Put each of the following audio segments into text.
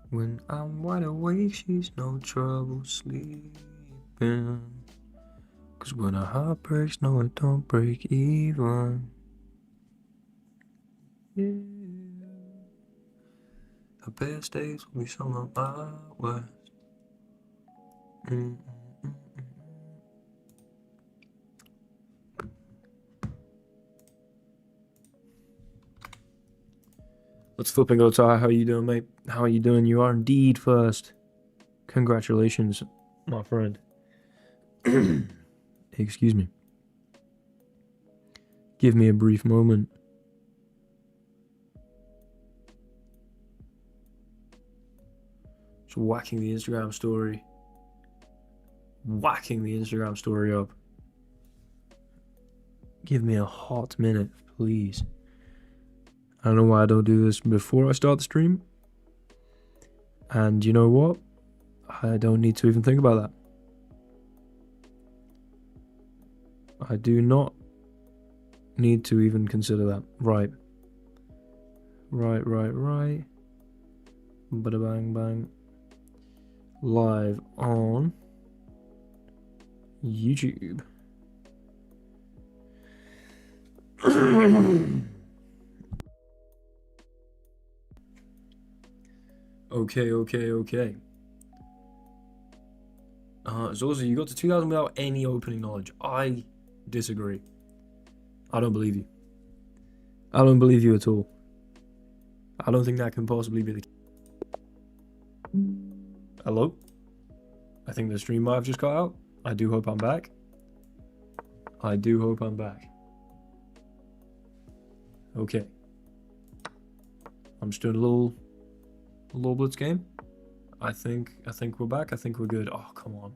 When I'm wide awake, she's no trouble sleeping. 'Cause when her heart breaks, no, it don't break even. Yeah. The best days will be somewhere out west. Let's flip and go, Ty. How you doing, mate? How are you doing? You are indeed first. Congratulations, my friend. Excuse me. Give me a brief moment. Just whacking the Instagram story. Whacking the Instagram story up. Give me a hot minute, please. I don't know why I don't do this before I start the stream. And you know what? I don't need to even think about that. I do not need to even consider that. Right. Right. Bada bang bang. Live on YouTube. Okay. Zoza, you got to 2000 without any opening knowledge. I disagree. I don't believe you. I don't believe you at all. I don't think that can possibly be the case. Hello? I think the stream might have just got out. I do hope I'm back. Okay. I'm just doing a little Blitz game. I think we're back. I think we're good. Oh, come on.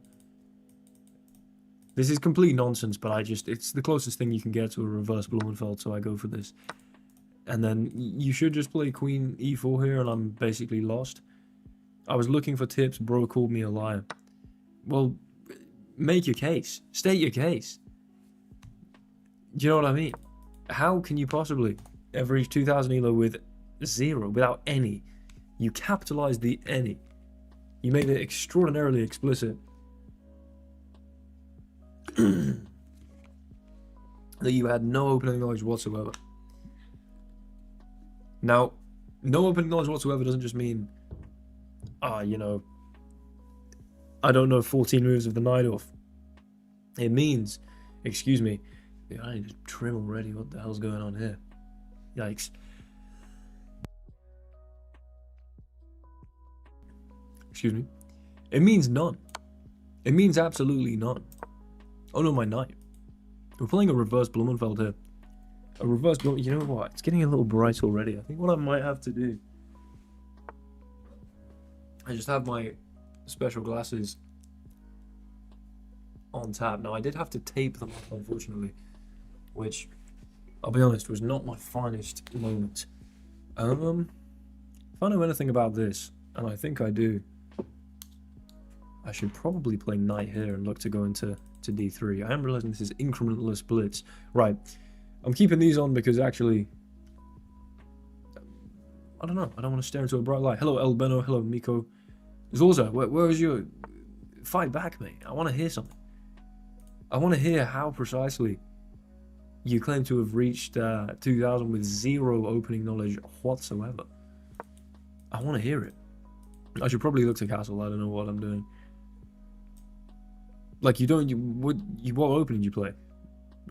This is complete nonsense, but it's the closest thing you can get to a reverse Blumenfeld, so I go for this. And then you should just play Queen E4 here, and I'm basically lost. I was looking for tips, bro called me a liar. Well, make your case. State your case. Do you know what I mean? How can you possibly ever reach 2000 elo with 0, without any? You capitalized the any. You made it extraordinarily explicit that you had no opening knowledge whatsoever. Now, no opening knowledge whatsoever doesn't just mean, you know, I don't know 14 moves of the knight off. It means, excuse me, I need to trim already. What the hell's going on here? Yikes. Excuse me. It means none. It means absolutely none. Oh no, my knight. We're playing a reverse Blumenfeld here. A reverse Blumenfeld. You know what? It's getting a little bright already. I think what I might have to do, I just have my special glasses on tap. Now, I did have to tape them up, unfortunately, which, I'll be honest, was not my finest moment. If I know anything about this, and I think I do, I should probably play knight here and look to go into d3. I am realizing this is incrementless blitz. Right. I'm keeping these on because actually, I don't know. I don't want to stare into a bright light. Hello, El Beno. Hello, Miko. Zorza, where is your... Fight back, mate. I want to hear something. I want to hear how precisely you claim to have reached 2000 with 0 opening knowledge whatsoever. I want to hear it. I should probably look to castle. I don't know what I'm doing. Like, what opening do you play?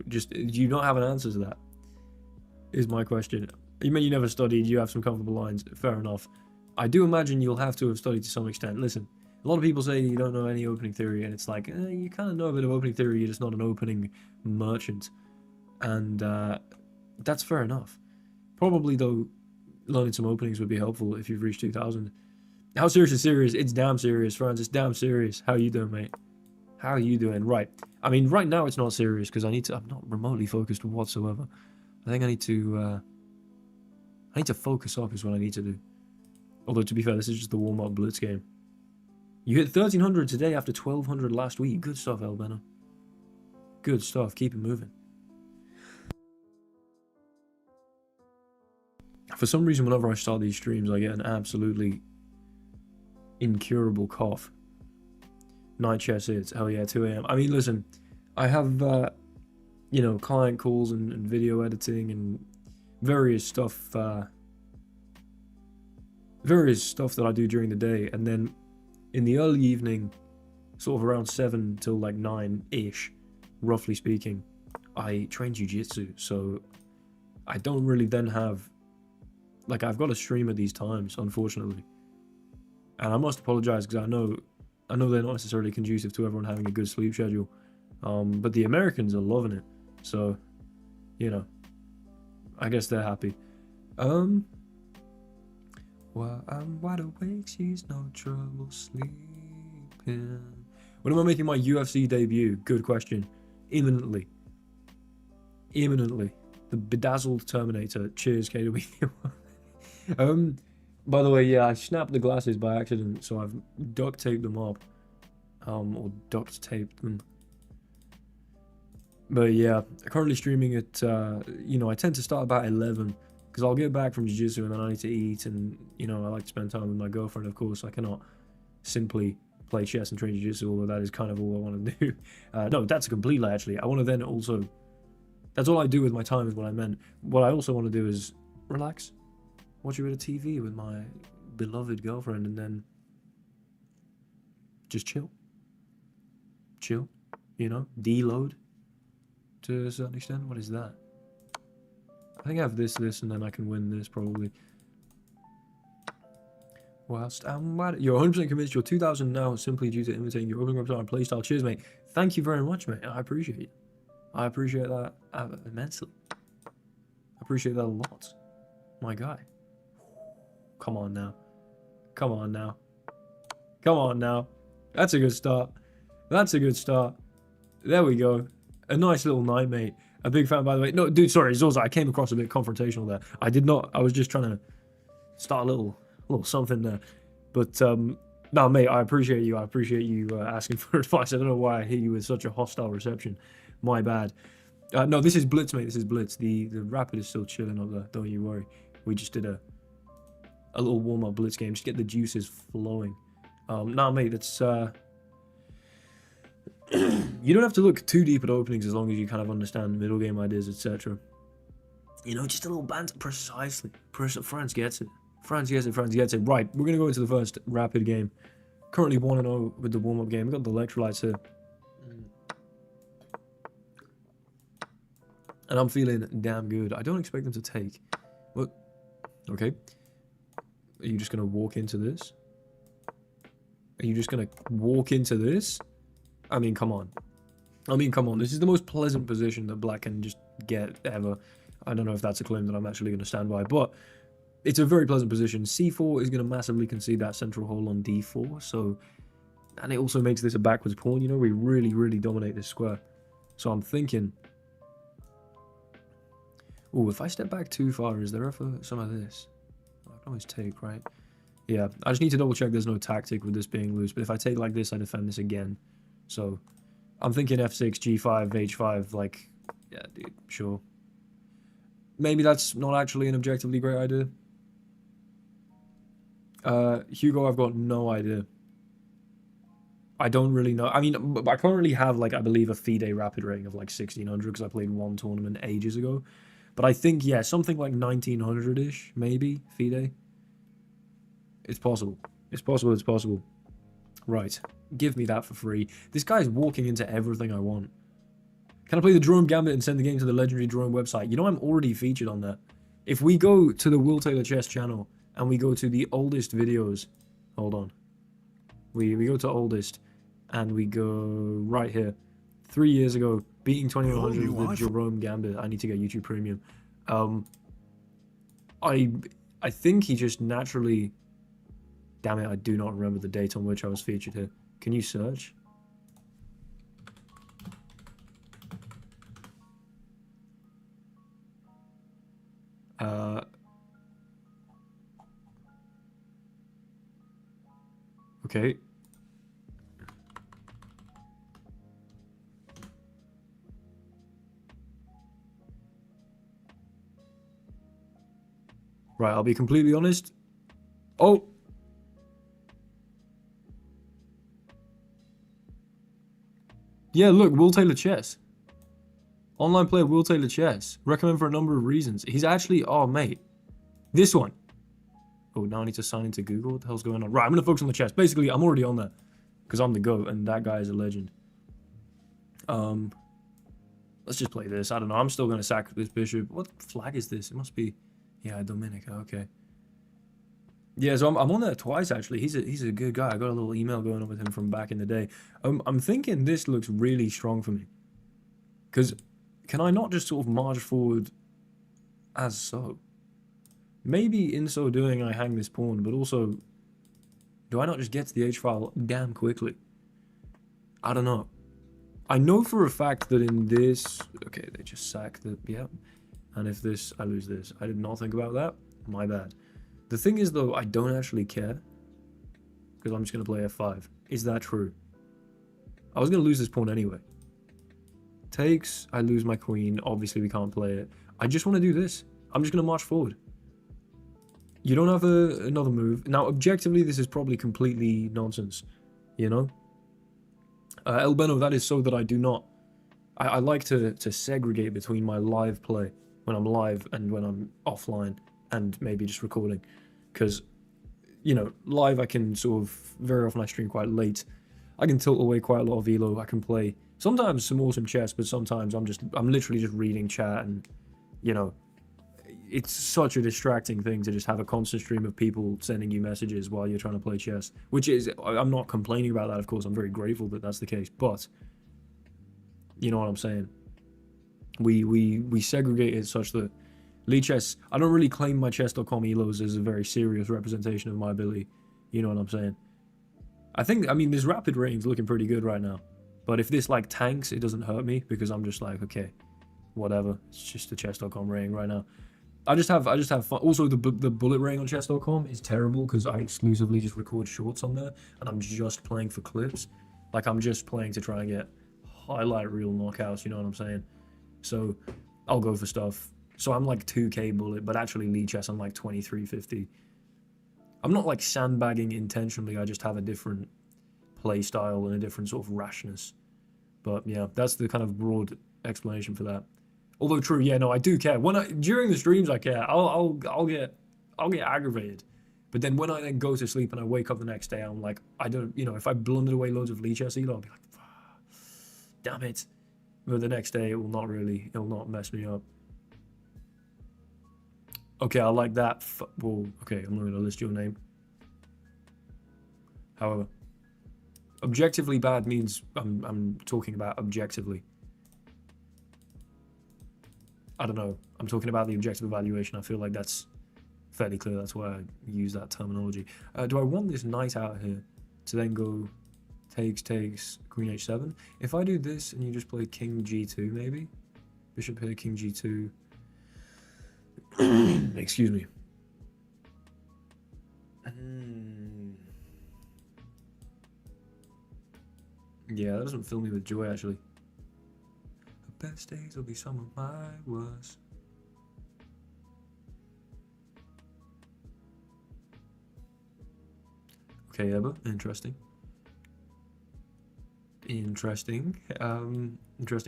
Just, do you not have an answer to that? Is my question. You mean you never studied, you have some comfortable lines. Fair enough. I do imagine you'll have to have studied to some extent. Listen, a lot of people say you don't know any opening theory, and it's like, you kind of know a bit of opening theory, you're just not an opening merchant. And that's fair enough. Probably, though, learning some openings would be helpful if you've reached 2000. How serious is serious? It's damn serious, Francis. Damn serious. How you doing, mate? How are you doing? Right. I mean, right now it's not serious because I'm not remotely focused whatsoever. I think I need to focus up is what I need to do. Although, to be fair, this is just the warm-up Blitz game. You hit 1300 today after 1200 last week. Good stuff, Albena. Good stuff. Keep it moving. For some reason, whenever I start these streams, I get an absolutely incurable cough. Night chess is, hell yeah, 2 a.m. I mean, listen, I have, you know, client calls and video editing and various stuff that I do during the day, and then in the early evening, sort of around 7 till like 9-ish, roughly speaking, I train jiu-jitsu, so I don't really then have, like, I've got to stream at these times, unfortunately. And I must apologize, because I know they're not necessarily conducive to everyone having a good sleep schedule. But the Americans are loving it. So, you know, I guess they're happy. Well, I'm wide awake, she's no trouble sleeping. When am I making my UFC debut? Good question. Imminently. Imminently. The bedazzled Terminator. Cheers, KW. By the way, yeah, I snapped the glasses by accident, so I've duct taped them up. Or duct taped them. But yeah, currently streaming at, you know, I tend to start about 11, because I'll get back from jiu-jitsu and then I need to eat, and, you know, I like to spend time with my girlfriend, of course. I cannot simply play chess and train jiu-jitsu, although that is kind of all I want to do. No, that's a complete lie, actually. I want to then also, that's all I do with my time is what I meant. What I also want to do is relax, watch a bit of TV with my beloved girlfriend, and then just chill, you know, deload to a certain extent. What is that? I think I have this, and then I can win this probably. Whilst I'm mad, you're 100% convinced you're 2,000 now simply due to imitating your opening repertoire and playstyle. Cheers, mate. Thank you very much, mate. I appreciate it. I appreciate that immensely. I appreciate that a lot. My guy. Come on now. Come on now. Come on now. That's a good start. That's a good start. There we go. A nice little night, mate. A big fan, by the way. No, dude, sorry. Zoza, I came across a bit confrontational there. I did not. I was just trying to start a little something there. But, no, mate, I appreciate you. I appreciate you asking for advice. I don't know why I hit you with such a hostile reception. My bad. No, this is Blitz, mate. This is Blitz. The Rapid is still chilling up there. Don't you worry. We just did a little warm-up Blitz game. Just get the juices flowing. Nah, mate, that's... you don't have to look too deep at openings as long as you kind of understand middle game ideas, etc. You know, just a little banter. Precisely. France gets it. France gets it. France gets it. Right, we're going to go into the first Rapid game. Currently 1-0 with the warm-up game. We've got the electrolytes here. And I'm feeling damn good. I don't expect them to take. What? Okay. Are you just going to walk into this? Are you just going to walk into this? I mean, come on. I mean, come on. This is the most pleasant position that Black can just get ever. I don't know if that's a claim that I'm actually going to stand by, but it's a very pleasant position. C4 is going to massively concede that central hole on D4, so... And it also makes this a backwards pawn, you know? We really, really dominate this square. So I'm thinking... Oh, if I step back too far, is there ever some of this? I can always take, right? Yeah, I just need to double check there's no tactic with this being loose, but if I take like this, I defend this again. So, I'm thinking F6, G5, H5, like, yeah, dude, sure. Maybe that's not actually an objectively great idea. Hugo, I've got no idea. I don't really know. I mean, I currently have, like, I believe a FIDE rapid rating of, like, 1600, because I played one tournament ages ago. But I think, yeah, something like 1900-ish, maybe, FIDE. It's possible. It's possible, it's possible. Right. Give me that for free. This guy's walking into everything I want. Can I play the Drone Gambit and send the game to the legendary Drone website? You know, I'm already featured on that. If we go to the Will Taylor Chess channel and we go to the oldest videos... Hold on. We go to oldest and we go right here. 3 years ago, beating 2100 with the Jerome Gambit. I need to get YouTube Premium. I think he just naturally... Damn it, I do not remember the date on which I was featured here. Can you search? Okay. Right, I'll be completely honest. Oh! Yeah, look, Will Taylor Chess. Online player Will Taylor Chess. Recommend for a number of reasons. He's actually, oh mate, this one. Oh, now I need to sign into Google. What the hell's going on? Right, I'm gonna focus on the chess. Basically, I'm already on there because I'm the GOAT and that guy is a legend. Let's just play this. I don't know. I'm still gonna sack this bishop. What flag is this? It must be, yeah, Dominica. Okay. Yeah, so I'm on there twice actually. He's a good guy. I got a little email going on with him from back in the day. I'm thinking this looks really strong for me. Because can I not just sort of march forward as so? Maybe in so doing I hang this pawn, but also, do I not just get to the h-file damn quickly? I don't know. I know for a fact that in this... Okay, they just sack the... Yeah. And if this, I lose this. I did not think about that. My bad. The thing is, though, I don't actually care. Because I'm just going to play f5. Is that true? I was going to lose this pawn anyway. Takes, I lose my queen. Obviously, we can't play it. I just want to do this. I'm just going to march forward. You don't have another move. Now, objectively, this is probably completely nonsense. You know? El Beno, that is so that I do not... I like to segregate between my live play, when I'm live, and when I'm offline, and maybe just recording. Because, you know, live I can sort of... Very often I stream quite late. I can tilt away quite a lot of elo. I can play... Sometimes some awesome chess, but sometimes I'm literally just reading chat and, you know... It's such a distracting thing to just have a constant stream of people sending you messages while you're trying to play chess. Which is, I'm not complaining about that, of course. I'm very grateful that that's the case. But, you know what I'm saying? We segregate it such that Lee Chess, I don't really claim my chess.com elos as a very serious representation of my ability. You know what I'm saying? I mean, this rapid rating's looking pretty good right now. But if this, like, tanks, it doesn't hurt me because I'm just like, okay, whatever. It's just a chess.com rating right now. I just have fun. Also, the bullet rating on chess.com is terrible because I exclusively just record shorts on there, and I'm just playing for clips. Like, I'm just playing to try and get highlight reel knockouts, you know what I'm saying? So, I'll go for stuff. So, I'm like 2k bullet, but actually Lee Chess, I'm like 2350. I'm not like sandbagging intentionally, I just have a different play style and a different sort of rashness. But yeah, that's the kind of broad explanation for that. Although true, yeah, no, I do care. During the streams, I care. I'll get aggravated. But then when I then go to sleep and I wake up the next day, I'm like, I don't, you know, if I blundered away loads of Lee Chess elo, I'll be like, damn it. But the next day, it will not mess me up. Okay, I like that. Well, okay, I'm not going to list your name. However, objectively bad means I'm talking about objectively. I don't know. I'm talking about the objective evaluation. I feel like that's fairly clear. That's why I use that terminology. Do I want this knight out here to then go takes, queen h7? If I do this and you just play king g2 maybe? Bishop here, king g2. Excuse me. Yeah, that doesn't fill me with joy actually. The best days will be some of my worst. Okay, Ebba, interesting. Interesting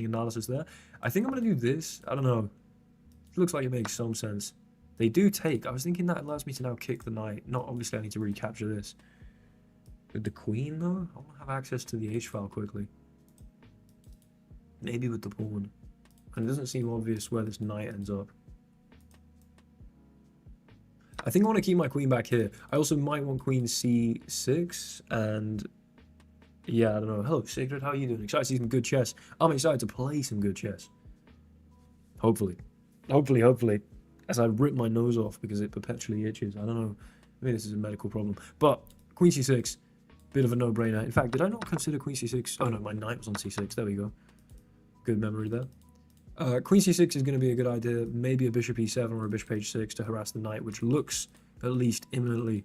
analysis there. I think I'm gonna do this. I don't know. It looks like it makes some sense. They do take. I was thinking that allows me to now kick the knight. Not obviously I need to recapture this. With the queen though, I want to have access to the h-file quickly. Maybe with the pawn. And it doesn't seem obvious where this knight ends up. I think I want to keep my queen back here. I also might want queen c6 and... Yeah, I don't know. Hello, Sigrid. How are you doing? Excited to see some good chess. I'm excited to play some good chess. Hopefully. Hopefully. As I rip my nose off because it perpetually itches. I don't know. Maybe this is a medical problem. But queen c6, bit of a no-brainer. In fact, did I not consider queen c6? Oh no, my knight was on c6. There we go. Good memory there. Queen c6 is going to be a good idea. Maybe a bishop e7 or a bishop h6 to harass the knight, which looks at least imminently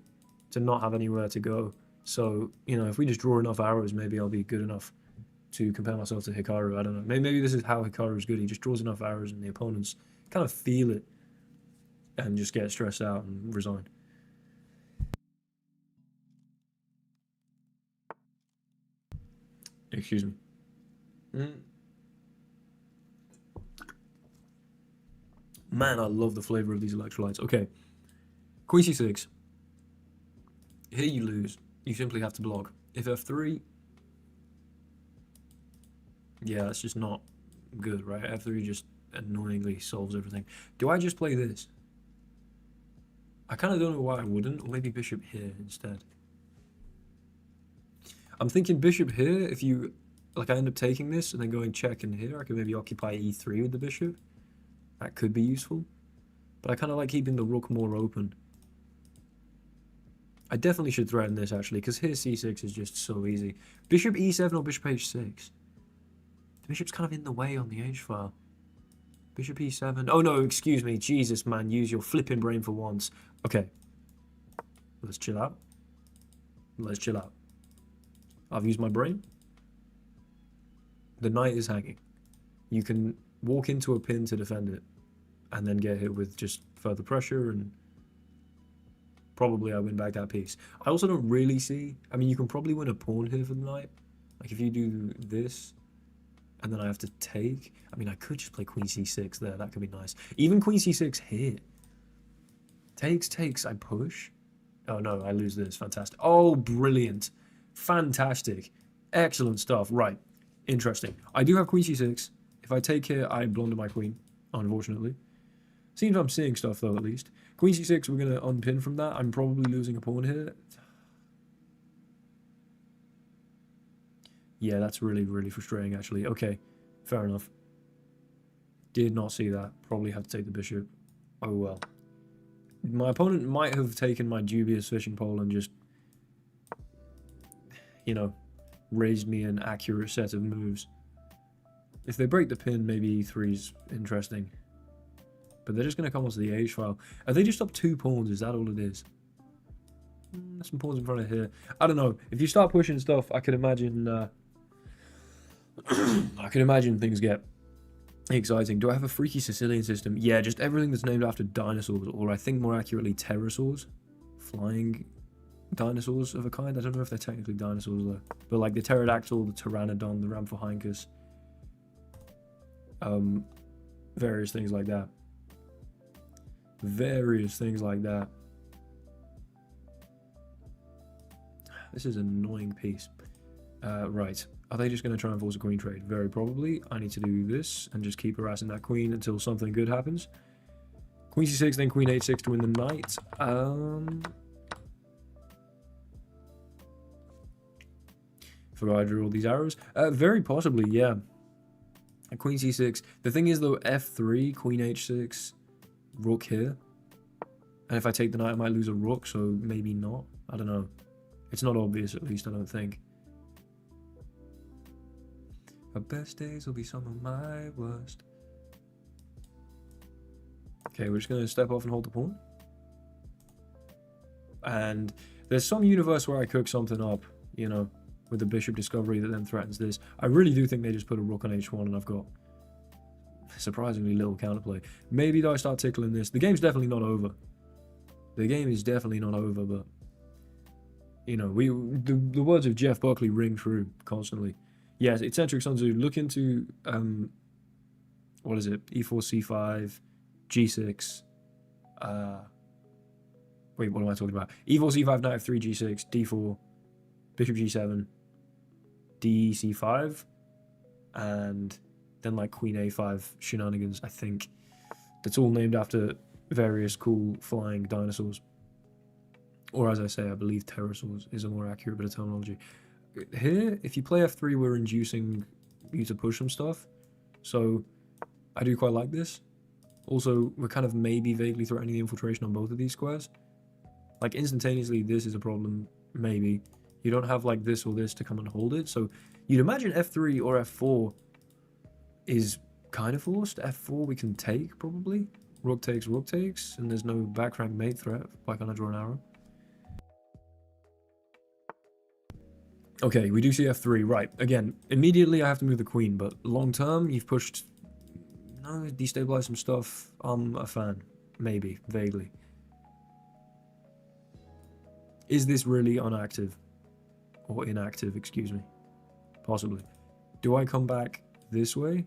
to not have anywhere to go. So, you know, if we just draw enough arrows, maybe I'll be good enough to compare myself to Hikaru. I don't know. Maybe this is how Hikaru's good. He just draws enough arrows and the opponents kind of feel it and just get stressed out and resign. Excuse me. Man, I love the flavor of these electrolytes. Okay, queen c6. Here you lose. You simply have to block. If f3, yeah, that's just not good, right? F3 just annoyingly solves everything. Do I just play this? I kind of don't know why I wouldn't, or maybe bishop here instead. I'm thinking bishop here, if you, like I end up taking this and then going check in here, I could maybe occupy e3 with the bishop. That could be useful. But I kind of like keeping the rook more open. I definitely should threaten this actually, because here c6 is just so easy. Bishop e7 or bishop h6? The bishop's kind of in the way on the h-file. Bishop e7. Oh no, excuse me. Jesus, man. Use your flipping brain for once. Okay. Let's chill out. Let's chill out. I've used my brain. The knight is hanging. You can walk into a pin to defend it, and then get hit with just further pressure, and probably I win back that piece. I also don't really see... I mean, you can probably win a pawn here for the knight. Like, if you do this, and then I have to take... I mean, I could just play queen c6 there. That could be nice. Even queen c6 here. Takes, I push. Oh, no, I lose this. Fantastic. Oh, brilliant. Fantastic. Excellent stuff. Right. Interesting. I do have queen c6. If I take here, I blunder my queen, unfortunately. Seems I'm seeing stuff, though, at least. Queen c6, we're going to unpin from that. I'm probably losing a pawn here. Yeah, that's really, really frustrating, actually. Okay, fair enough. Did not see that. Probably had to take the bishop. Oh, well. My opponent might have taken my dubious fishing pole and just, you know, raised me an accurate set of moves. If they break the pin, maybe e3's interesting. But they're just going to come onto the h-file. Are they just up 2 pawns? Is that all it is? Some pawns in front of here. I don't know. If you start pushing stuff, I could imagine... I can imagine things get exciting. Do I have a freaky Sicilian system? Yeah, just everything that's named after dinosaurs, or I think more accurately pterosaurs. Flying dinosaurs of a kind. I don't know if they're technically dinosaurs though. But like the pterodactyl, the pteranodon, the Ramphorhynchus. Various things like that. Various things like that. This is an annoying piece. Right. Are they just going to try and force a queen trade? Very probably. I need to do this and just keep harassing that queen until something good happens. Queen c6, then queen h6 to win the knight. Forgot I drew all these arrows. Very possibly, yeah. Queen c6. The thing is, though, f3, queen h6, rook here. And if I take the knight, I might lose a rook, so maybe not. I don't know. It's not obvious, at least, I don't think. Our best days will be some of my worst. Okay, we're just going to step off and hold the pawn. And there's some universe where I cook something up, you know, with the bishop discovery that then threatens this. I really do think they just put a rook on h1 and I've got surprisingly little counterplay. Maybe though I start tickling this. The game's definitely not over. The game is definitely not over, but you know, the words of Jeff Buckley ring true constantly. Yes, eccentric Sun Tzu, look into what is it? E4, C5, G6. Wait, what am I talking about? E4, C5, knight f3, G6, D4, bishop G7, D C5, and then like queen A5 shenanigans, I think. That's all named after various cool flying dinosaurs. Or as I say, I believe pterosaurs is a more accurate bit of terminology. Here, if you play f3, we're inducing you to push some stuff. So I do quite like this. Also, we're kind of maybe vaguely threatening the infiltration on both of these squares. Like instantaneously, this is a problem, maybe. You don't have like this or this to come and hold it. So you'd imagine f3 or f4 is kind of forced. f4 we can take, probably. Rook takes, and there's no back rank mate threat. Why can't I draw an arrow? Okay, we do see f3, right. Again, immediately I have to move the queen, but long term, you've pushed... No, destabilize some stuff. I'm a fan. Maybe, vaguely. Is this really unactive? Or inactive, excuse me. Possibly. Do I come back this way.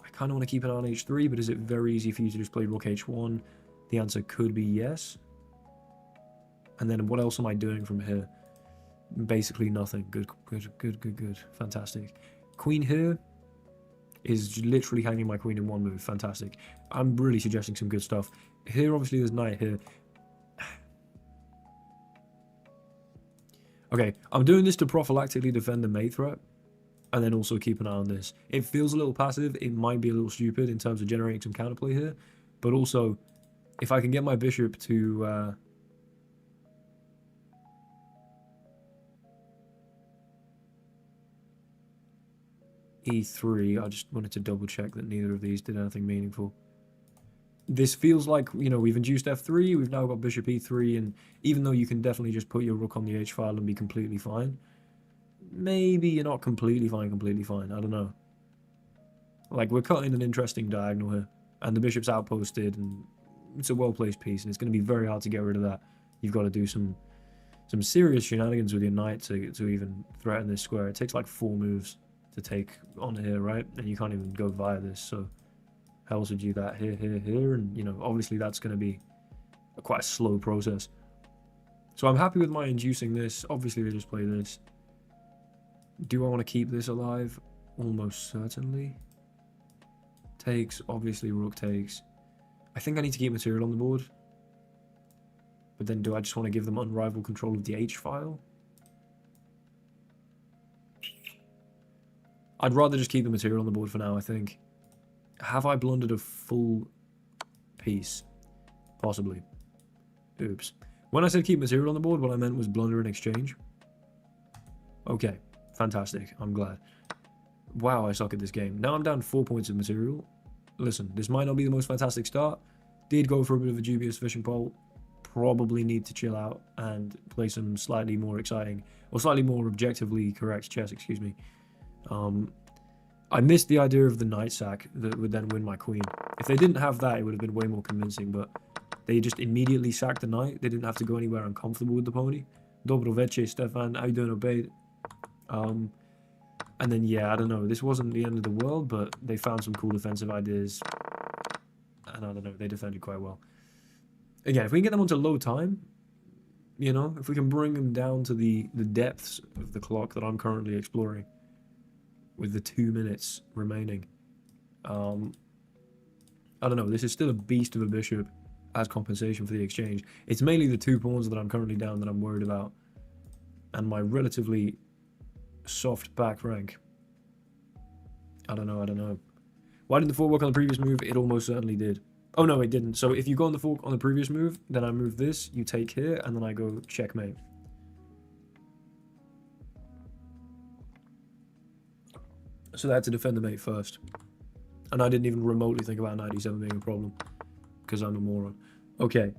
I kind of want to keep an eye on h3, but is it very easy for you to just play rook h1? The answer could be yes. And then what else am I doing from here? Basically nothing. Good. Fantastic. Queen here is literally hanging my queen in one move. Fantastic. I'm really suggesting some good stuff. Here, obviously, there's knight here. Okay, I'm doing this to prophylactically defend the mate threat, and then also keep an eye on this. It feels a little passive. It might be a little stupid in terms of generating some counterplay here, but also, if I can get my bishop to... e3, I just wanted to double check that neither of these did anything meaningful. This feels like, you know, we've induced f3, we've now got bishop e3, and even though you can definitely just put your rook on the h file and be completely fine, maybe you're not completely fine, I don't know. Like, we're cutting an interesting diagonal here, and the bishop's outposted, and it's a well-placed piece, and it's going to be very hard to get rid of that. You've got to do some serious shenanigans with your knight to even threaten this square. It takes like 4 moves to take on here, right? And you can't even go via this, so how else would you do that here, and, you know, obviously that's going to be quite a slow process. So I'm happy with my inducing this. Obviously, they just play this. Do I want to keep this alive? Almost certainly. Takes, obviously, rook takes. I think I need to keep material on the board. But then do I just want to give them unrivaled control of the H file? I'd rather just keep the material on the board for now, I think. Have I blundered a full piece? Possibly. Oops. When I said keep material on the board, what I meant was blunder in exchange. Okay. Fantastic. I'm glad. Wow, I suck at this game. Now I'm down 4 points of material. Listen, this might not be the most fantastic start. Did go for a bit of a dubious fishing pole. Probably need to chill out and play some slightly more exciting, or slightly more objectively correct chess, excuse me. I missed the idea of the knight sack that would then win my queen. If they didn't have that, it would have been way more convincing, but they just immediately sacked the knight. They didn't have to go anywhere uncomfortable with the pony. Dobro večer, Stefan. How you doing, Obeyed? And then, yeah, I don't know. This wasn't the end of the world, but they found some cool defensive ideas. And I don't know, they defended quite well. Again, if we can get them onto low time, you know, if we can bring them down to the depths of the clock that I'm currently exploring, with the 2 minutes remaining. I don't know, this is still a beast of a bishop as compensation for the exchange. It's mainly the 2 pawns that I'm currently down that I'm worried about. And my relatively soft back rank. I don't know. Why didn't the fork work on the previous move? It almost certainly did. Oh no, it didn't. So if you go on the fork on the previous move, then I move this, you take here, and then I go checkmate. So I had to defend the mate first. And I didn't even remotely think about knight e7 being a problem. Because I'm a moron. Okay.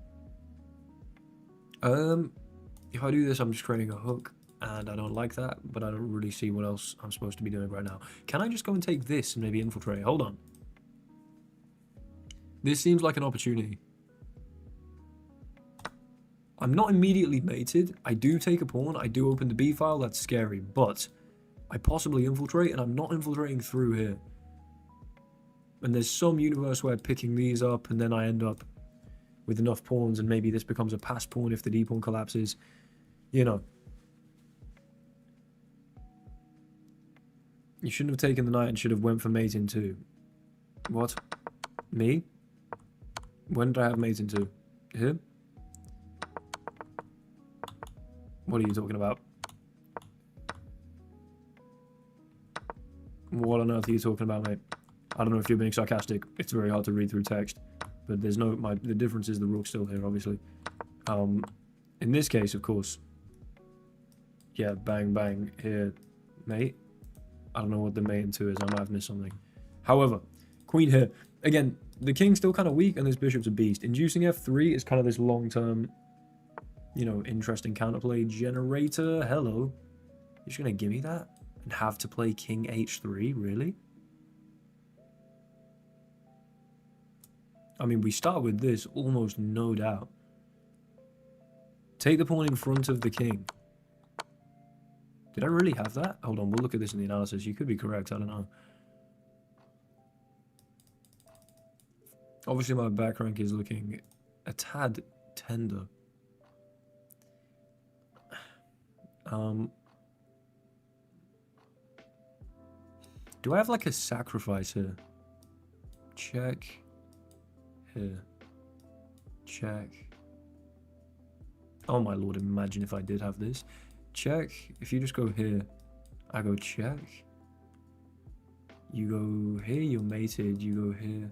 If I do this, I'm just creating a hook. And I don't like that. But I don't really see what else I'm supposed to be doing right now. Can I just go and take this and maybe infiltrate? Hold on. This seems like an opportunity. I'm not immediately mated. I do take a pawn. I do open the B file. That's scary. But I possibly infiltrate, and I'm not infiltrating through here. And there's some universe where picking these up, and then I end up with enough pawns, and maybe this becomes a pass pawn if the D pawn collapses. You know. You shouldn't have taken the knight and should have went for mate in 2. What? Me? When did I have mate in 2? Here? What are you talking about? What on earth are you talking about, mate? I don't know if you're being sarcastic. It's very hard to read through text. But there's no... the difference is the rook's still here, obviously. In this case, of course... Yeah, bang, bang, here, mate. I don't know what the mate in 2 is. I might have missed something. However, queen here. Again, the king's still kind of weak, and this bishop's a beast. Inducing f3 is kind of this long-term, you know, interesting counterplay generator. Hello. You're just going to give me that? And have to play king h3? Really? I mean, we start with this, almost no doubt. Take the pawn in front of the king. Did I really have that? Hold on, we'll look at this in the analysis. You could be correct, I don't know. Obviously, my back rank is looking a tad tender. Do I have like a sacrifice here? Check. Here. Check. Oh my lord, imagine if I did have this. Check. If you just go here, I go check. You go here, you're mated. You go here.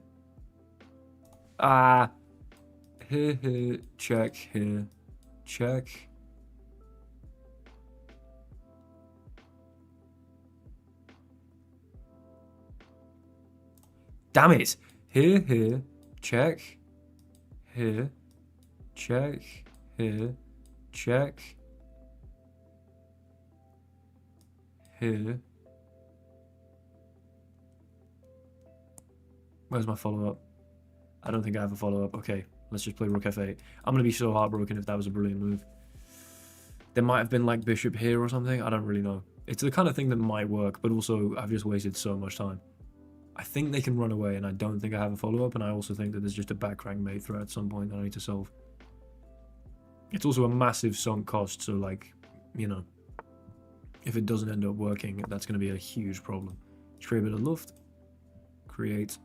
Ah. Here, here. Check. Here. Check. Damn it. Here, here. Check. Here. Check. Here. Check. Here. Where's my follow-up? I don't think I have a follow-up. Okay, let's just play rook f8. I'm going to be so heartbroken if that was a brilliant move. There might have been like bishop here or something. I don't really know. It's the kind of thing that might work, but also I've just wasted so much time. I think they can run away, and I don't think I have a follow-up, and I also think that there's just a back rank mate threat at some point that I need to solve. It's also a massive sunk cost, so like, you know, if it doesn't end up working, that's going to be a huge problem. Create a bit of Luft. Create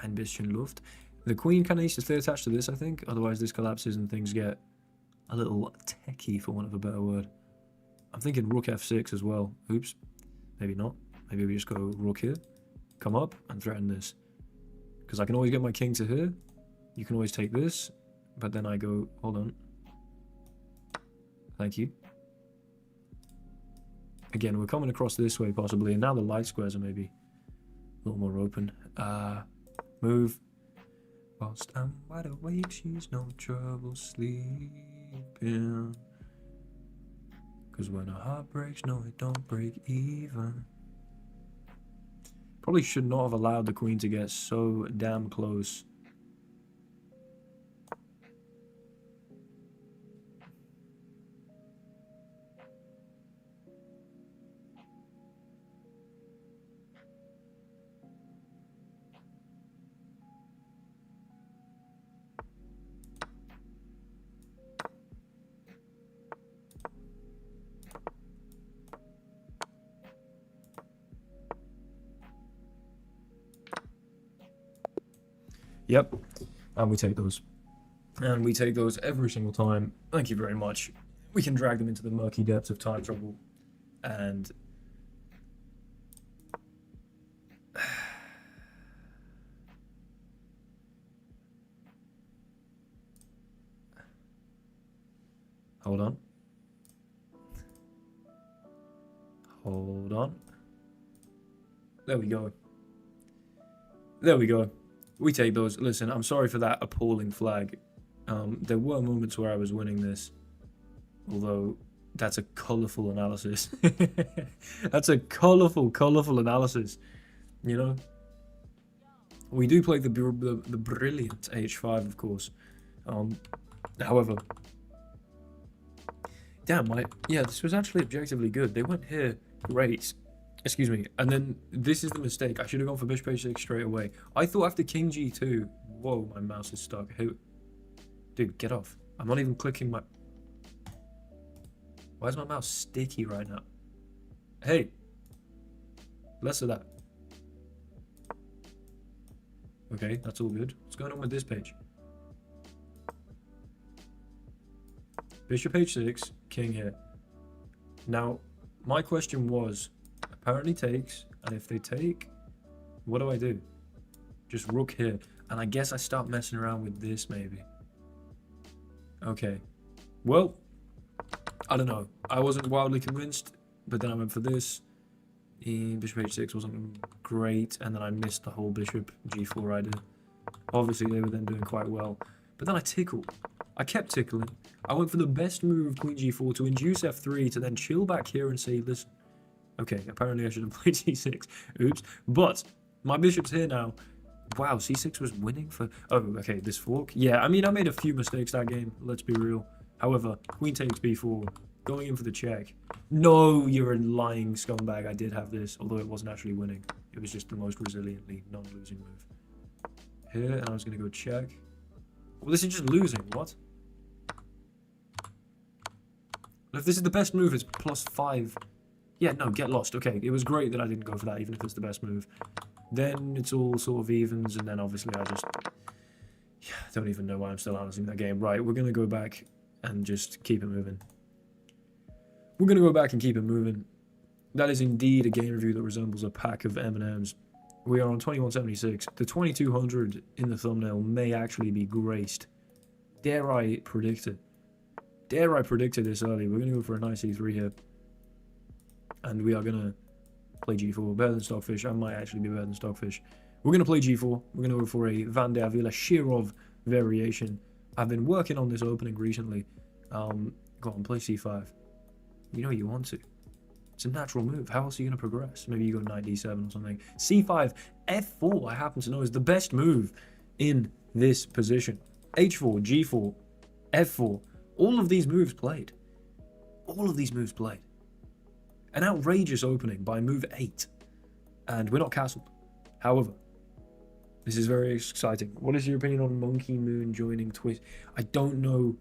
ein bisschen Luft. The queen kind of needs to stay attached to this, I think, otherwise this collapses and things get a little techie, for want of a better word. I'm thinking rook f6 as well. Oops. Maybe not. Maybe we just go rook here. Come up and threaten this, because I can always get my king to here. You can always take this, but then I go, hold on, thank you. Again, we're coming across this way possibly, and now the light squares are maybe a little more open. Move. Whilst I'm wide awake, she's no trouble sleeping, because when her heart breaks, no, it don't break even. Probably should not have allowed the queen to get so damn close. Yep, and we take those. And we take those every single time. Thank you very much. We can drag them into the murky depths of time trouble. And hold on. Hold on. There we go. There we go. We take those. Listen, I'm sorry for that appalling flag. There were moments where I was winning this. Although, that's a colourful analysis. That's a colourful analysis. You know? We do play the brilliant h5, of course. However... Damn, yeah, this was actually objectively good. They went here. Great. Excuse me. And then this is the mistake. I should have gone for bishop h6 straight away. I thought after king g2... Whoa, my mouse is stuck. Dude, get off. I'm not even clicking my... Why is my mouse sticky right now? Hey. Less of that. Okay, that's all good. What's going on with this page? Bishop h6, king here. Now, my question was, apparently takes, and if they take, what do I do? Just rook here. And I guess I start messing around with this, maybe. Okay. Well, I don't know. I wasn't wildly convinced, but then I went for this. Bishop h6 wasn't great, and then I missed the whole bishop g4 idea. Obviously, they were then doing quite well. But then I tickled. I kept tickling. I went for the best move, queen g4, to induce f3, to then chill back here and say, listen. Okay, apparently I should have played c6. Oops. But my bishop's here now. Wow, c6 was winning for... Oh, okay, this fork. Yeah, I mean, I made a few mistakes that game. Let's be real. However, queen takes b4. Going in for the check. No, you're a lying scumbag. I did have this, although it wasn't actually winning. It was just the most resiliently non-losing move. here, and I was going to go check. Well, this is just losing. What? If this is the best move, it's +5. Yeah, no, get lost. Okay, it was great that I didn't go for that, even if it's the best move. Then it's all sort of evens, and then obviously I just... Yeah, I don't even know why I'm still analyzing that game. Right, we're going to go back and just keep it moving. We're going to go back and keep it moving. That is indeed a game review that resembles a pack of M&Ms. We are on 2176. The 2200 in the thumbnail may actually be graced. Dare I predict it? Dare I predict it this early? We're going to go for a nice E3 here. And we are going to play G4. Better than Stockfish. I might actually be better than Stockfish. We're going to play G4. We're going to go for a Van der Villa Shirov variation. I've been working on this opening recently. Go on, play C5. You know you want to. It's a natural move. How else are you going to progress? Maybe you go knight d7 or something. C5, f4, I happen to know, is the best move in this position. h4, g4, f4. All of these moves played. All of these moves played. An outrageous opening by move 8. And we're not castled. However, this is very exciting. What is your opinion on Monkey Moon joining Twist? I don't know.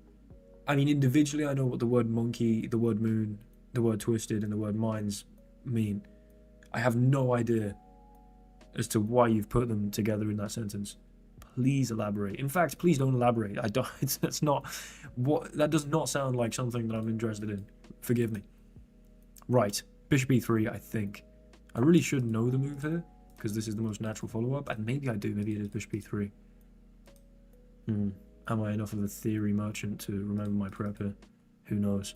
I mean, individually, I know what the word monkey, the word moon, the word twisted, and the word mines mean. I have no idea as to why you've put them together in that sentence. Please elaborate. In fact, please don't elaborate. I don't. That's not what. That does not sound like something that I'm interested in. Forgive me. Right, bishop e3. I think I really should know the move here because this is the most natural follow-up, and maybe I do. Maybe it is bishop e3. Am I enough of a theory merchant to remember my prep here? Who knows?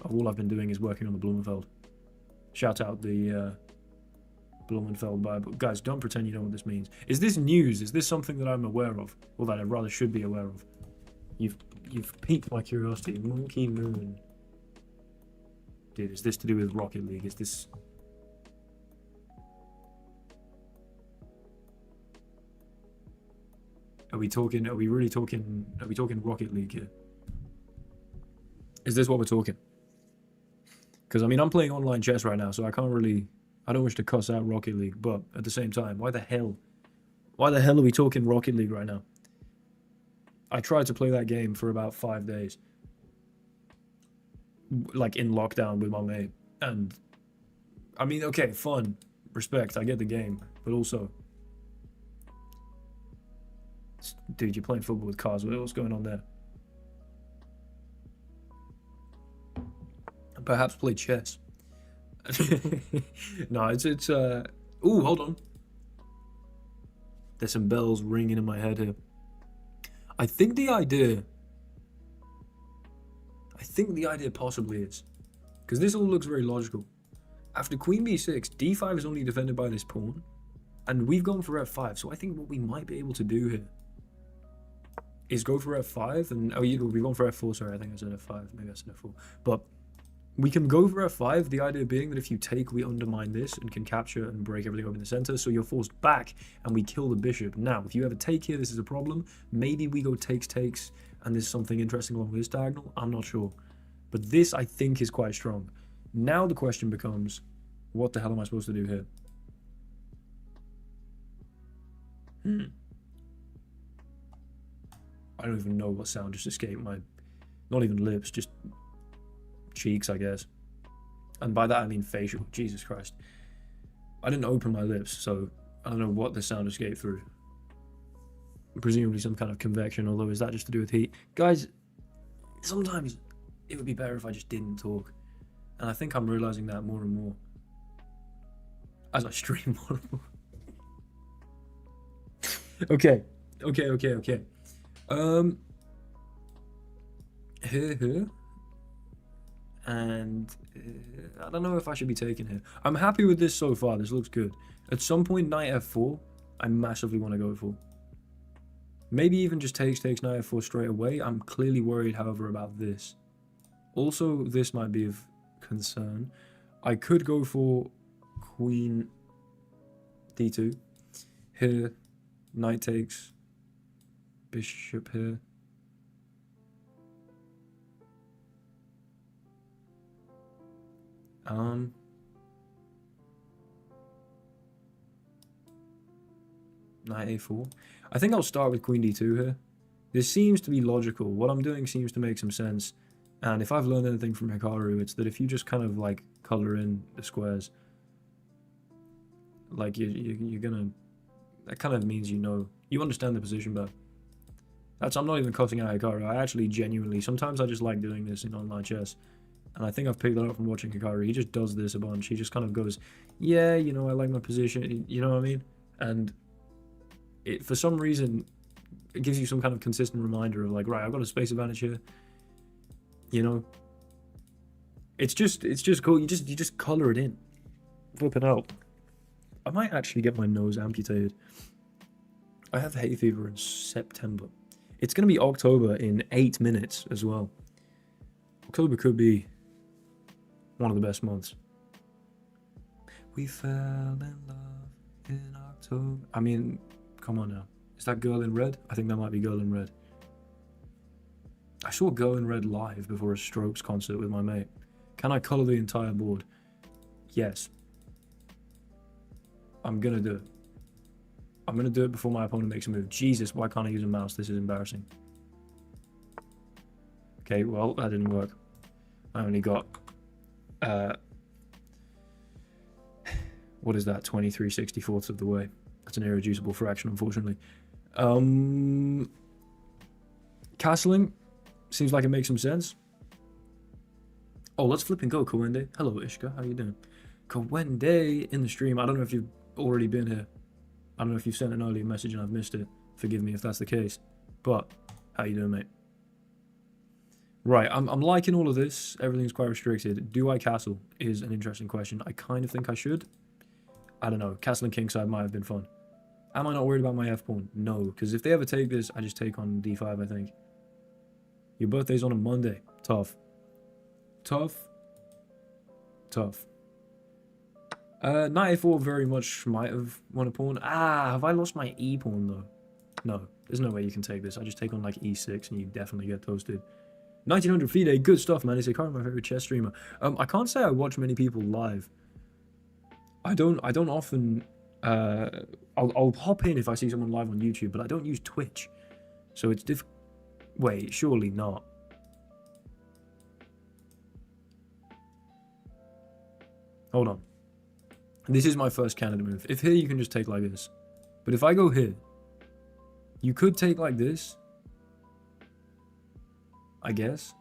All I've been doing is working on the Blumenfeld. Shout out the Blumenfeld Bible. Guys, don't pretend you know what this means. Is this news? Is this something that I'm aware of? Or that I rather should be aware of? You've piqued my curiosity. Monkey Moon. Dude, is this to do with Rocket League? Is this... Are we really talking Rocket League here? Is this what we're talking? Because, I mean, I'm playing online chess right now, so I don't wish to cuss out Rocket League, but at the same time, why the hell are we talking Rocket League right now? I tried to play that game for about 5 days. Like, in lockdown with my mate. And, I mean, okay, fun. Respect, I get the game. But also... Dude, you're playing football with cars. What's going on there? Perhaps play chess. No, it's ooh, hold on. There's some bells ringing in my head here. I think the idea possibly is, because this all looks very logical. After queen b6, d5 is only defended by this pawn, and we've gone for f5. So I think what we might be able to do here is go for f5, and we've gone for f4. Sorry, I think I said f5. Maybe I said f4, but we can go for f5, the idea being that if you take, we undermine this and can capture and break everything over in the center, so you're forced back and we kill the bishop. Now, if you ever take here, this is a problem. Maybe we go takes, and there's something interesting along this diagonal. I'm not sure. But this, I think, is quite strong. Now the question becomes, what the hell am I supposed to do here? I don't even know what sound just escaped my... Not even lips, just... cheeks, I guess. And by that I mean facial. Jesus Christ. I didn't open my lips, so I don't know what the sound escaped through. Presumably some kind of convection, although is that just to do with heat? Guys, sometimes it would be better if I just didn't talk. And I think I'm realizing that more and more as I stream more and more. Okay. Here. And I don't know if I should be taking here. I'm happy with this so far. This looks good. At some point, knight f4, I massively want to go for. Maybe even just takes knight f4 straight away. I'm clearly worried, however, about this. Also, this might be of concern. I could go for queen d2. Here, knight takes, bishop here. I'm Knight a4. I think I'll start with queen d2 here. This seems to be logical. What I'm doing seems to make some sense. And if I've learned anything from Hikaru, it's that if you just kind of like color in the squares, like you're gonna, that kind of means you understand the position better. I'm not even cutting out Hikaru. I actually genuinely, sometimes I just like doing this in online chess. And I think I've picked that up from watching Hikaru. He just does this a bunch. He just kind of goes, yeah, I like my position. You know what I mean? And it, for some reason, it gives you some kind of consistent reminder of like, right, I've got a space advantage here. It's just cool. You just color it in. Flip it out. I might actually get my nose amputated. I have hay fever in September. It's going to be October in 8 minutes as well. October could be one of the best months. We fell in love in October. I mean, come on now. Is that Girl in Red? I think that might be Girl in Red. I saw Girl in Red live before a Strokes concert with my mate. Can I color the entire board? Yes. I'm gonna do it. I'm gonna do it before my opponent makes a move. Jesus, why can't I use a mouse? This is embarrassing. Okay, well, that didn't work. I only got... what is that? 23/64 of the way. That's an irreducible fraction, unfortunately. Castling seems like it makes some sense. Oh, let's flip and go, Kawende. Hello, Ishka. How you doing? Kawende in the stream. I don't know if you've already been here. I don't know if you've sent an earlier message and I've missed it. Forgive me if that's the case. But, how you doing, mate? Right, I'm liking all of this. Everything's quite restricted. Do I castle is an interesting question. I kind of think I should. I don't know. Castling kingside might have been fun. Am I not worried about my f-pawn? No, because if they ever take this, I just take on d5, I think. Your birthday's on a Monday. Tough. Tough. Tough. Knight a4 very much might have won a pawn. Ah, have I lost my e-pawn, though? No, there's no way you can take this. I just take on, like, e6, and you definitely get toasted. 1900 FIDE, good stuff, man. It's Hikaru, my favorite chess streamer. I can't say I watch many people live. I don't often... I'll hop in if I see someone live on YouTube, but I don't use Twitch. So it's difficult. Wait, surely not. Hold on. This is my first candidate move. If here, you can just take like this. But if I go here, you could take like this. I guess.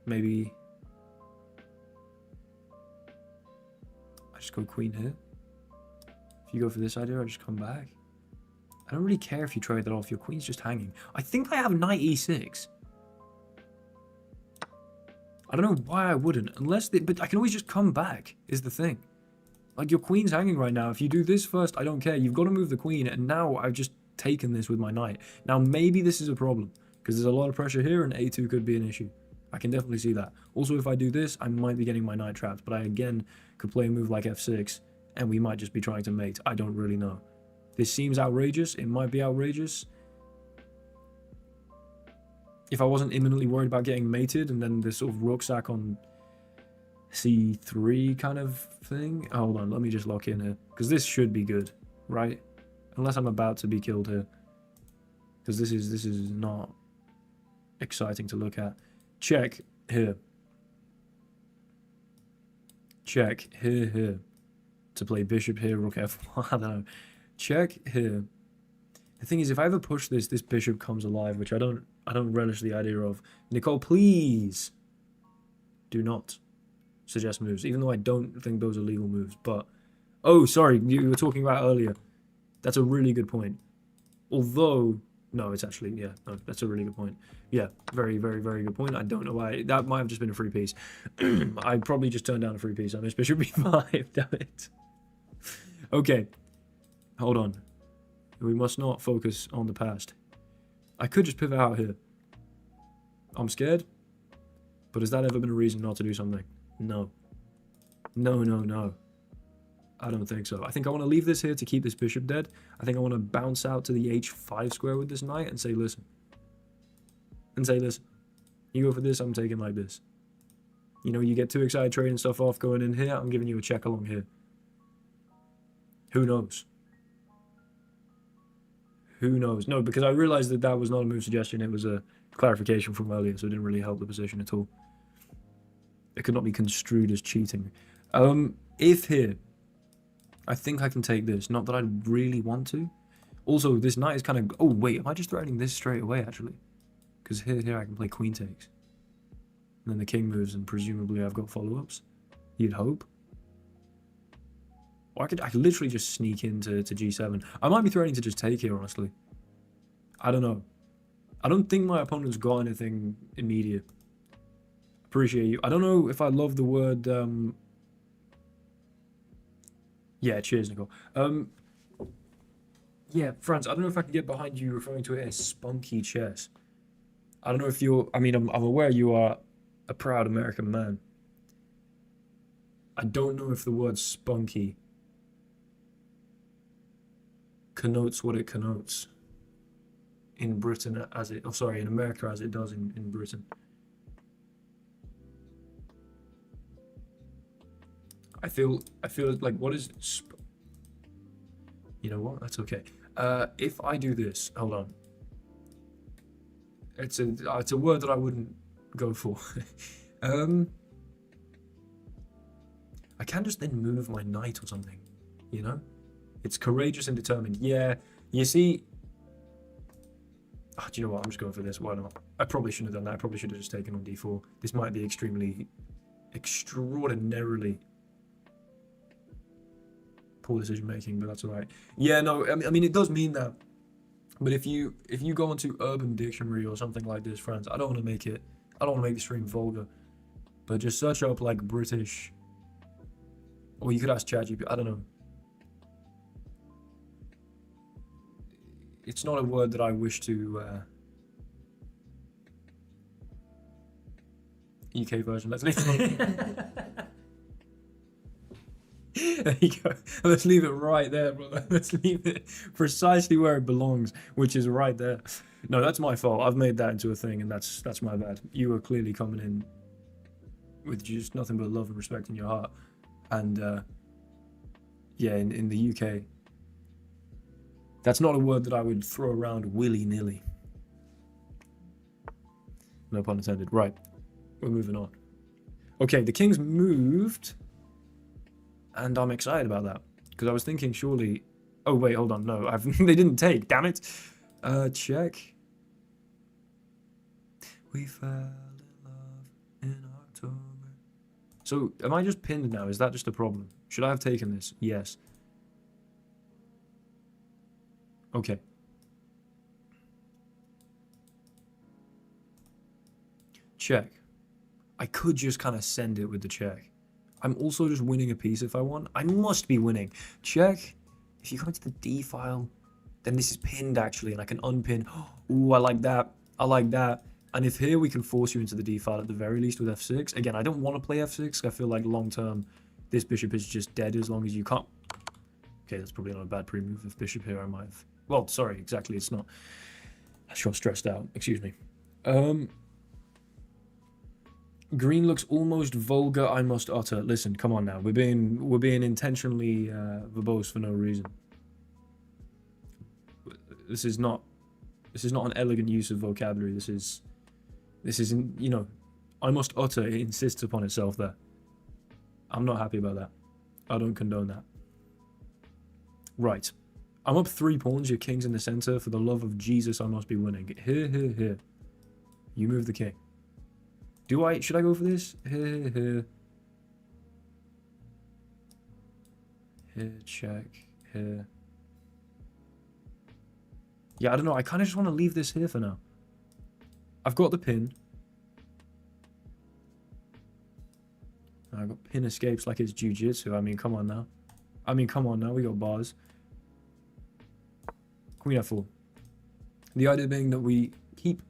Maybe... I just go queen here. If you go for this idea, I just come back. I don't really care if you trade that off. Your queen's just hanging. I think I have knight e6. I don't know why I wouldn't. Unless they... But I can always just come back, is the thing. Like, your queen's hanging right now. If you do this first, I don't care. You've got to move the queen. And now I've just taken this with my knight. Now, maybe this is a problem. Because there's a lot of pressure here, and a2 could be an issue. I can definitely see that. Also, if I do this, I might be getting my knight trapped. But I, again, could play a move like f6. And we might just be trying to mate. I don't really know. This seems outrageous. It might be outrageous. If I wasn't imminently worried about getting mated and then this sort of rucksack on c3 kind of thing. Hold on, let me just lock in here. Because this should be good, right? Unless I'm about to be killed here. Because this is not exciting to look at. Check here. Check here. To play bishop here, rook f1. I don't know. Check here. The thing is, if I ever push this, this bishop comes alive, which I don't relish the idea of. Nicole, please do not suggest moves, even though I don't think those are legal moves. But, oh, sorry, you were talking about earlier. That's a really good point. Although, no, it's actually, yeah, no, that's a really good point. Yeah, very, very, very good point. I don't know why. That might have just been a free piece. I probably just turned down a free piece. I missed bishop b5, damn it. Okay, hold on. We must not focus on the past. I could just pivot out here. I'm scared. But has that ever been a reason not to do something? No. No. I don't think so. I think I want to leave this here to keep this bishop dead. I think I want to bounce out to the h5 square with this knight and say, listen. You go for this, I'm taking like this. You know, you get too excited trading stuff off going in here. I'm giving you a check along here. Who knows? Who knows? No, because I realized that that was not a move suggestion. It was a clarification from earlier, so it didn't really help the position at all. It could not be construed as cheating. If here, I think I can take this. Not that I really want to. Also, this knight is kind of... Oh, wait. Am I just threatening this straight away, actually? Because here I can play queen takes. And then the king moves, and presumably I've got follow-ups. You'd hope. Or I could literally just sneak into g7. I might be threatening to just take here, honestly. I don't know. I don't think my opponent's got anything immediate. Appreciate you. I don't know if I love the word... Yeah, cheers, Nicole. Yeah, Franz, I don't know if I can get behind you referring to it as spunky chess. I don't know if you're... I mean, I'm aware you are a proud American man. I don't know if the word spunky connotes what it connotes in Britain as it... Oh, sorry, in America as it does in Britain. I feel like, what is... You know what? That's okay. If I do this... Hold on. It's a word that I wouldn't go for. I can just then move my knight or something, you know? It's courageous and determined. Yeah, you see... Oh, do you know what? I'm just going for this. Why not? I probably shouldn't have done that. I probably should have just taken on d4. This might be extraordinarily poor decision making, but that's alright. Yeah, no, I mean, it does mean that. But if you go onto Urban Dictionary or something like this, friends, I don't want to make the stream vulgar, but just search up like British, or you could ask ChatGPT. I don't know. It's not a word that I wish to. UK version. Let's leave it. There you go. Let's leave it right there, brother. Let's leave it precisely where it belongs, which is right there. No, that's my fault. I've made that into a thing, and that's my bad. You were clearly coming in with just nothing but love and respect in your heart, and yeah, in the UK, that's not a word that I would throw around willy-nilly. No pun intended. Right, we're moving on. Okay, the king's moved. And I'm excited about that, because I was thinking surely... Oh, wait, hold on. No, they didn't take. Damn it. Check. We fell in love in October. So, am I just pinned now? Is that just a problem? Should I have taken this? Yes. Okay. Check. I could just kind of send it with the check. I'm also just winning a piece if I want. I must be winning. Check. If you go into the D file, then this is pinned actually, and I can unpin. Ooh, I like that. I like that. And if here we can force you into the D file at the very least with f6. Again, I don't want to play f6. I feel like long term, this bishop is just dead as long as you can't. Okay, that's probably not a bad pre-move. If bishop here, I might have. Well, sorry, exactly. It's not. I just got stressed out. Excuse me. Green looks almost vulgar, I must utter. Listen, come on now. We're being intentionally verbose for no reason. This is not an elegant use of vocabulary. This is you know, I must utter, it insists upon itself there. I'm not happy about that. I don't condone that. Right. I'm up 3 pawns, your king's in the center. For the love of Jesus, I must be winning. Here. You move the king. Should I go for this? Here, check, here. Yeah, I don't know, I kind of just want to leave this here for now. I've got the pin. I've got pin escapes like it's jiu-jitsu. I mean, come on now, we got bars. Queen f4. The idea being that we keep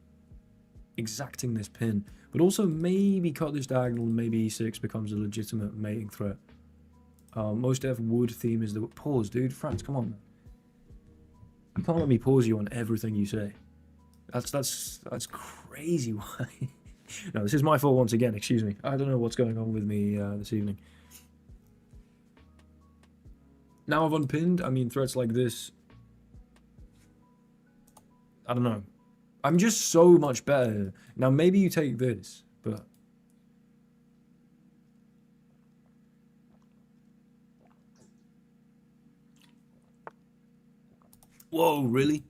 exacting this pin, but also maybe cut this diagonal, and maybe e6 becomes a legitimate mating threat. Most F wood theme is the... Pause, dude. Franz, come on. You can't let me pause you on everything you say. That's crazy. Why? No, this is my fault once again. Excuse me. I don't know what's going on with me this evening. Now I've unpinned. I mean, threats like this I don't know. I'm just so much better. Now, maybe you take this, but... Whoa, really?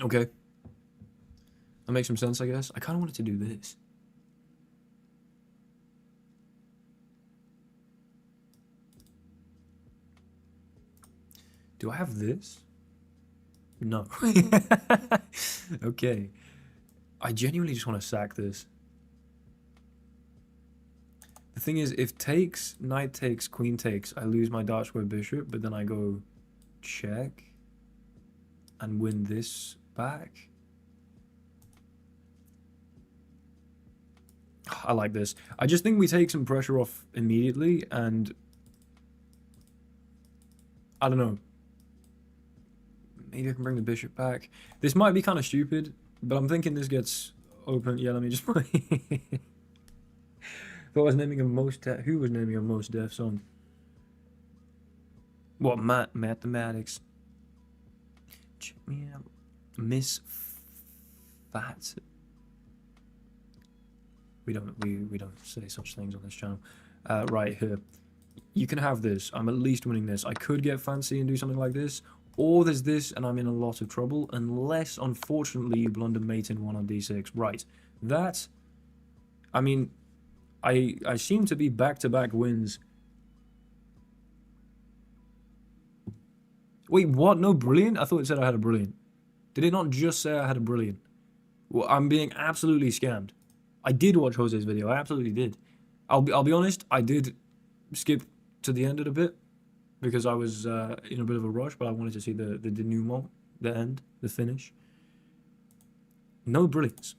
Okay. That makes some sense, I guess. I kind of wanted to do this. Do I have this? No. Okay. I genuinely just want to sack this. The thing is, if takes, knight takes, queen takes, I lose my dark square bishop, but then I go check and win this back. I like this. I just think we take some pressure off immediately, and I don't know. Maybe I can bring the bishop back. This might be kind of stupid, but I'm thinking this gets open. Yeah, let me just play. Thought I was naming a most deaf. Who was naming a most deaf song? What, mathematics? Check me out. Miss Fat. We don't say such things on this channel. Right here. You can have this. I'm at least winning this. I could get fancy and do something like this. Or there's this, and I'm in a lot of trouble, unless, unfortunately, you blunder mate in 1 on d6. Right. That, I mean, I seem to be back-to-back wins. Wait, what? No brilliant? I thought it said I had a brilliant. Did it not just say I had a brilliant? Well, I'm being absolutely scammed. I did watch Jose's video. I absolutely did. I'll be honest, I did skip to the end of it a bit, because I was in a bit of a rush, but I wanted to see the denouement, the end, the finish. No brilliance.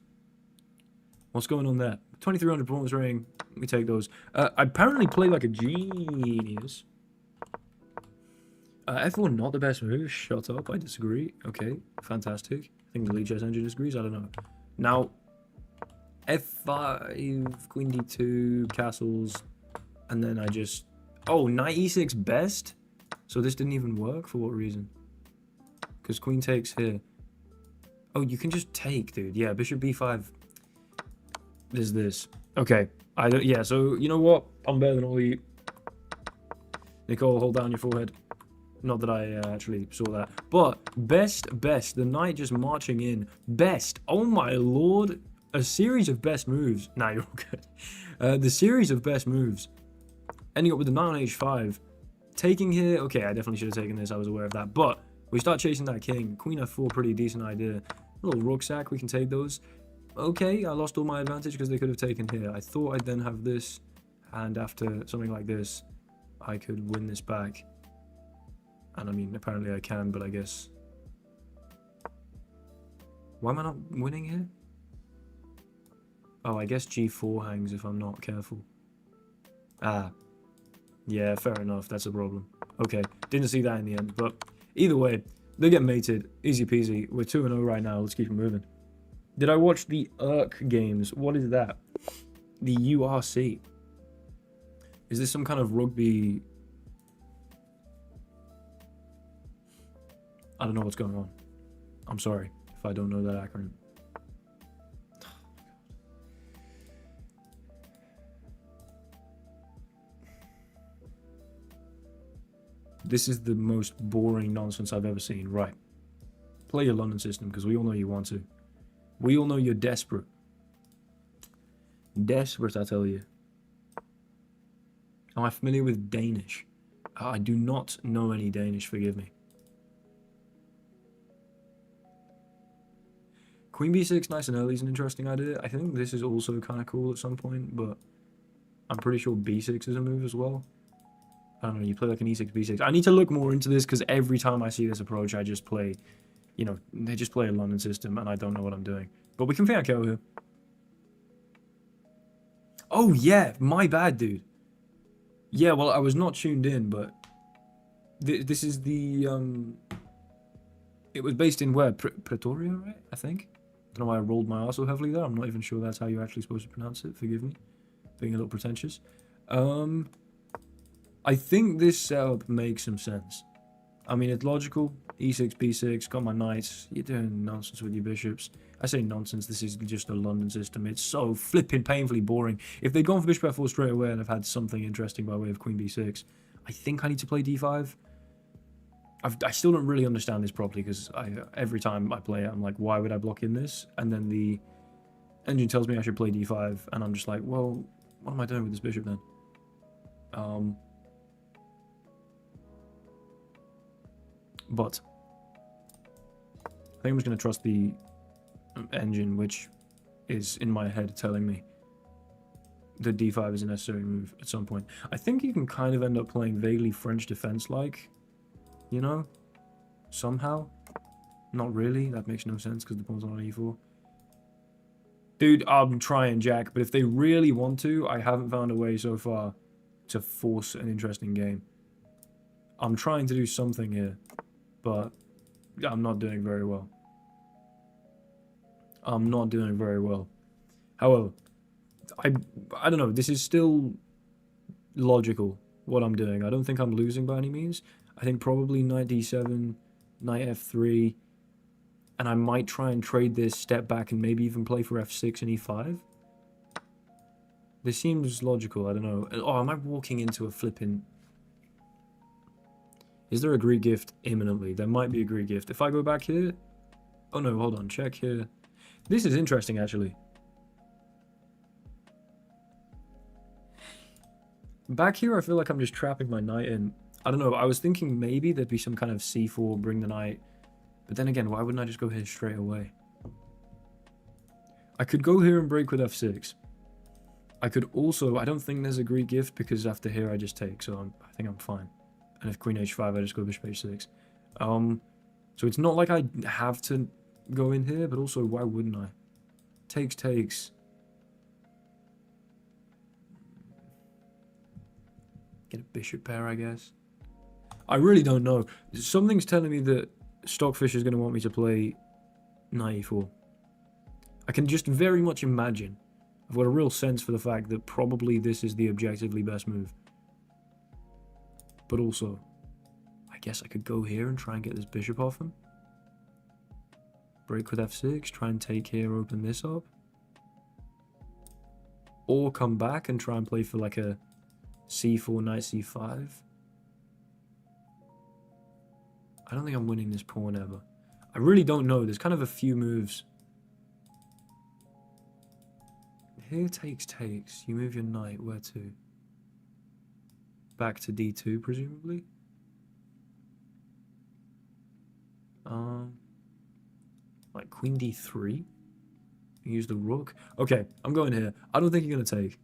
What's going on there? 2300 performance rating. Let me take those. I apparently play like a genius. F1 not the best move. Shut up. I disagree. Okay, fantastic. I think the lead chess engine disagrees. I don't know. Now, F5, Queen D2, castles, and then I just... Oh, knight e6 best? So this didn't even work? For what reason? Because queen takes here. Oh, you can just take, dude. Yeah, bishop b5. There's this. Okay. Yeah, so you know what? I'm better than all of you. Nicole, hold down your forehead. Not that I actually saw that. But best. The knight just marching in. Best. Oh my lord. A series of best moves. Nah, you're all good. The series of best moves. Ending up with the knight on h5. Taking here. Okay, I definitely should have taken this. I was aware of that. But we start chasing that king. Queen f4, pretty decent idea. A little rucksack. We can take those. Okay, I lost all my advantage because they could have taken here. I thought I'd then have this. And after something like this, I could win this back. And I mean, apparently I can, but I guess... Why am I not winning here? Oh, I guess g4 hangs if I'm not careful. Ah. Yeah, fair enough. That's a problem. Okay, didn't see that in the end. But either way, they get mated. Easy peasy. We're 2-0 right now. Let's keep it moving. Did I watch the ERC games? What is that? The URC. Is this some kind of rugby... I don't know what's going on. I'm sorry if I don't know that acronym. This is the most boring nonsense I've ever seen. Right. Play your London system, because we all know you want to. We all know you're desperate. Desperate, I tell you. Am I familiar with Danish? I do not know any Danish, forgive me. Queen b6 nice and early is an interesting idea. I think this is also kind of cool at some point, but I'm pretty sure b6 is a move as well. I don't know, you play like an e6, b6. I need to look more into this, because every time I see this approach, I just play, you know, they just play a London system, and I don't know what I'm doing. But we can think out here. Oh, yeah, my bad, dude. Yeah, well, I was not tuned in, but this is the, it was based in where? Pretoria, right? I think? I don't know why I rolled my arse so heavily there. I'm not even sure that's how you're actually supposed to pronounce it. Forgive me. Being a little pretentious. I think this setup makes some sense. I mean, it's logical. e6, b6, got my knights. You're doing nonsense with your bishops. I say nonsense, this is just a London system. It's so flipping painfully boring. If they'd gone for bishop f4 straight away and I've had something interesting by way of queen b6, I think I need to play d5. I still don't really understand this properly because every time I play it, I'm like, why would I block in this? And then the engine tells me I should play d5, and I'm just like, well, what am I doing with this bishop then? But I think I'm just going to trust the engine, which is in my head telling me that d5 is a necessary move at some point. I think you can kind of end up playing vaguely French defense-like, you know, somehow. Not really, that makes no sense because the pawn's not on e4. Dude, I'm trying, Jack, but if they really want to, I haven't found a way so far to force an interesting game. I'm trying to do something here, but I'm not doing very well. I'm not doing very well. However, I don't know, this is still logical, what I'm doing. I don't think I'm losing by any means. I think probably knight d7, knight f3, and I might try and trade this, step back, and maybe even play for f6 and e5. This seems logical, I don't know. Oh, am I walking into a flipping... Is there a Greek gift imminently? There might be a Greek gift. If I go back here... Oh no, hold on, check here. This is interesting, actually. Back here, I feel like I'm just trapping my knight in. I don't know, I was thinking maybe there'd be some kind of c4, bring the knight. But then again, why wouldn't I just go here straight away? I could go here and break with f6. I could also... I don't think there's a Greek gift because after here I just take, so I think I'm fine. And if queen h5, I just go bishop h6. So it's not like I have to go in here, but also why wouldn't I? Takes, takes. Get a bishop pair, I guess. I really don't know. Something's telling me that Stockfish is going to want me to play knight e4. I can just very much imagine. I've got a real sense for the fact that probably this is the objectively best move. But also, I guess I could go here and try and get this bishop off him. Break with f6, try and take here, open this up. Or come back and try and play for like a c4, knight c5. I don't think I'm winning this pawn ever. I really don't know. There's kind of a few moves. Here takes, takes. You move your knight. Where to? Back to d2, presumably. Like queen d3. Use the rook. Okay, I'm going here. I don't think you're going to take.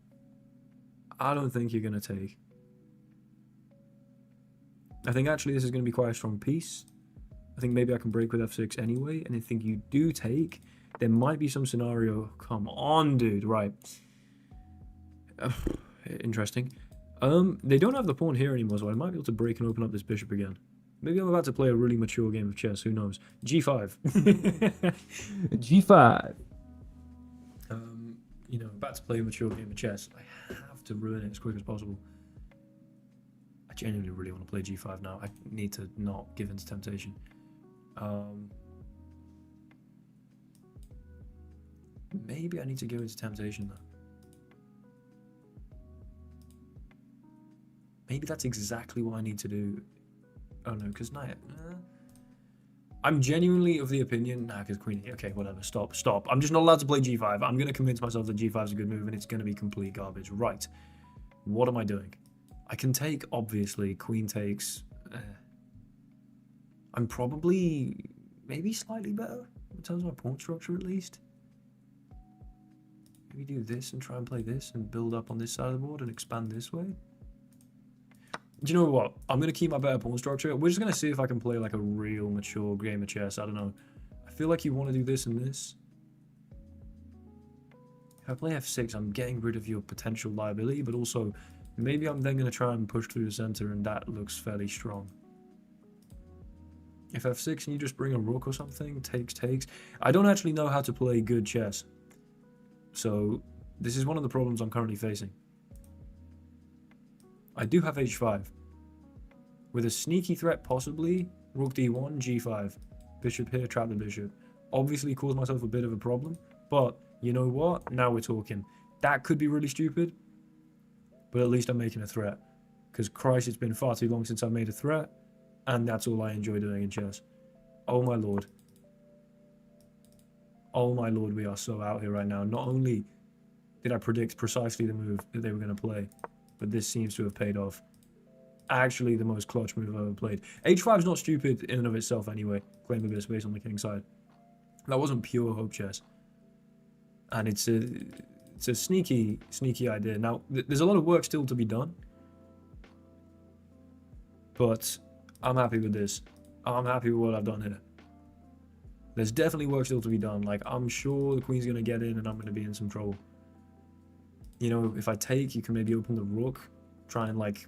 I don't think you're going to take. I think actually this is going to be quite a strong piece. I think maybe I can break with f6 anyway. And I think you do take. There might be some scenario. Come on, dude. Right. Interesting. They don't have the pawn here anymore, so I might be able to break and open up this bishop again. Maybe I'm about to play a really mature game of chess. Who knows? G5. G5. You know, about to play a mature game of chess. I have to ruin it as quick as possible. I genuinely really want to play G5 now. I need to not give in to temptation. Maybe I need to give into temptation though. Maybe that's exactly what I need to do. Oh no, because knight. I'm genuinely of the opinion. Nah, because queen. Okay, whatever. Stop. I'm just not allowed to play G5. I'm going to convince myself that G5 is a good move and it's going to be complete garbage. Right. What am I doing? I can take, obviously. Queen takes. I'm probably maybe slightly better in terms of my pawn structure at least. Maybe do this and try and play this and build up on this side of the board and expand this way. Do you know what? I'm going to keep my better pawn structure. We're just going to see if I can play like a real mature game of chess. I don't know. I feel like you want to do this and this. If I play f6, I'm getting rid of your potential liability, but also maybe I'm then going to try and push through the center and that looks fairly strong. If f6 and you just bring a rook or something, takes. I don't actually know how to play good chess. So this is one of the problems I'm currently facing. I do have h5. With a sneaky threat possibly, Rook d1, g5. Bishop here, trap the bishop. Obviously caused myself a bit of a problem, but you know what? Now we're talking. That could be really stupid, but at least I'm making a threat. Because Christ, it's been far too long since I've made a threat, and that's all I enjoy doing in chess. Oh my lord. Oh my lord, we are so out here right now. Not only did I predict precisely the move that they were going to play, but this seems to have paid off. Actually, the most clutch move I've ever played. H5 is not stupid in and of itself anyway. Claim a bit of space on the king side. That wasn't pure hope chess. And it's a sneaky idea. Now, there's a lot of work still to be done. But I'm happy with this. I'm happy with what I've done here. There's definitely work still to be done. Like, I'm sure the queen's going to get in and I'm going to be in some trouble. You know, if I take, you can maybe open the rook. Try and, like,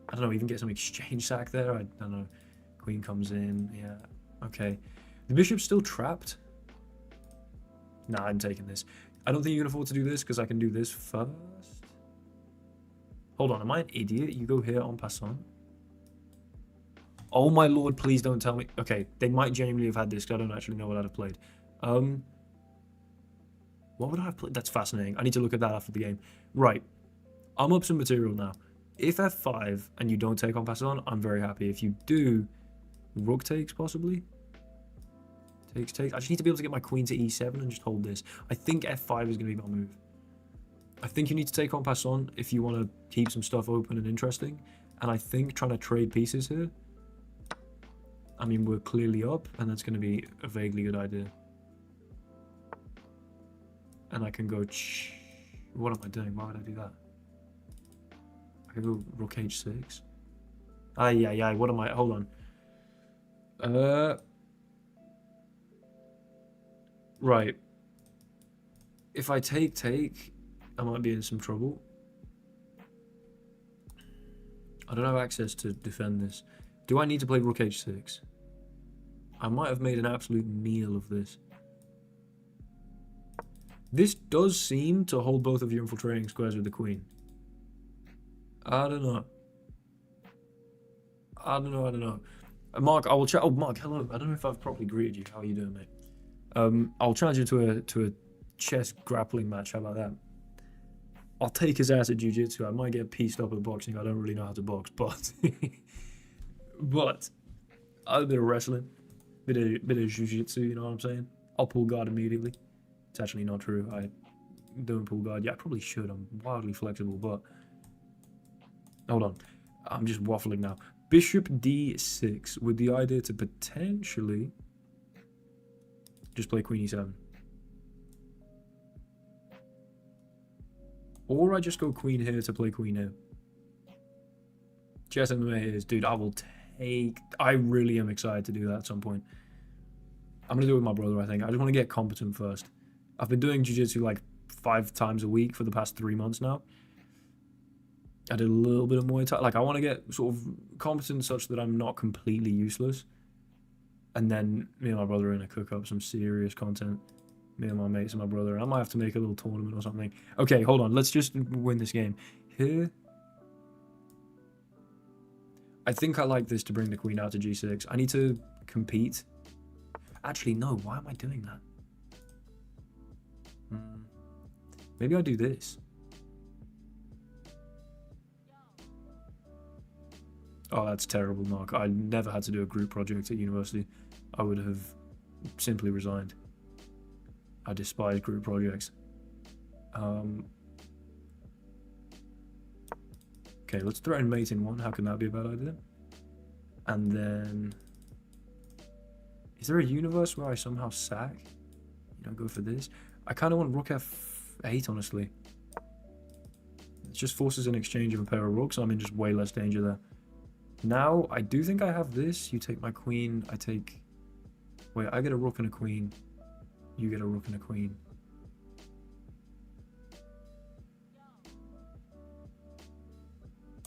I don't know, even get some exchange sack there. I don't know. Queen comes in. Yeah. Okay. The bishop's still trapped. Nah, I'm taking this. I don't think you can afford to do this because I can do this first. Hold on. Am I an idiot? You go here en passant. Oh my lord, please don't tell me. Okay, they might genuinely have had this because I don't actually know what I'd have played. What would I have played? That's fascinating. I need to look at that after the game. Right. I'm up some material now. If f5 and you don't take en passant, I'm very happy. If you do, rook takes possibly. Takes. I just need to be able to get my queen to e7 and just hold this. I think f5 is going to be my move. I think you need to take en passant if you want to keep some stuff open and interesting. And I think trying to trade pieces here, I mean, we're clearly up, and that's going to be a vaguely good idea. And I can go... What am I doing? Why would I do that? I can go rook h6. Yeah. What am I... Hold on. Right. If I take, I might be in some trouble. I don't have access to defend this. Do I need to play rook h6? I might have made an absolute meal of this. This does seem to hold both of your infiltrating squares with the queen. I don't know. Mark, I will chat. Oh, Mark, hello. I don't know if I've properly greeted you. How are you doing, mate? I'll challenge you to a chess grappling match. How about that? I'll take his ass at jiu-jitsu. I might get pieced up at boxing. I don't really know how to box, but but a bit of wrestling, bit of jiu-jitsu. You know what I'm saying? I'll pull guard immediately. It's actually not true. I don't pull guard. Yeah, I probably should. I'm wildly flexible, but hold on. I'm just waffling now. Bishop d6 with the idea to potentially just play queen e7. Or I just go queen here to play queen here. Chess MMA is, dude, I will take... I really am excited to do that at some point. I'm going to do it with my brother, I think. I just want to get competent first. I've been doing jiu-jitsu like 5 times a week for the past 3 months now. I did a little bit of Muay Thai. Like, I want to get sort of competent such that I'm not completely useless. And then me and my brother are going to cook up some serious content. Me and my mates and my brother. I might have to make a little tournament or something. Okay, hold on. Let's just win this game. Here. I think I like this to bring the queen out to g6. I need to compete. Actually, no. Why am I doing that? Maybe I do this. Oh, that's terrible, Mark. I never had to do a group project at university. I would have simply resigned. I despise group projects. Okay, let's throw in mate in one. How can that be a bad idea? And then... Is there a universe where I somehow sack? You know, go for this? I kind of want rook f8, honestly. It just forces an exchange of a pair of rooks. I'm in just way less danger there. Now, I do think I have this. You take my queen. I take... Wait, I get a rook and a queen. You get a rook and a queen.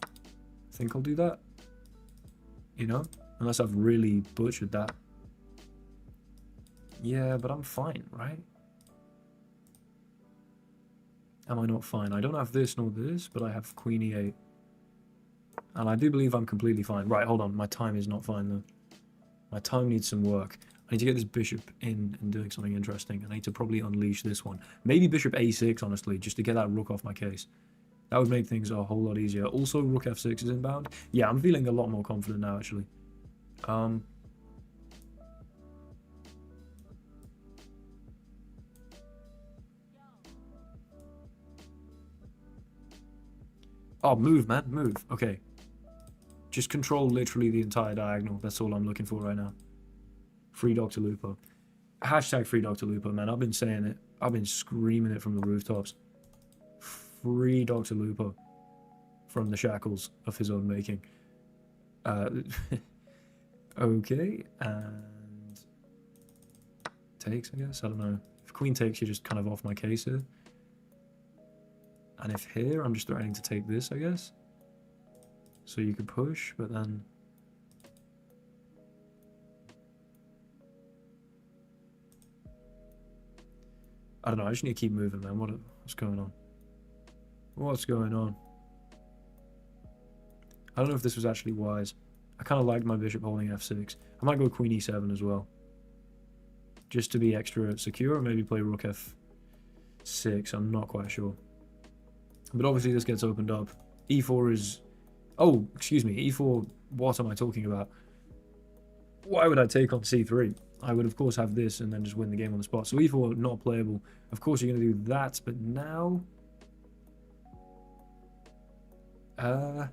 I think I'll do that. You know? Unless I've really butchered that. Yeah, but I'm fine, right? Am I not fine? I don't have this nor this, but I have queen e8. And I do believe I'm completely fine. Right, hold on. My time is not fine, though. My time needs some work. I need to get this bishop in and doing something interesting. I need to probably unleash this one. Maybe bishop a6, honestly, just to get that rook off my case. That would make things a whole lot easier. Also, rook f6 is inbound. Yeah, I'm feeling a lot more confident now, actually. Oh, move, man, move. Okay. Just control literally the entire diagonal. That's all I'm looking for right now. Free Dr. Lupo. Hashtag free Dr. Lupo, man. I've been saying it. I've been screaming it from the rooftops. Free Dr. Lupo from the shackles of his own making. Okay, and takes, I guess. I don't know. If queen takes, you're just kind of off my case here. And if here, I'm just threatening to take this, I guess. So you could push, but then... I don't know, I just need to keep moving, man. What's going on? What's going on? I don't know if this was actually wise. I kind of liked my bishop holding f6. I might go queen e7 as well. Just to be extra secure, or maybe play rook f6. I'm not quite sure. But obviously this gets opened up. e4 is... Oh, excuse me. e4, what am I talking about? Why would I take on c3? I would, of course, have this and then just win the game on the spot. So e4, not playable. Of course, you're going to do that, but now... I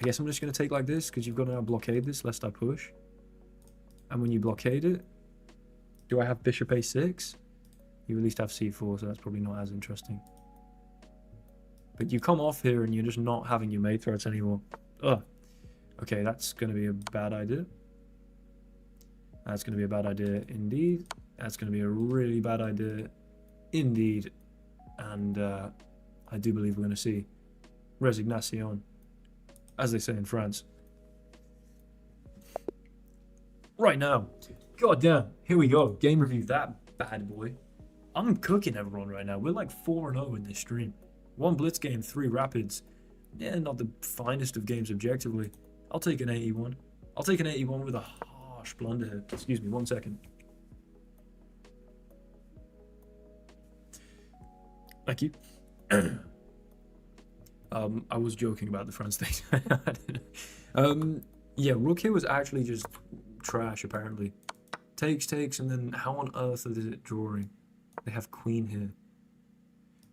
guess I'm just going to take like this, because you've got to now blockade this, lest I push. And when you blockade it, do I have bishop a6? You at least have c4, so that's probably not as interesting. But you come off here and you're just not having your mate threats anymore. Ugh. Okay, that's going to be a bad idea. That's going to be a bad idea indeed. That's going to be a really bad idea indeed. And I do believe we're going to see resignation, as they say in France. Right now. God damn. Here we go. Game review. That bad boy. I'm cooking everyone right now. We're like 4-0 in this stream. 1 Blitz game, 3 Rapids. Yeah, not the finest of games objectively. I'll take an 81. I'll take an 81 with a harsh blunder here. Excuse me, 1 second. Thank you. I was joking about the France thing. Yeah, rook here was actually just trash, apparently. Takes, and then how on earth is it drawing? They have queen here.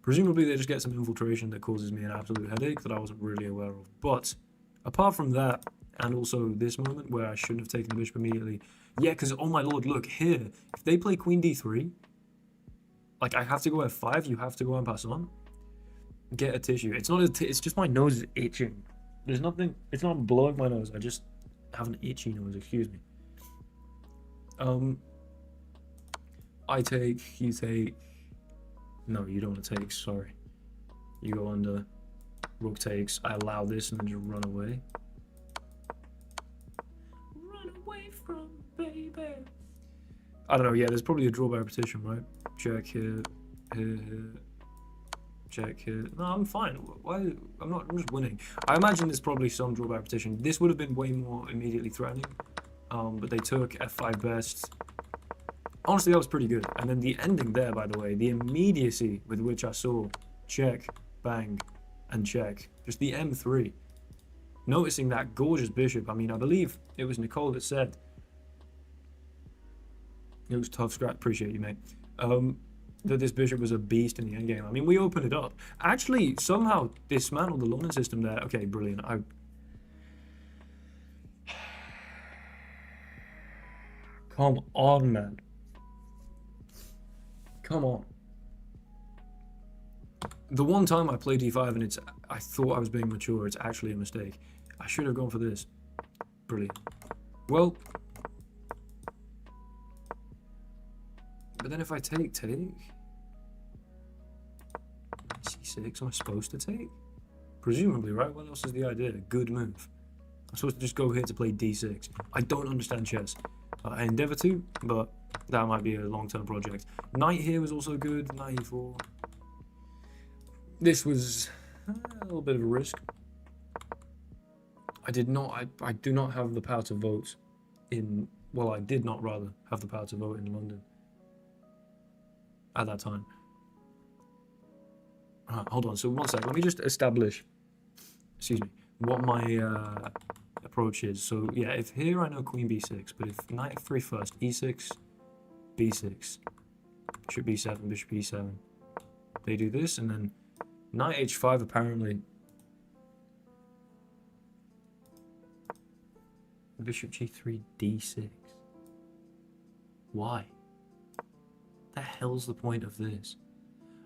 Presumably they just get some infiltration that causes me an absolute headache that I wasn't really aware of. But apart from that, and also this moment where I shouldn't have taken the bishop immediately. Yeah, because, oh my lord, look, here, if they play queen d3, like, I have to go f5, you have to go en passant. Get a tissue. It's not it's just my nose is itching. There's nothing, it's not blowing my nose, I just have an itchy nose, excuse me. I take, you take... No, you don't want to take, sorry. You go under, rook takes, I allow this and then just run away. Run away from baby. I don't know, yeah, there's probably a draw by repetition, right? Check here, here, check here. No, I'm fine. Why? I'm just winning. I imagine there's probably some draw by repetition. This would have been way more immediately threatening. But they took f5 best. Honestly, that was pretty good. And then the ending there, by the way, the immediacy with which I saw check, bang, and check. Just the m3. Noticing that gorgeous bishop. I mean, I believe it was Nicole that said. It was tough scrap. Appreciate you, mate. That this bishop was a beast in the endgame. I mean, we opened it up. Actually, somehow dismantled the London system there. Okay, brilliant. Come on, man. Come on. The one time I played d5 and I thought I was being mature, it's actually a mistake. I should have gone for this. Brilliant. Well, but then if I take, c6, am I supposed to take? Presumably, right? What else is the idea? Good move. I'm supposed to just go here to play d6. I don't understand chess. I endeavour to, but that might be a long-term project. Knight here was also good. Knight e4. This was a little bit of a risk. I did not. I do not have the power to vote in. Well, I did not rather have the power to vote in London at that time. Hold on. So one sec. Let me just establish. Excuse me. What my approach is. So yeah, if here I know Queen B6, but if Knight F3 first, E6, B6, Bishop B7, Bishop E7. They do this, and then Knight H5 apparently. Bishop G3, D6. Why? The hell's the point of this?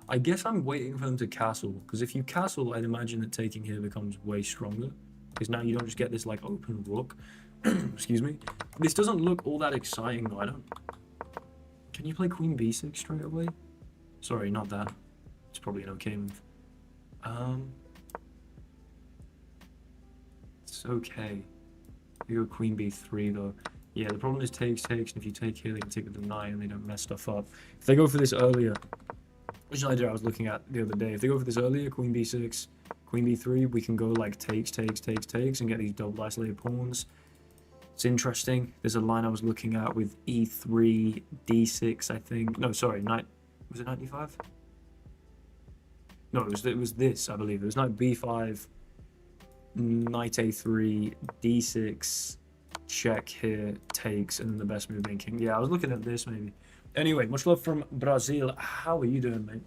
I guess I'm waiting for them to castle, because if you castle, I'd imagine that taking here becomes way stronger, because now you don't just get this like open rook. Excuse me. This doesn't look all that exciting though. I don't. Can you play Queen B6 straight away? Sorry, not that. It's probably an okay move. It's okay. You go Queen B3 though. Yeah, the problem is takes, and if you take here, they can take with the knight and they don't mess stuff up. If they go for this earlier, which is an idea I was looking at the other day, if they go for this earlier, Queen B6, Queen B3, we can go like takes, and get these double isolated pawns. It's interesting. There's a line I was looking at with E3, D6, I think. No, sorry, knight, was it knight D5? No, it was this, I believe. It was knight B5, knight A3, D6, check here, takes, and then the best move being king. Yeah, I was looking at this maybe. Anyway, much love from Brazil. How are you doing, mate?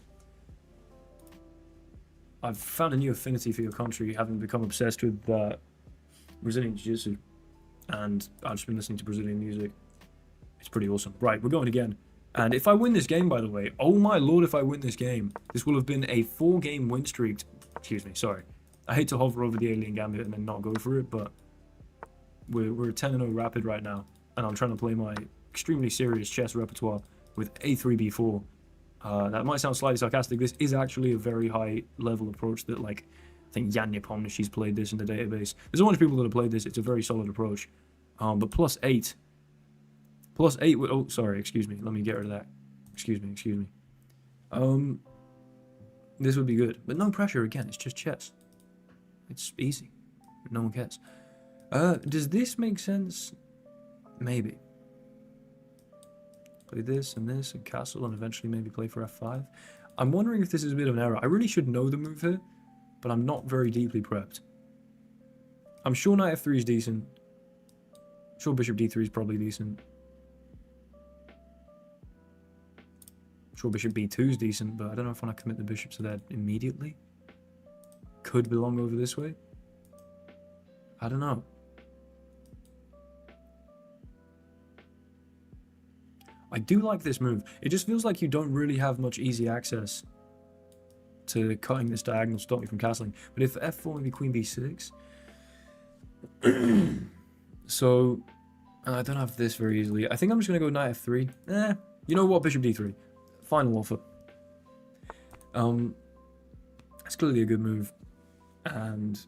I've found a new affinity for your country, having become obsessed with Brazilian Jiu-Jitsu. And I've just been listening to Brazilian music. It's pretty awesome. Right, we're going again. And if I win this game, by the way, oh my lord, if I win this game, this will have been a 4-game win streak. Excuse me, sorry. I hate to hover over the Alien Gambit and then not go for it, but we're 10-0 rapid right now. And I'm trying to play my extremely serious chess repertoire with A3, B4. That might sound slightly sarcastic. This is actually a very high level approach that, like, I think Jan Yapon, she's played this in the database. There's a bunch of people that have played this. It's a very solid approach. But +8. +8 with, oh, sorry, excuse me. Let me get rid of that. Excuse me. This would be good. But no pressure, again. It's just chess. It's easy. No one cares. Does this make sense? Maybe. Play this and castle, and eventually maybe play for F5. I'm wondering if this is a bit of an error. I really should know the move here, but I'm not very deeply prepped. I'm sure knight F3 is decent. I'm sure bishop D3 is probably decent. I'm sure bishop B2 is decent, but I don't know if I want to commit the bishop to that immediately. Could belong over this way. I don't know. I do like this move. It just feels like you don't really have much easy access to cutting this diagonal to stop me from castling. But if F4, maybe Queen B6. So, I don't have this very easily. I think I'm just going to go knight F3. You know what? Bishop D3. Final offer. It's clearly a good move. And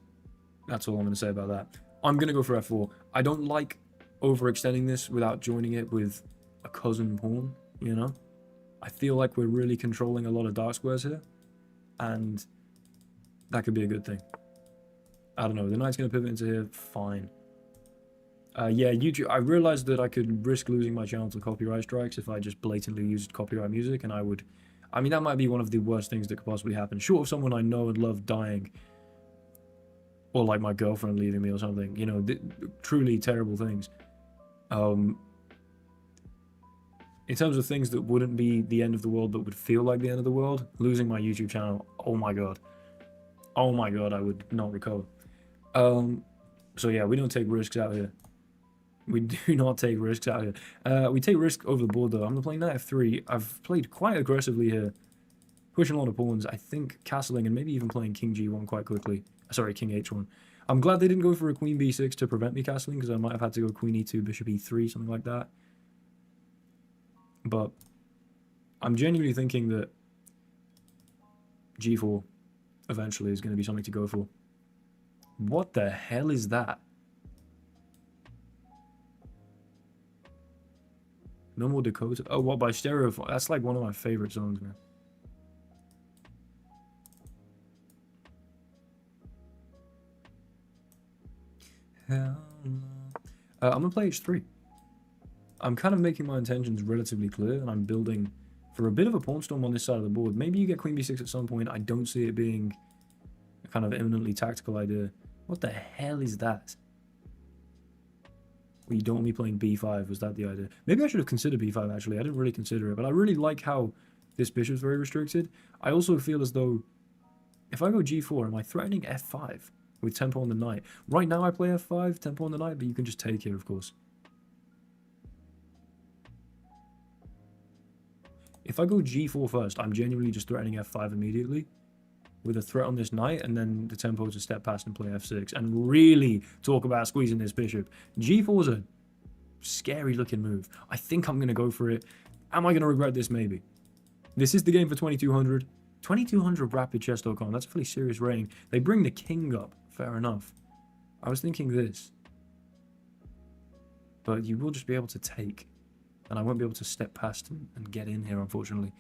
that's all I'm going to say about that. I'm going to go for F4. I don't like overextending this without joining it with a cousin pawn, you know? I feel like we're really controlling a lot of dark squares here. And that could be a good thing. I don't know. The knight's going to pivot into here. Fine. Yeah, YouTube. I realized that I could risk losing my channel to copyright strikes if I just blatantly used copyright music, and I would... I mean, that might be one of the worst things that could possibly happen. Short of someone I know and love dying. Or like my girlfriend leaving me or something. You know, truly terrible things. In terms of things that wouldn't be the end of the world but would feel like the end of the world, losing my YouTube channel, oh my god. Oh my god, I would not recover. So yeah, we don't take risks out here. We do not take risks out here. We take risk over the board though. I'm playing knight F3. I've played quite aggressively here. Pushing a lot of pawns. I think castling and maybe even playing King G1 quite quickly. Sorry, King H1. I'm glad they didn't go for a Queen B6 to prevent me castling, because I might have had to go Queen E2, Bishop E3, something like that. But I'm genuinely thinking that G4 eventually is going to be something to go for. What the hell is that? No More Dakota. Oh, what, by Stereophone? That's like one of my favorite songs, man. I'm going to play h3. I'm kind of making my intentions relatively clear, and I'm building for a bit of a pawn storm on this side of the board. Maybe you get queen b6 at some point. I don't see it being a kind of eminently tactical idea. What the hell is that? Well, you don't want me playing b5. Was that the idea? Maybe I should have considered b5, actually. I didn't really consider it, but I really like how this bishop's very restricted. I also feel as though if I go g4, am I threatening f5 with tempo on the knight? Right now I play f5, tempo on the knight, but you can just take here, of course. If I go g4 first, I'm genuinely just threatening f5 immediately with a threat on this knight, and then the tempo to step past and play f6 and really talk about squeezing this bishop. g4 is a scary looking move. I think I'm going to go for it. Am I going to regret this? Maybe. This is the game for 2200. 2200 rapidchess.com. That's a pretty serious rating. They bring the king up. Fair enough. I was thinking this. But you will just be able to take. And I won't be able to step past and get in here, unfortunately.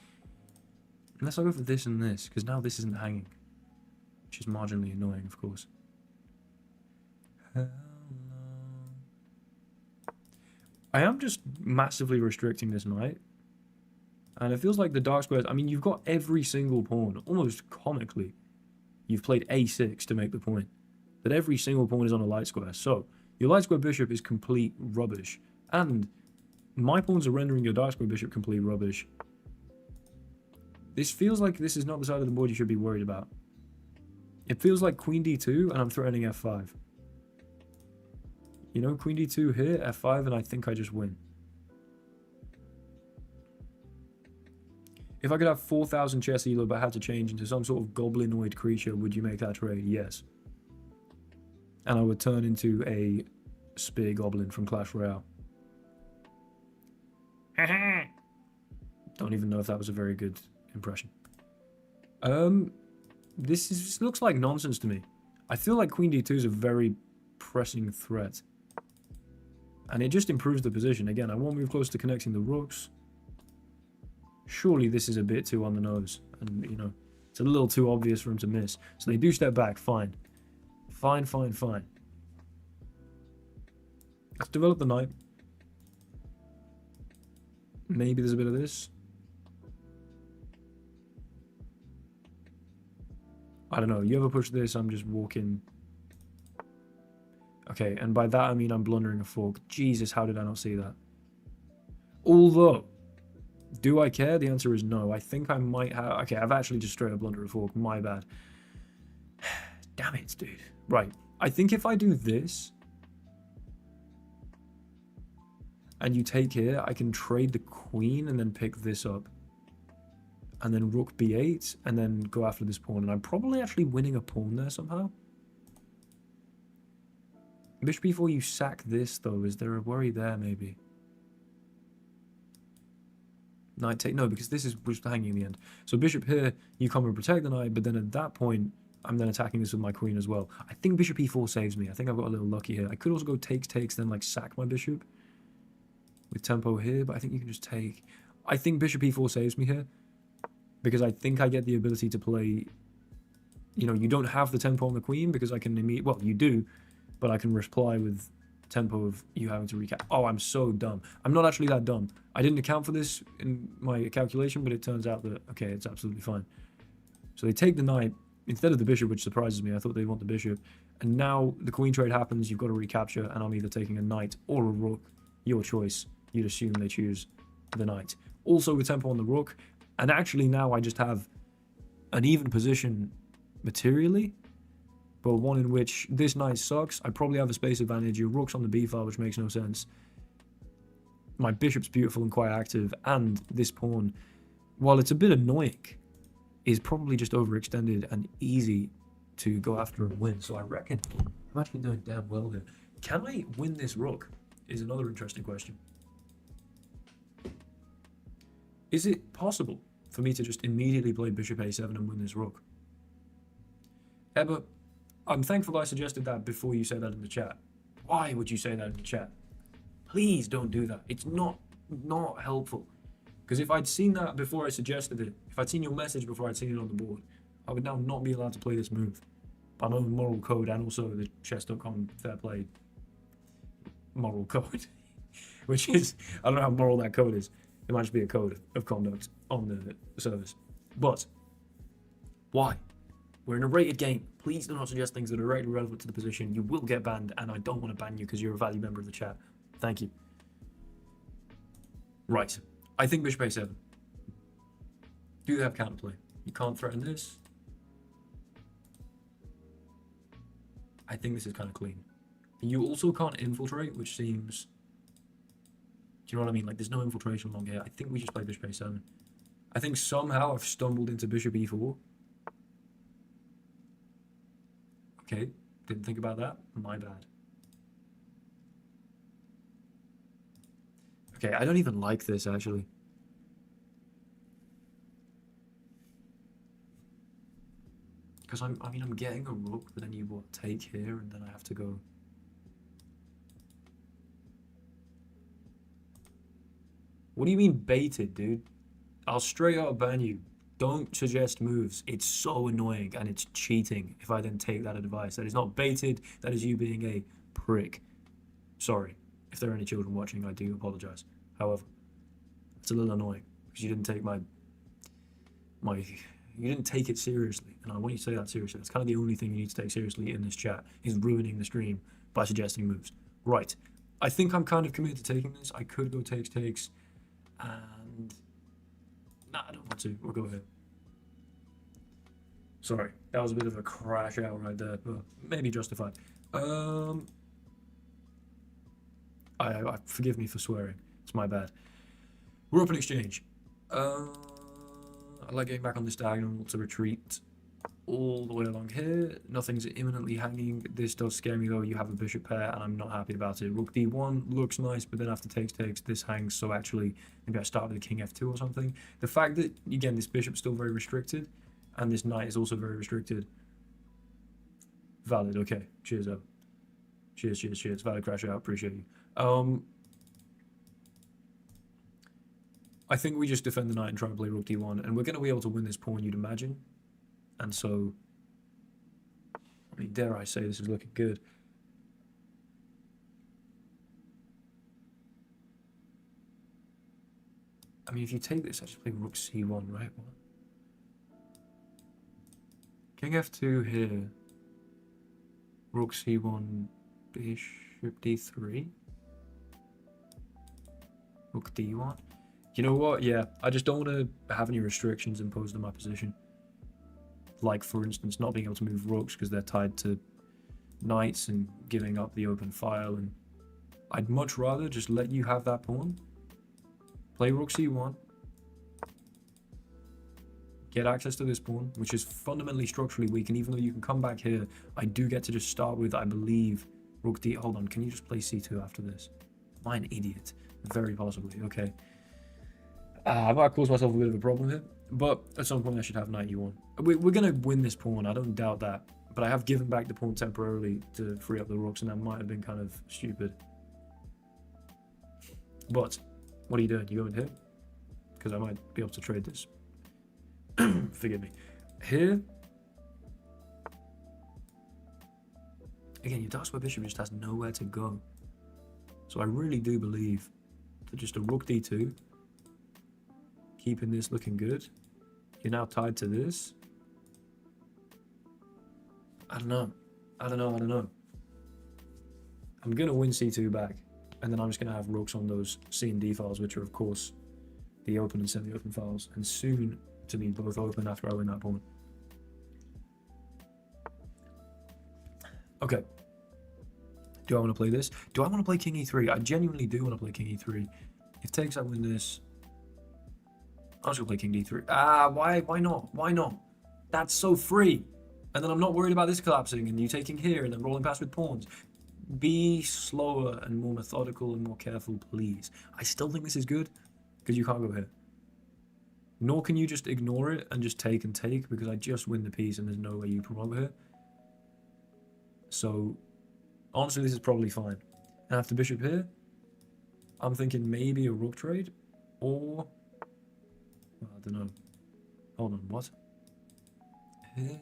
Unless I go for this and this, because now this isn't hanging. Which is marginally annoying, of course. I am just massively restricting this knight. And it feels like the dark squares... I mean, you've got every single pawn, almost comically. You've played a6 to make the point. That every single pawn is on a light square. So, your light square bishop is complete rubbish. And my pawns are rendering your dark square bishop complete rubbish. This feels like this is not the side of the board you should be worried about. It feels like queen d2 and I'm threatening f5. You know, queen d2 here, f5, and I think I just win. If I could have 4,000 chess elo but had to change into some sort of goblinoid creature, would you make that trade? Yes. And I would turn into a spear goblin from Clash Royale. Don't even know if that was a very good impression. This looks like nonsense to me. I feel like queen d2 is a very pressing threat. And it just improves the position. Again, I won't move close to connecting the rooks. Surely this is a bit too on the nose. And, you know, it's a little too obvious for him to miss. So they do step back. Fine. Fine, fine, fine. Let's develop the knight. Maybe there's a bit of this. I don't know. You ever push this, I'm just walking. Okay, and by that I mean I'm blundering a fork. Jesus, how did I not see that? Although, do I care? The answer is no. I think I might have... Okay, I've actually just straight up blundered a fork. My bad. Damn it, dude. Right. I think if I do this... and you take here, I can trade the queen and then pick this up. And then rook b8, and then go after this pawn. And I'm probably actually winning a pawn there somehow. Bishop b4, you sack this, though. Is there a worry there, maybe? Knight take... No, because this is just hanging in the end. So bishop here, you come and protect the knight, but then at that point, I'm then attacking this with my queen as well. I think bishop e4 saves me. I think I've got a little lucky here. I could also go takes, takes, then like sack my bishop with tempo here, but I think you can just take... I think bishop e4 saves me here, because I think I get the ability to play... You know, you don't have the tempo on the queen, because I can immediately... Well, you do, but I can reply with tempo of you having to recap. Oh, I'm so dumb. I'm not actually that dumb. I didn't account for this in my calculation, but it turns out that, okay, it's absolutely fine. So they take the knight instead of the bishop, which surprises me. I thought they'd want the bishop. And now the queen trade happens. You've got to recapture, and I'm either taking a knight or a rook. Your choice. You'd assume they choose the knight. Also with tempo on the rook. And actually now I just have an even position materially, but one in which this knight sucks. I probably have a space advantage. Your rook's on the b file, which makes no sense. My bishop's beautiful and quite active, and this pawn, while it's a bit annoying, is probably just overextended and easy to go after and win. So I reckon I'm actually doing damn well here. Can I win this rook? Is another interesting question. Is it possible for me to just immediately play bishop a7 and win this rook? Ebba, I'm thankful I suggested that before you said that in the chat. Why would you say that in the chat? Please don't do that. It's not helpful. Because if I'd seen that before I suggested it, if I'd seen your message before I'd seen it on the board, I would now not be allowed to play this move by my own moral code and also the chess.com fair play moral code, which is, I don't know how moral that code is. It might just be a code of conduct on the service. But why? We're in a rated game. Please do not suggest things that are directly relevant to the position. You will get banned, and I don't want to ban you because you're a valued member of the chat. Thank you. Right. I think bishop a7. Do they have counterplay? You can't threaten this. I think this is kind of clean. You also can't infiltrate, which seems... Do you know what I mean? Like, there's no infiltration along here. I think we just play bishop a7. I think somehow I've stumbled into bishop e4. Okay, didn't think about that. My bad. Okay, I don't even like this, actually. Because I'm getting a rook, but then you, what, take here, and then I have to go... What do you mean baited, dude? I'll straight up ban you. Don't suggest moves. It's so annoying, and it's cheating if I then take that advice. That is not baited, that is you being a prick. Sorry. If there are any children watching, I do apologize. However, it's a little annoying, because you didn't take you didn't take it seriously, and I want you to take that seriously. That's kind of the only thing you need to take seriously in this chat, is ruining the stream by suggesting moves. Right. I think I'm kind of committed to taking this. I could go takes, and... Nah, I don't want to. We'll go ahead. Sorry, that was a bit of a crash out right there, but maybe justified. I forgive me for swearing. It's my bad. We're open exchange. I like getting back on this diagonal to retreat all the way along here. Nothing's imminently hanging. This does scare me though. You have a bishop pair, and I'm not happy about it. Rook d1 looks nice, but then after takes, this hangs. So actually, maybe I start with a king f2 or something. The fact that, again, this bishop's still very restricted, and this knight is also very restricted. Valid. Okay. Cheers up. Cheers. Valid crash out. Appreciate you. I think we just defend the knight and try and play rook d1, and we're going to be able to win this pawn, you'd imagine. And so, I mean, dare I say this is looking good. I mean, if you take this, I just play rook c1, right? What? King f2 here. Rook c1, bishop d3. Rook d1. You know what? Yeah, I just don't want to have any restrictions imposed on my position. Like, for instance, not being able to move rooks because they're tied to knights and giving up the open file. And I'd much rather just let you have that pawn. Play rook c1. Get access to this pawn, which is fundamentally structurally weak. And even though you can come back here, I do get to just start with, I believe, rook d... Hold on, can you just play c2 after this? Am I an idiot? Very possibly. Okay. I might cause myself a bit of a problem here, but at some point I should have knight e1. We're going to win this pawn, I don't doubt that, but I have given back the pawn temporarily to free up the rooks, and that might have been kind of stupid. But, what are you doing? You going here? Because I might be able to trade this. Forgive me. Here. Again, your dark square bishop just has nowhere to go. So I really do believe that just a rook d2, keeping this looking good. You're now tied to this. I don't know. I'm going to win c2 back. And then I'm just going to have rooks on those C and D files, which are, of course, the open and semi-open files. And soon to be both open after I win that pawn. Okay. Do I want to play this? Do I want to play king e3? I genuinely do want to play king e3. If takes, I win this. I'm just going to play king d3. Why not? Why not? That's so free. And then I'm not worried about this collapsing and you taking here and then rolling past with pawns. Be slower and more methodical and more careful, please. I still think this is good because you can't go here. Nor can you just ignore it and just take and take, because I just win the piece and there's no way you promote here. So, honestly, this is probably fine. And after bishop here, I'm thinking maybe a rook trade or... I don't know. Hold on, what? Here.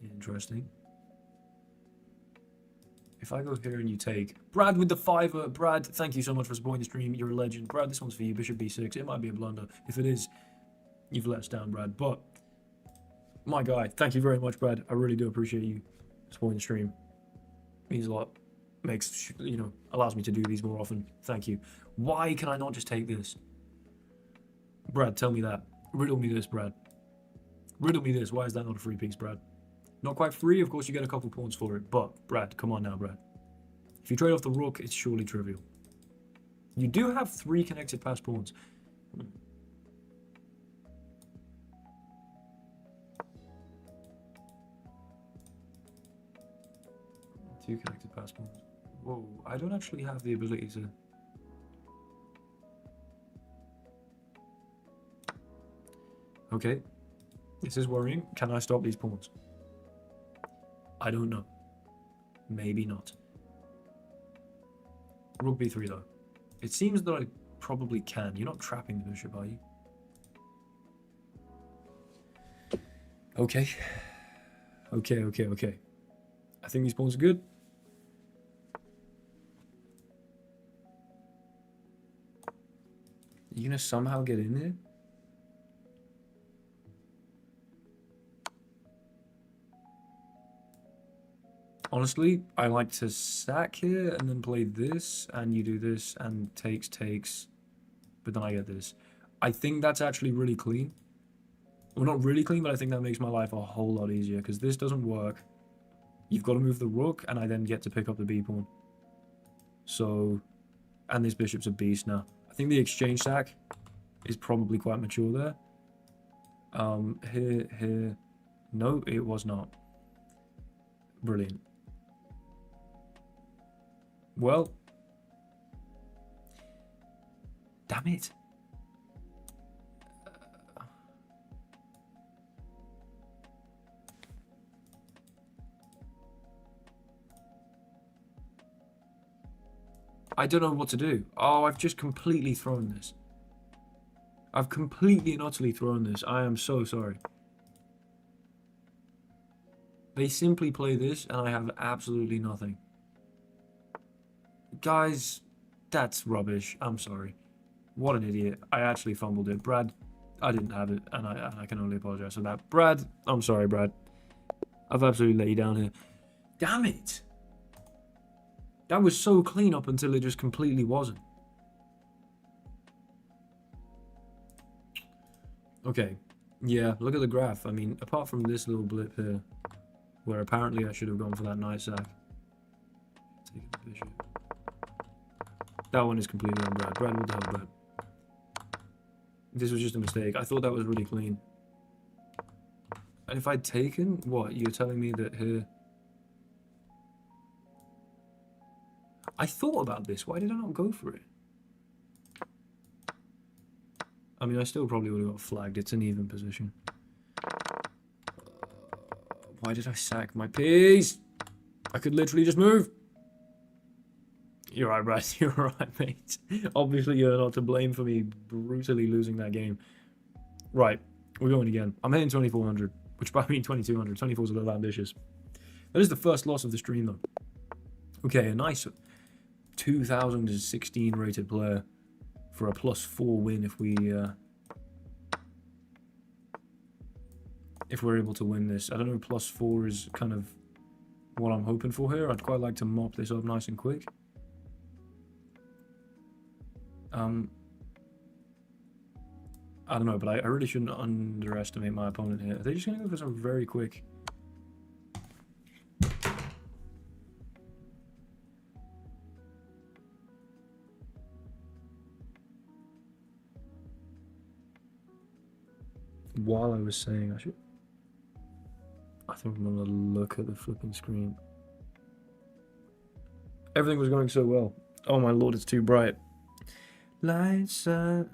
Interesting. If I go here and you take Brad with the fiver, Brad, thank you so much for supporting the stream. You're a legend. Brad, this one's for you. Bishop b6. It might be a blunder. If it is, you've let us down, Brad. But my guy, thank you very much, Brad. I really do appreciate you supporting the stream. Means a lot. Makes, you know, allows me to do these more often. Thank you. Why can I not just take this? Brad, tell me that. Riddle me this, Brad. Riddle me this. Why is that not a free piece, Brad? Not quite free, of course you get a couple points for it, but Brad, come on now, Brad. If you trade off the rook, it's surely trivial. You do have 3 connected pass pawns. 2 connected pass pawns. Whoa, I don't actually have the ability to... Okay, this is worrying. Can I stop these pawns? I don't know. Maybe not. Rook b3 though. It seems that I probably can. You're not trapping the bishop, are you? Okay. Okay. I think these pawns are good. You gonna somehow get in there? Honestly, I like to sack here and then play this, and you do this, and takes, but then I get this. I think that's actually really clean. Well, not really clean, but I think that makes my life a whole lot easier, because this doesn't work. You've got to move the rook, and I then get to pick up the b-pawn. So, and this bishop's a beast now. I think the exchange sack is probably quite mature there. Here. No, it was not. Brilliant. Well, damn it. I don't know what to do. Oh, I've just completely thrown this. I've completely and utterly thrown this. I am so sorry. They simply play this and I have absolutely nothing. Guys, that's rubbish. I'm sorry. What an idiot. I actually fumbled it. Brad, I didn't have it, and I can only apologize for that. Brad, I'm sorry, Brad. I've absolutely let you down here. Damn it. That was so clean up until it just completely wasn't. Okay. Yeah, look at the graph. I mean, apart from this little blip here, where apparently I should have gone for that knight sack. Take the bishop. That one is completely on Brad. Brad, what the hell, Brad? This was just a mistake. I thought that was really clean. And if I'd taken... What? You're telling me that here... I thought about this. Why did I not go for it? I mean, I still probably would have got flagged. It's an even position. Why did I sack my piece? I could literally just move. You're right, Brad. You're right, mate. Obviously, you're not to blame for me brutally losing that game. Right, we're going again. I'm hitting 2400, which by mean 2200. 24 is a little ambitious. That is the first loss of the stream, though. Okay, a nice 2016 rated player for a +4 win if we're able to win this. I don't know, +4 is kind of what I'm hoping for here. I'd quite like to mop this up nice and quick. I don't know, but I really shouldn't underestimate my opponent here. Are they just going to go for some very quick... While I was saying I think I'm going to look at the flipping screen. Everything was going so well. Oh my lord, it's too bright. Lights right,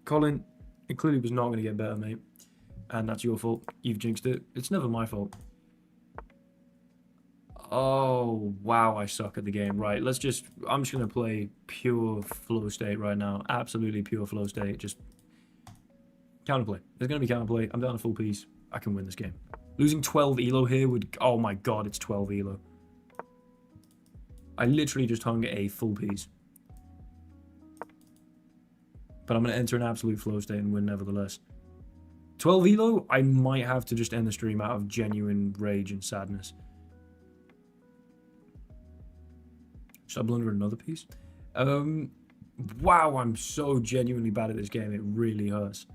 Colin, it clearly was not going to get better, mate. And that's your fault. You've jinxed it. It's never my fault. Oh, wow, I suck at the game. Right, I'm just going to play pure flow state right now. Absolutely pure flow state. Just counterplay. There's going to be counterplay. I'm down a full piece. I can win this game. Losing 12 elo here would... Oh my god, it's 12 elo. I literally just hung a full piece. But I'm going to enter an absolute flow state and win nevertheless. 12 elo, I might have to just end the stream out of genuine rage and sadness. Should I blunder another piece? Wow, I'm so genuinely bad at this game. It really hurts.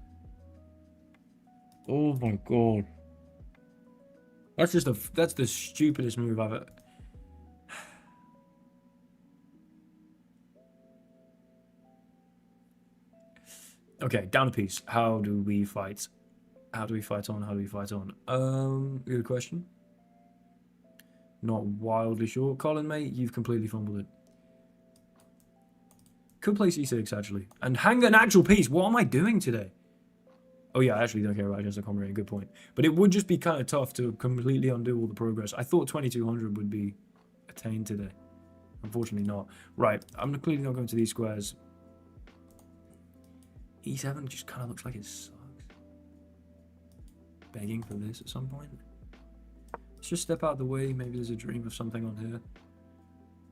Oh my god. That's the stupidest move I've ever... Okay, down a piece. How do we fight? How do we fight on? How do we fight on? Good question. Not wildly sure. Colin, mate, you've completely fumbled it. Could play c6, actually. And hang an actual piece. What am I doing today? Oh, yeah, I actually don't care about against the comrade. Good point. But it would just be kind of tough to completely undo all the progress. I thought 2200 would be attained today. Unfortunately not. Right, I'm clearly not going to these squares. E7 just kind of looks like it sucks. Begging for this at some point. Let's just step out of the way. Maybe there's a dream of something on here.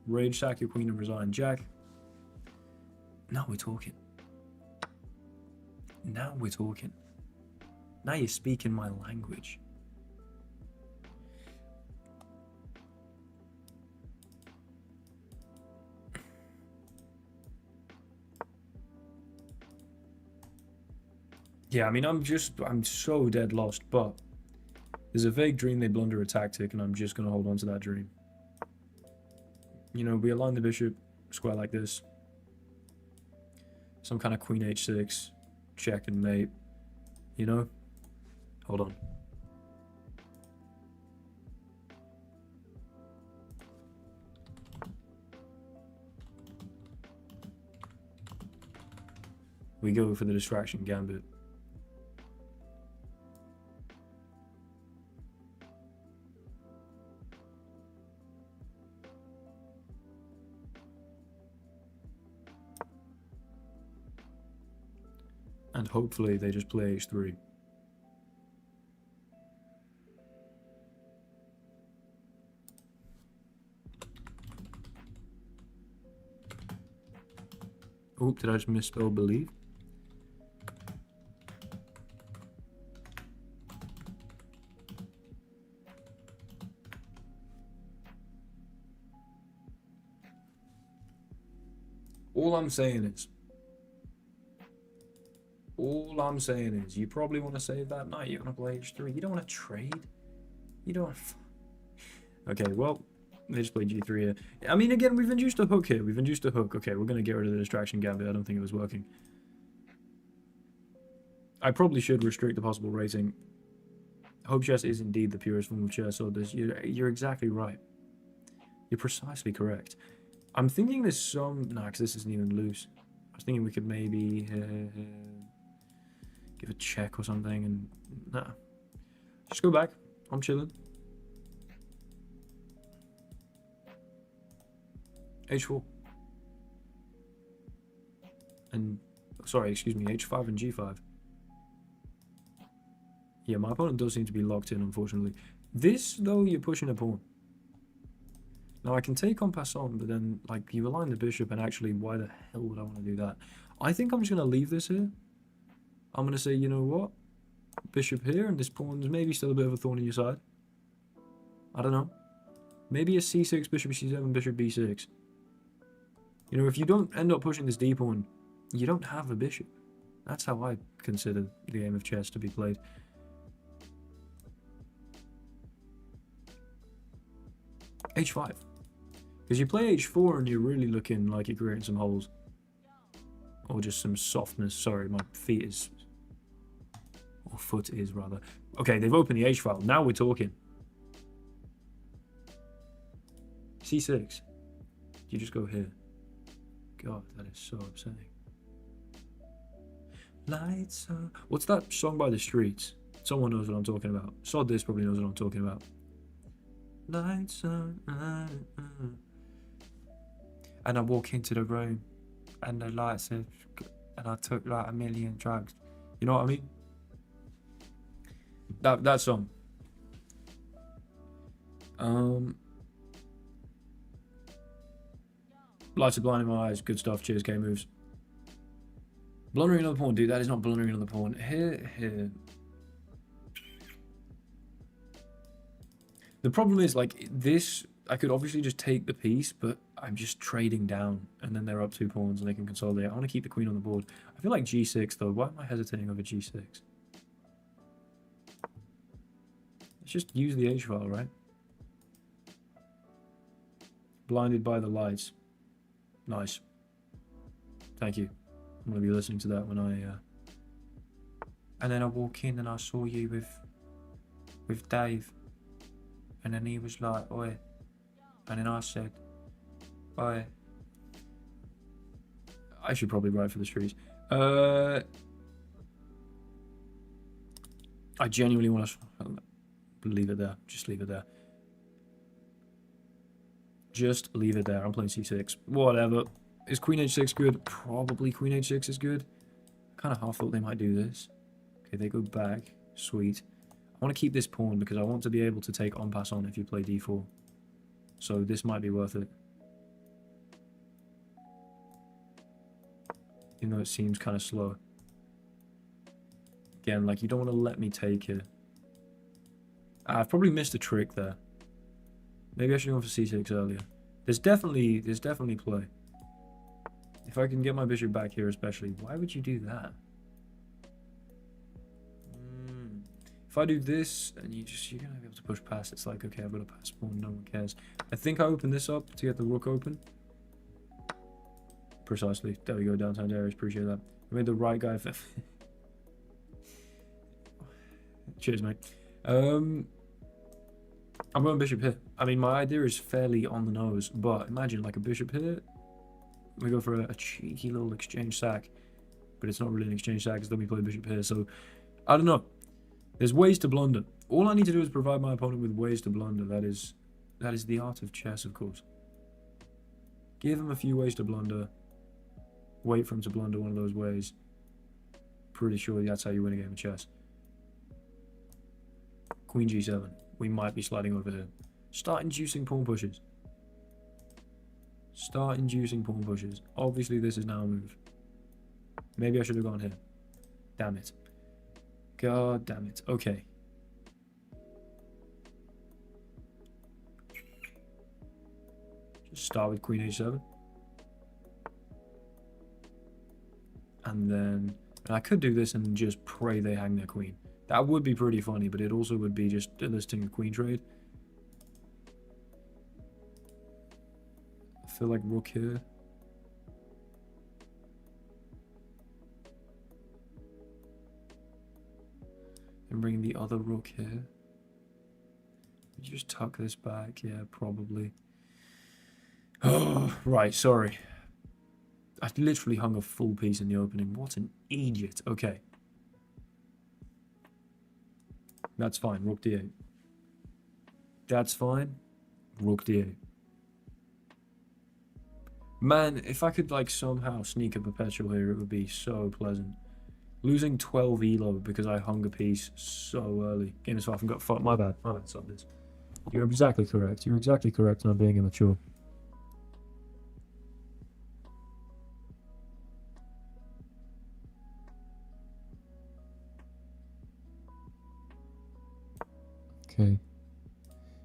Rage, sack your queen and resign. Jack. Now we're talking. Now we're talking. Now you're speaking my language. Yeah, I mean, I'm so dead lost, but there's a vague dream they blunder a tactic, and I'm just going to hold on to that dream. You know, we align the bishop square like this. Some kind of queen h6, check and mate, you know? Hold on. We go for the distraction gambit. And hopefully they just play h3. Oh, did I just misspell believe? All I'm saying is, you probably want to save that knight. You're going to play h3. You don't want to trade. You don't. Okay, well, they just played g3 here. I mean, again, we've induced a hook here. We've induced a hook. Okay, we're going to get rid of the distraction gambit. I don't think it was working. I probably should restrict the possible rating. Hope chess is indeed the purest form of chess. So you're exactly right. You're precisely correct. I'm thinking there's some... Nah, because this isn't even loose. I was thinking we could maybe... give a check or something, and nah. Just go back. I'm chilling. h4. And, sorry, excuse me, h5 and g5. Yeah, my opponent does seem to be locked in, unfortunately. This, though, you're pushing a pawn. Now, I can take en passant, but then, like, you align the bishop, and actually, why the hell would I want to do that? I think I'm just going to leave this here. I'm going to say, you know what? Bishop here, and this pawn's maybe still a bit of a thorn in your side. I don't know. Maybe a c6, bishop c7, bishop b6. You know, if you don't end up pushing this d pawn, you don't have a bishop. That's how I consider the game of chess to be played. h5. Because you play h4 and you're really looking like you're creating some holes. Or just some softness. Sorry, my feet is... Or foot is, rather. Okay, they've opened the h file. Now we're talking. c6. You just go here. God, that is so upsetting. Lights on. What's that song by the Streets? Someone knows what I'm talking about. Sod this probably knows what I'm talking about. Lights on. And I walk into the room and the lights are, and I took like 1,000,000 drugs. You know what I mean? That song. Lights are blinding my eyes. Good stuff. Cheers, K moves. Blundering another pawn, dude. That is not blundering another pawn. Here. The problem is, like, this, I could obviously just take the piece, but I'm just trading down, and then they're up 2 pawns, and they can consolidate. I want to keep the queen on the board. I feel like g6, though. Why am I hesitating over g6? Let's just use the h-file, right? Blinded by the lights. Nice. Thank you. I'm going to be listening to that when I... And then I walk in and I saw you with Dave. And then he was like, oi. And then I said, oi. I should probably write for the streets. I genuinely want to... Leave it there. Just leave it there. Just leave it there. I'm playing c6. Whatever. Is queen h6 good? Probably queen h6 is good. I kind of half thought they might do this. Okay, they go back. Sweet. I want to keep this pawn because I want to be able to take en passant if you play d4. So this might be worth it. Even though it seems kind of slow. Again, like, you don't want to let me take it. I've probably missed a trick there. Maybe I should go for c6 earlier. There's definitely play. If I can get my bishop back here especially, why would you do that? If I do this, and you're going to be able to push past, it's like, okay, I've got a pass pawn, no one cares. I think I open this up to get the rook open. Precisely. There we go, downtown Darius, appreciate that. I made the right guy. Cheers, mate. I'm going bishop here. I mean, my idea is fairly on the nose, but imagine like a bishop here. We go for a cheeky little exchange sack, but it's not really an exchange sack because then we play bishop here. So I don't know. There's ways to blunder. All I need to do is provide my opponent with ways to blunder. That is the art of chess, of course. Give him a few ways to blunder. Wait for him to blunder one of those ways. Pretty sure that's how you win a game of chess. Queen g7. We might be sliding over here. Start inducing pawn pushes. Start inducing pawn pushes. Obviously, this is now a move. Maybe I should have gone here. Damn it. God damn it. Okay. Just start with queen h7. And then... And I could do this and just pray they hang their queen. That would be pretty funny, but it also would be just enlisting a queen trade. I feel like rook here. And bring the other rook here. Just tuck this back, yeah, probably. Oh, right, sorry. I literally hung a full piece in the opening. What an idiot. Okay. That's fine, rook d8. That's fine, rook d8. Man, if I could like somehow sneak a perpetual here, it would be so pleasant. Losing 12 elo because I hung a piece so early. Game is far from got fucked. My bad. Stop this. You're exactly correct. You're exactly correct in not being immature. Okay.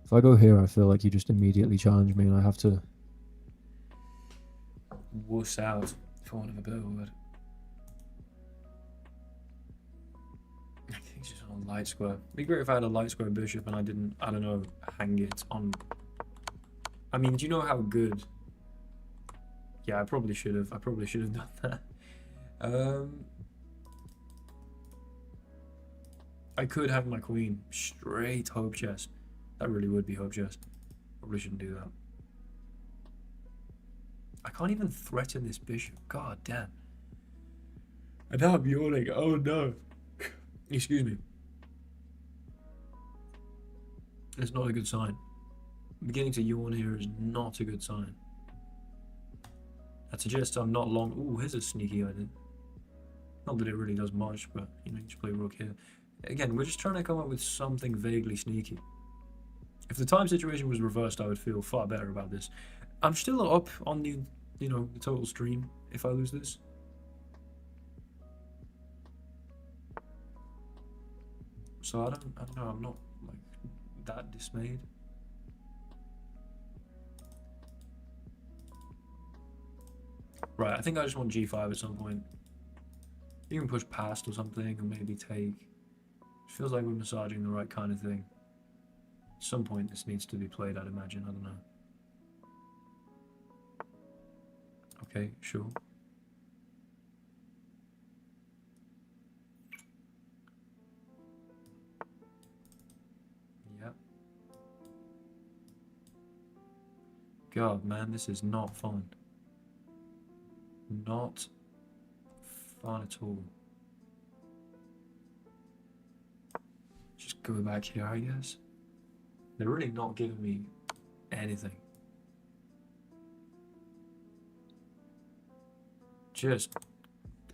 If I go here, I feel like you just immediately challenge me and I have to wuss out, for want of a better word. I think it's just on a light square. It'd be great if I had a light square bishop and I didn't, I don't know, hang it on... I mean, do you know how good... Yeah, I probably should have done that. I could have my queen straight hope chess. That really would be hope chess. Probably shouldn't do that. I can't even threaten this bishop. God damn. And now I'm yawning. Oh no. Excuse me. It's not a good sign. Beginning to yawn here is not a good sign. That suggests I'm not long. Ooh, here's a sneaky idea. Not that it really does much, but you know, you just play rook here. Again, we're just trying to come up with something vaguely sneaky. If the time situation was reversed, I would feel far better about this. I'm still up on the you know, the total stream if I lose this. So I don't know, I'm not like that dismayed. Right, I think I just want g5 at some point. You can push past or something, or maybe take. It feels like we're massaging the right kind of thing. At some point this needs to be played, I'd imagine, I don't know. Okay, sure. Yep. God, man, this is not fun. Not fun at all. Just go back here, I guess. They're really not giving me anything. Just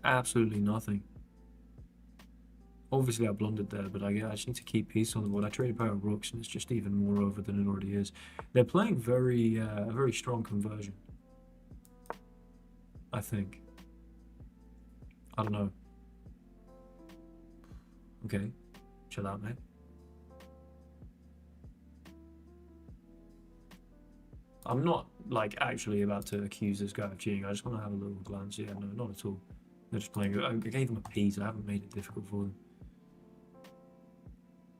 absolutely nothing. Obviously I blundered there, but I just need to keep peace on the board. I traded a pair of rooks and it's just even more over than it already is. They're playing a very strong conversion, I think. I don't know. Okay, chill out, mate. I'm not like actually about to accuse this guy of cheating. I just want to have a little glance. Yeah, no, not at all. They're just playing. I gave them a piece. I haven't made it difficult for them.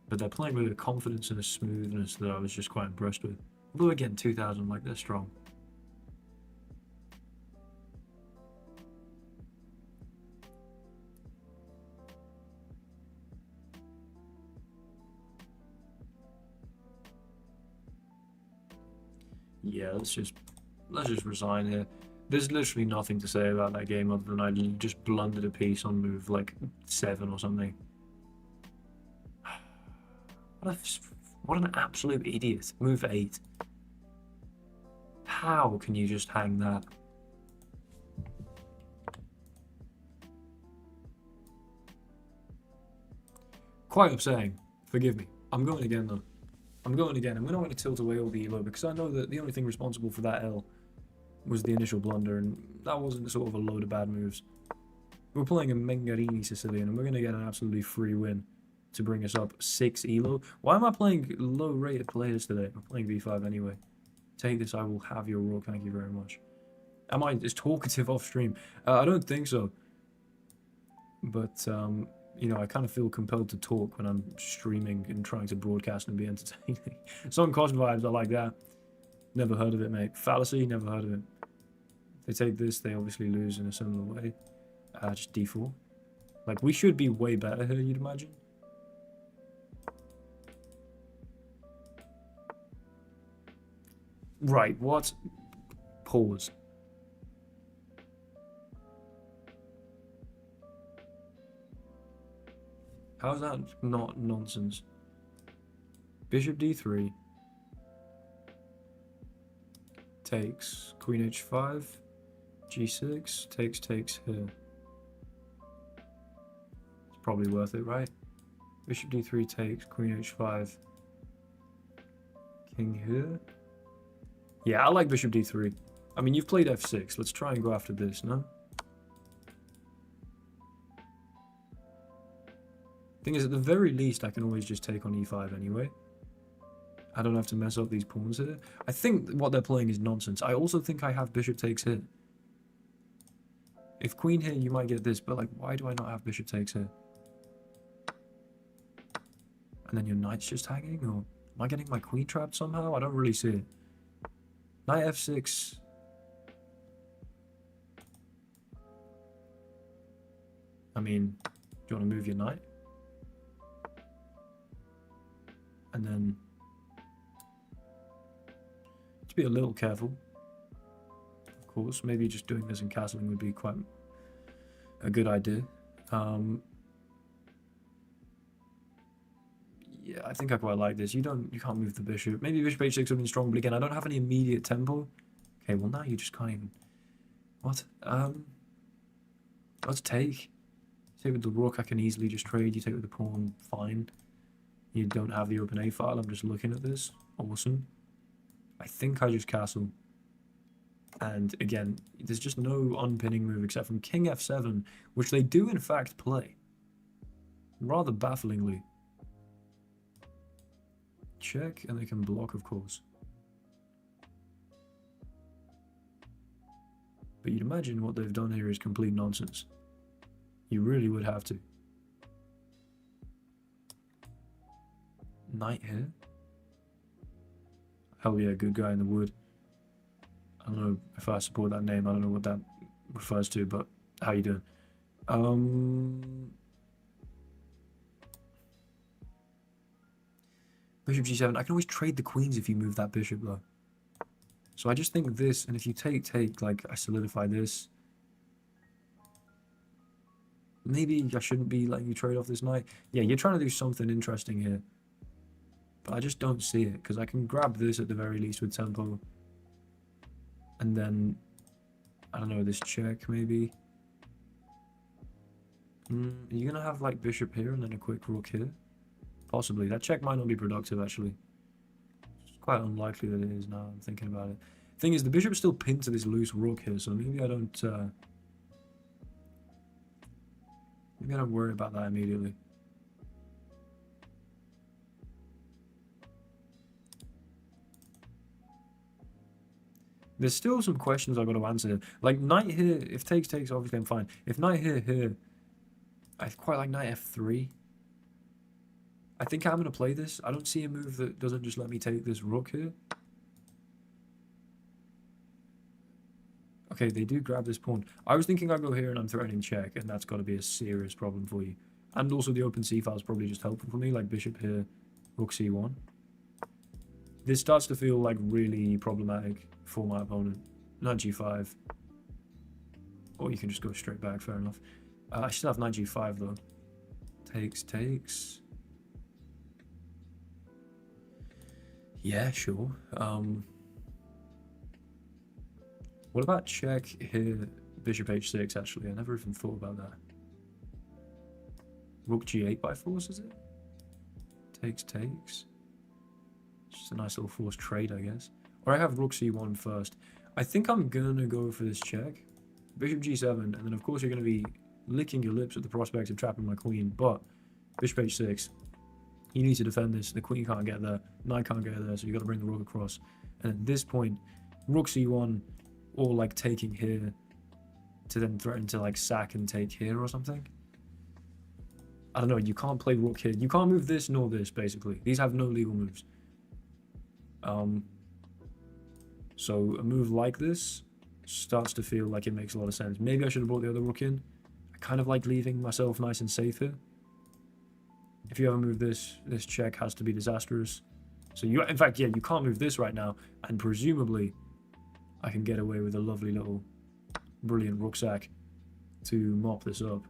But they're playing with a confidence and a smoothness that I was just quite impressed with. Although again, 2000, like, they're strong. Yeah, let's just resign here. There's literally nothing to say about that game other than I just blundered a piece on move like 7 or something. What an absolute idiot. Move 8. How can you just hang that? Quite upsetting. Forgive me. I'm going again though. I'm going again, and we're not going to tilt away all the elo because I know that the only thing responsible for that L was the initial blunder, and that wasn't sort of a load of bad moves. We're playing a Mengarini Sicilian, and we're going to get an absolutely free win to bring us up 6 elo. Why am I playing low-rated players today? I'm playing V5 anyway. Take this, I will have your rook, thank you very much. Am I just talkative off stream? I don't think so. But, you know, I kind of feel compelled to talk when I'm streaming and trying to broadcast and be entertaining. Some COS vibes, I like that. Never heard of it, mate. Fallacy, never heard of it. If they take this, they obviously lose in a similar way. Just d4. Like, we should be way better here, you'd imagine. Right, what? Pause. How is that not nonsense? Bishop d3 takes queen h5, g6 takes here. It's probably worth it, right? Bishop d3 takes queen h5, king here. Yeah, I like bishop d3. I mean, you've played f6. Let's try and go after this, no? Thing is, at the very least, I can always just take on e5 anyway. I don't have to mess up these pawns here. I think what they're playing is nonsense. I also think I have bishop takes here. If queen here, you might get this, but like, why do I not have bishop takes here? And then your knight's just hanging, or am I getting my queen trapped somehow? I don't really see it. Knight f6. I mean, do you want to move your knight? And then to be a little careful, of course. Maybe just doing this and castling would be quite a good idea. Yeah, I think I quite like this. You can't move the bishop. Maybe bishop h6 would have been strong, but again, I don't have any immediate tempo. Okay, well now you just can't even. What? Let's take. Take with the rook, I can easily just trade. You take with the pawn, fine. You don't have the open A file. I'm just looking at this. Awesome. I think I just castle. And again, there's just no unpinning move except from king f7, which they do in fact play. Rather bafflingly. Check, and they can block, of course. But you'd imagine what they've done here is complete nonsense. You really would have to. Knight here. Hell yeah, good guy in the wood. I don't know if I support that name. I don't know what that refers to, but how you doing? Bishop g7. I can always trade the queens if you move that bishop, though. So I just think this, and if you take, like, I solidify this. Maybe I shouldn't be letting you trade off this knight. Yeah, you're trying to do something interesting here. But I just don't see it, because I can grab this at the very least with tempo. And then, I don't know, this check, maybe. You're going to have, like, bishop here and then a quick rook here? Possibly. That check might not be productive, actually. It's quite unlikely that it is now, I'm thinking about it. Thing is, the bishop's still pinned to this loose rook here, so maybe I don't... maybe I don't worry about that immediately. There's still some questions I've got to answer. Like, knight here, if takes, obviously I'm fine. If knight here, I quite like knight f3. I think I'm going to play this. I don't see a move that doesn't just let me take this rook here. Okay, they do grab this pawn. I was thinking I'd go here and I'm threatening check, and that's got to be a serious problem for you. And also the open c file is probably just helpful for me, like bishop here, rook c1. This starts to feel like really problematic for my opponent. Knight g5. Or you can just go straight back, fair enough. I still have knight g5 though. Takes. Yeah, sure. What about check here, bishop h6 actually? I never even thought about that. Rook g8 by force, is it? Takes. Just a nice little forced trade, I guess. Or I have rook c1 first. I think I'm gonna go for this check. Bishop g7, and then of course you're gonna be licking your lips at the prospect of trapping my queen, but bishop h6. You need to defend this. The queen can't get there. Knight can't get there, so you got to bring the rook across. And at this point, rook c1, or like taking here to then threaten to like sack and take here or something. I don't know. You can't play rook here. You can't move this nor this, basically. These have no legal moves. So a move like this starts to feel like it makes a lot of sense. Maybe I should have brought the other rook in. I kind of like leaving myself nice and safe here. If you ever move this, this check has to be disastrous. So you, in fact, yeah, you can't move this right now, and presumably I can get away with a lovely little brilliant rucksack to mop this up.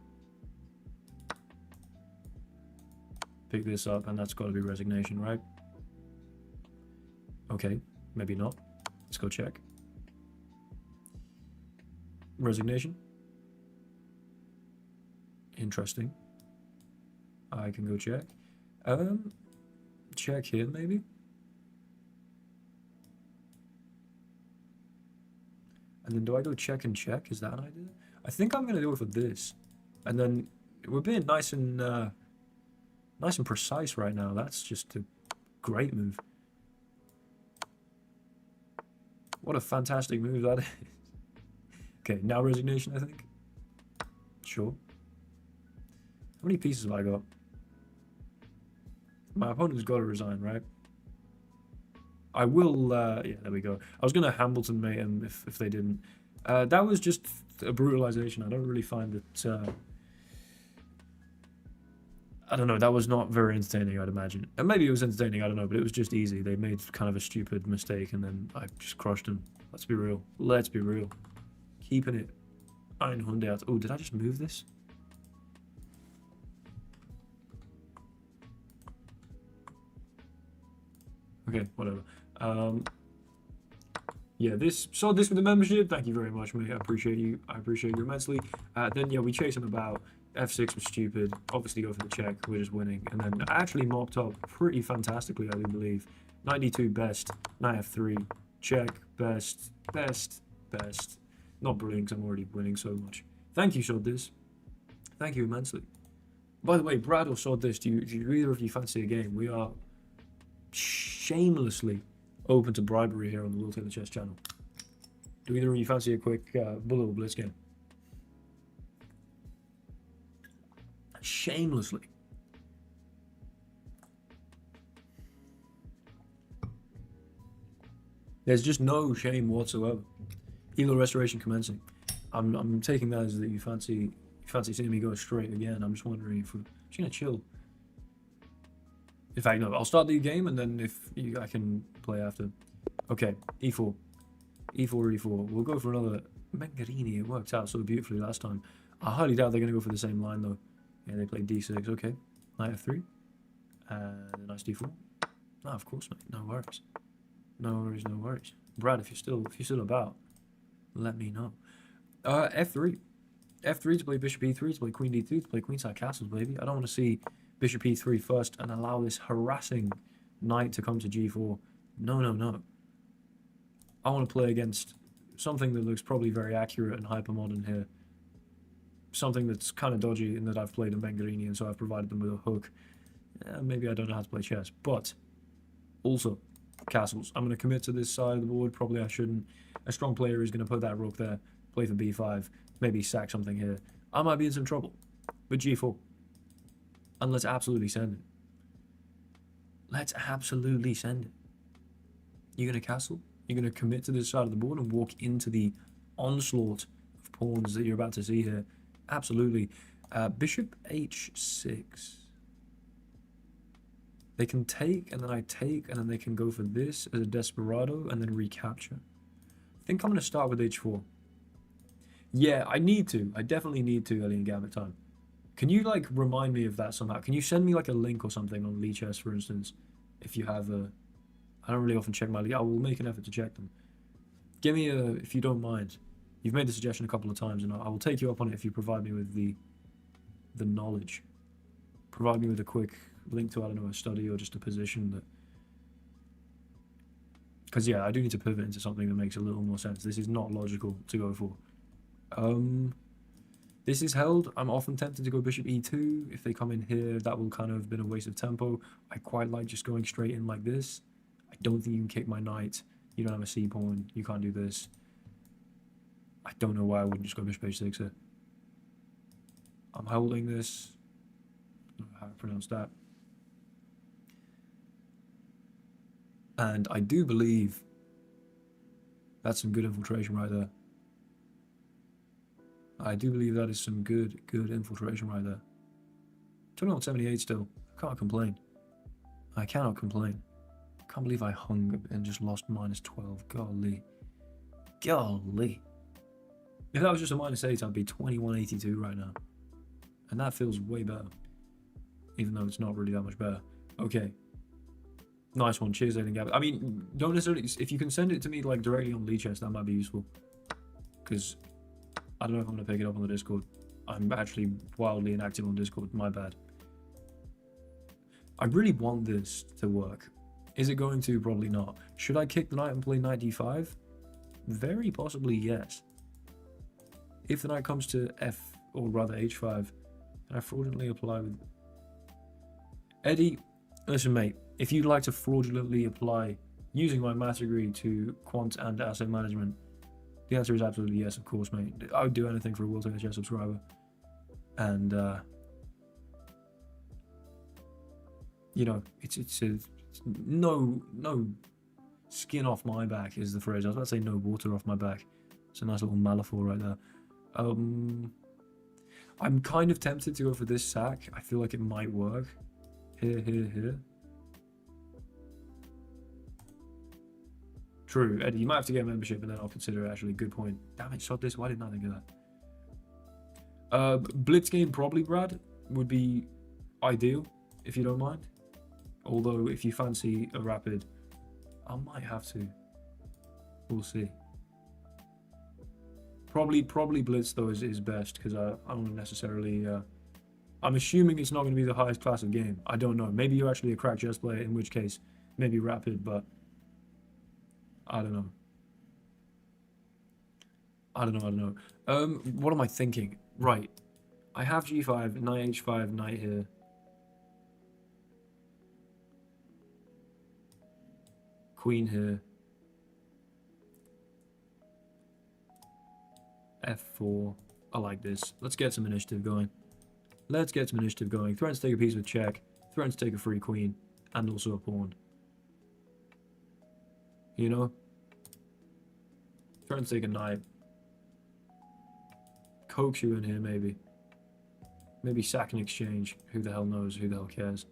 Pick this up, and that's got to be resignation, right? Okay, maybe not. Let's go check. Resignation. Interesting. I can go check. Check here, maybe? And then do I go check and check? Is that an idea? I think I'm going to do it for this. And then we're being nice and precise right now. That's just a great move. What a fantastic move that is. Okay, now resignation, I think. Sure. How many pieces have I got? My opponent's got to resign, right? I will, yeah, there we go. I was going to Hamilton mate him if they didn't. That was just a brutalization. I don't really find it, I don't know, that was not very entertaining, I'd imagine. And maybe it was entertaining, I don't know, but it was just easy. They made kind of a stupid mistake, and then I just crushed them. Let's be real. Let's be real. Keeping it 100. Oh, did I just move this? Okay, whatever. Yeah, this with the membership. Thank you very much, mate. I appreciate you. I appreciate you immensely. Then yeah, we chase him about. F6 was stupid. Obviously go for the check. We're just winning. And then I actually mopped up pretty fantastically, I do believe. 92 best. Knight F3. Check. Best. best. Not brilliant, because I'm already winning so much. Thank you, Shoddiz. Thank you immensely. By the way, Brad or Shoddiz, do either of you fancy a game? We are shamelessly open to bribery here on the Will Taylor Chess channel. Do either of you fancy a quick Bullet or Blitz game? Shamelessly. There's just no shame whatsoever. Evil Restoration commencing. I'm taking that as that you fancy seeing me go straight again. I'm just wondering if we're just gonna chill. In fact, no, I'll start the game and then I can play after. Okay, e4. E4, E4. We'll go for another Mengarini. It worked out so beautifully last time. I highly doubt they're going to go for the same line though. Yeah, they played D6. Okay. Knight F3. And nice D4. No, of course, mate. No worries. No worries, no worries. Brad, if you're still about, let me know. F3. F3 to play Bishop E3, to play Queen D2, to play Queenside Castles, baby. I don't want to see Bishop E3 first and allow this harassing knight to come to G4. No, no, no. I want to play against something that looks probably very accurate and hypermodern here. Something that's kind of dodgy in that I've played a Mengarini and so I've provided them with a hook. Maybe I don't know how to play chess, but also castles. I'm going to commit to this side of the board. Probably I shouldn't. A strong player is going to put that rook there, play for B5, maybe sack something here. I might be in some trouble. But G4. And let's absolutely send it. Let's absolutely send it. You're going to castle? You're going to commit to this side of the board and walk into the onslaught of pawns that you're about to see here. Absolutely. Bishop H6. They can take, and then I take, and then they can go for this as a desperado, and then recapture. I think I'm going to start with H4. Yeah, I need to. I definitely need to early in Gambit time. Can you, like, remind me of that somehow? Can you send me, like, a link or something on Lee Chess, for instance? If you have a... I don't really often check my Lee. I will make an effort to check them. Give me a... If you don't mind. You've made the suggestion a couple of times, and I will take you up on it if you provide me with the knowledge. Provide me with a quick link to, I don't know, a study or just a position that... Because, yeah, I do need to pivot into something that makes a little more sense. This is not logical to go for. This is held. I'm often tempted to go Bishop E2. If they come in here, that will kind of have been a waste of tempo. I quite like just going straight in like this. I don't think you can kick my knight. You don't have a C pawn. You can't do this. I don't know why I wouldn't just go Bishop H6 here. I'm holding this. I don't know how to pronounce that. And I do believe that's some good infiltration right there. I do believe that is some good infiltration right there. 2178 still. I can't complain. I cannot complain. Can't believe I hung and just lost -12. Golly. Golly. If that was just a -8, I'd be 2182 right now. And that feels way better. Even though it's not really that much better. Okay. Nice one. Cheers, Aiden Gavin. I mean, don't necessarily... If you can send it to me like directly on Lee Chess, that might be useful. Because... I don't know if I'm going to pick it up on the Discord. I'm actually wildly inactive on Discord. My bad. I really want this to work. Is it going to? Probably not. Should I kick the knight and play knight d5? Very possibly yes. If the knight comes to f, or rather h5, can I fraudulently apply with... Eddie, listen mate, if you'd like to fraudulently apply using my maths degree to quant and asset management, the answer is absolutely yes, of course, mate. I would do anything for a Will Taylor Chess subscriber. And, you know, it's no skin off my back is the phrase. I was about to say no water off my back. It's a nice little metaphor right there. I'm kind of tempted to go for this sack. I feel like it might work. Here. True, Eddie, you might have to get a membership and then I'll consider it actually. Good point. Damn it, shot this. Why didn't I think of that? Blitz game probably, Brad, would be ideal, if you don't mind. Although, if you fancy a rapid, I might have to. We'll see. Probably Blitz, though, is best, because I don't necessarily... I'm assuming it's not going to be the highest class of game. I don't know. Maybe you're actually a crack chess player, in which case, maybe rapid, but... I don't know. I don't know, I don't know. What am I thinking? Right. I have g5, knight h5, knight here. Queen here. f4. I like this. Let's get some initiative going. Let's get some initiative going. Threatens to take a piece with check. Threatens to take a free queen. And also a pawn. You know? Threatens to take a knight. Coax you in here, maybe. Maybe sack and exchange. Who the hell knows? Who the hell cares?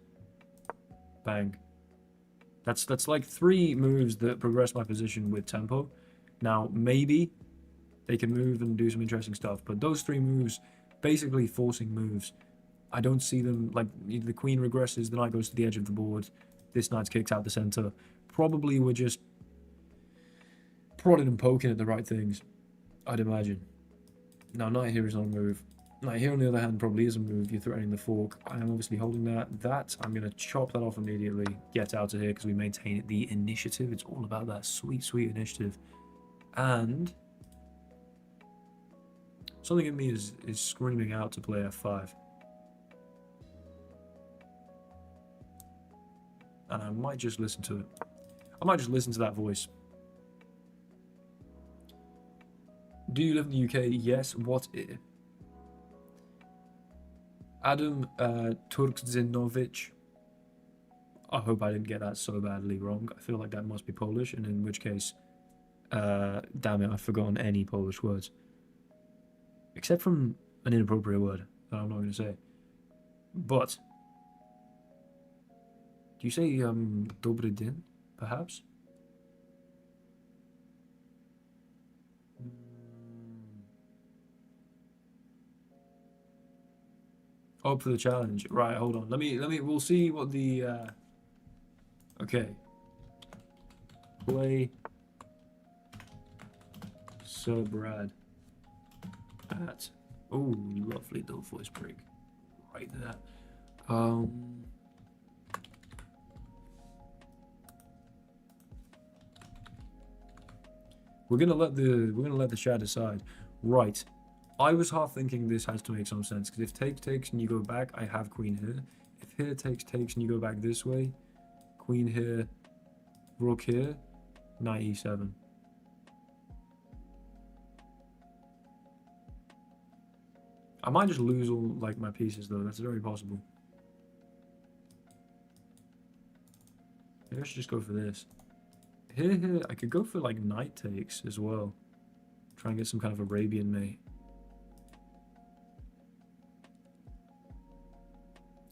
Bang. That's like 3 moves that progress my position with tempo. Now, maybe they can move and do some interesting stuff, but those 3 moves, basically forcing moves, I don't see them, like, the queen regresses, the knight goes to the edge of the board, this knight's kicked out the center. Probably we're just prodding and poking at the right things, I'd imagine. Now, knight here is not a move. Knight here, on the other hand, probably is a move. You're threatening the fork. I am obviously holding that. I'm going to chop that off immediately. Get out of here because we maintain the initiative. It's all about that sweet, sweet initiative. And something in me is screaming out to play f5. And I might just listen to it. I might just listen to that voice. Do you live in the UK? Yes. What? Adam Turkzinovic. I hope I didn't get that so badly wrong. I feel like that must be Polish, and in which case, damn it, I've forgotten any Polish words. Except from an inappropriate word that I'm not going to say. But, do you say, Dobry din, perhaps? Hope for the challenge. Right, hold on. We'll see what the, okay. Play so Brad at, oh, lovely little voice break. Right there. We're gonna let the chat decide. Right. I was half thinking this has to make some sense, because if takes and you go back, I have queen here. If here takes and you go back this way, queen here, rook here, knight e7. I might just lose all like my pieces though, that's very possible. Maybe I should just go for this. Here, I could go for like knight takes as well. Try and get some kind of Arabian mate.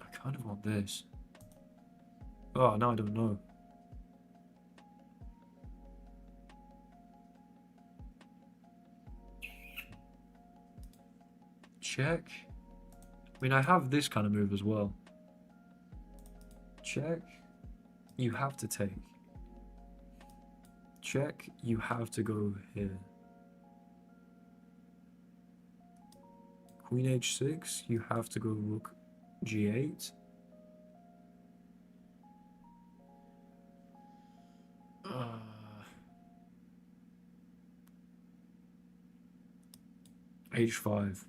I kind of want this. Oh, now I don't know. Check. I mean, I have this kind of move as well. Check. You have to take. Check. You have to go here. Queen h6. You have to go rook g8. H5.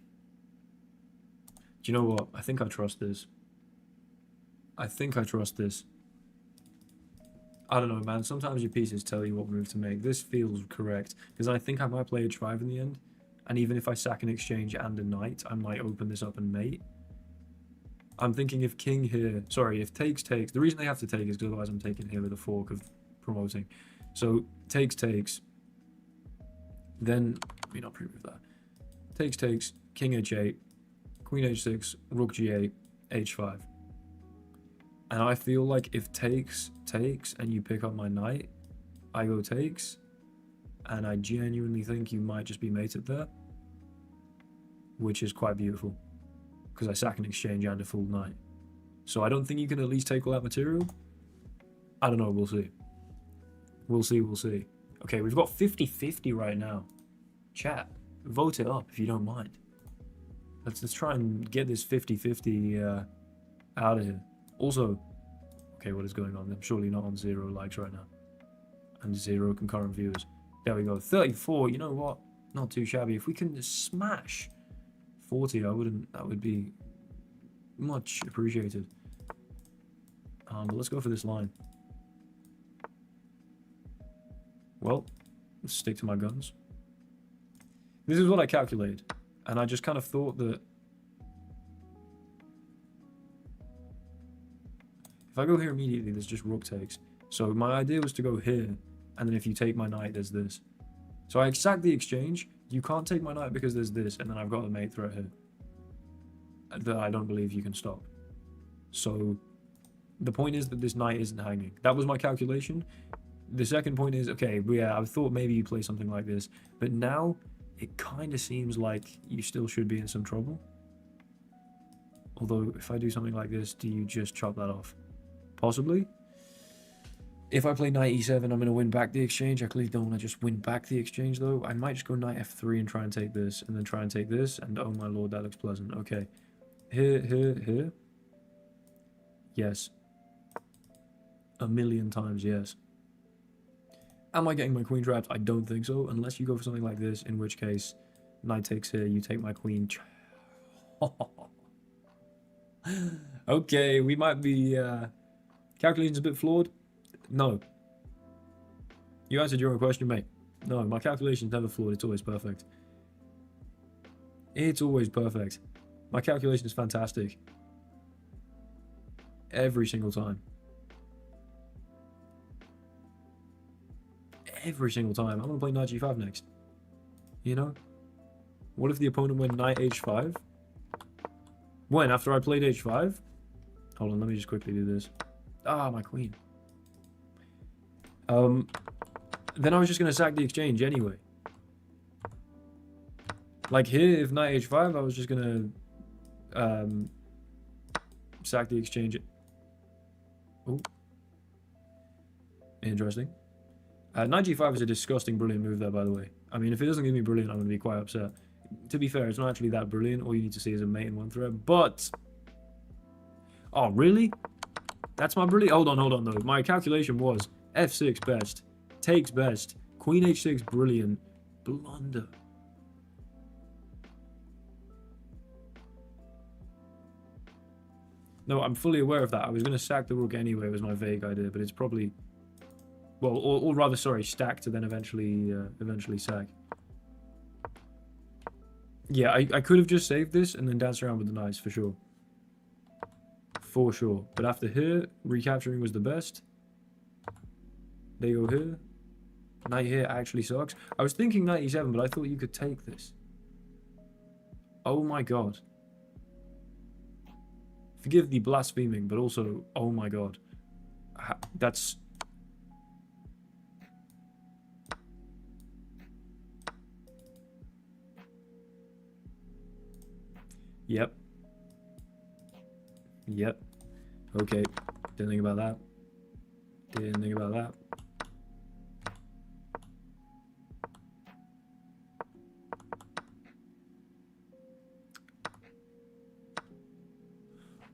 Do you know what? I think I trust this. I think I trust this. I don't know, man. Sometimes your pieces tell you what move to make. This feels correct, because I think I might play h5 in the end. And even if I sack an exchange and a knight, I might open this up and mate. I'm thinking if king here... Sorry, if takes. The reason they have to take is because otherwise I'm taking here with a fork of promoting. So, takes. Then... Let me not prove that. Takes, king h8, queen h6, rook g8, h5. And I feel like if takes, and you pick up my knight, I go takes, and I genuinely think you might just be mated there, which is quite beautiful, because I sack an exchange and a full knight. So I don't think you can at least take all that material. I don't know, we'll see. We'll see. Okay, we've got 50-50 right now. Chat, vote it up if you don't mind. Let's try and get this 50-50 out of here. Also, okay, what is going on? I'm surely not on 0 likes right now. And 0 concurrent viewers. There we go. 34, you know what? Not too shabby. If we can smash 40, that would be much appreciated. But let's go for this line. Well, let's stick to my guns. This is what I calculated. And I just kind of thought that if I go here immediately, there's just rook takes. So my idea was to go here, and then if you take my knight, there's this. So I sacked the exchange. You can't take my knight because there's this, and then I've got a mate threat here that I don't believe you can stop. So the point is that this knight isn't hanging. That was my calculation. The second point is, okay, yeah, I thought maybe you play something like this, but now it kind of seems like you still should be in some trouble. Although, if I do something like this, do you just chop that off? Possibly. If I play knight e7, I'm going to win back the exchange. I clearly don't want to just win back the exchange, though. I might just go knight f3 and try and take this, and then try and take this, and oh my lord, that looks pleasant. Okay. Here. Yes. A million times yes. Am I getting my queen trapped? I don't think so, unless you go for something like this, in which case, knight takes here, you take my queen. Okay, we might be... calculation's a bit flawed. No. You answered your own question, mate. No, my calculation's never flawed. It's always perfect. It's always perfect. My calculation is fantastic. Every single time. Every single time. I'm going to play knight g5 next. You know? What if the opponent went knight h5? When? After I played h5? Hold on, let me just quickly do this. Ah, my queen. Then I was just going to sack the exchange anyway. Like here, if knight h5, I was just going to sack the exchange. Oh. Interesting. Knight g5 is a disgusting brilliant move there, by the way. I mean, if it doesn't give me brilliant, I'm going to be quite upset. To be fair, it's not actually that brilliant. All you need to see is a mate in one thread. But... oh, really? That's my brilliant... hold on, though. My calculation was f6 best, takes best, queen h6 brilliant, blunder. No, I'm fully aware of that. I was going to sack the rook anyway, was my vague idea, but it's probably... well, or rather, sorry, stack to then eventually sack. Yeah, I could have just saved this and then danced around with the knights, for sure. For sure. But after here, recapturing was the best. They go here. Knight here actually sucks. I was thinking knight e7, but I thought you could take this. Oh my god. Forgive the blaspheming, but also, oh my god. That's... Yep. Yep. Okay. Didn't think about that. Didn't think about that.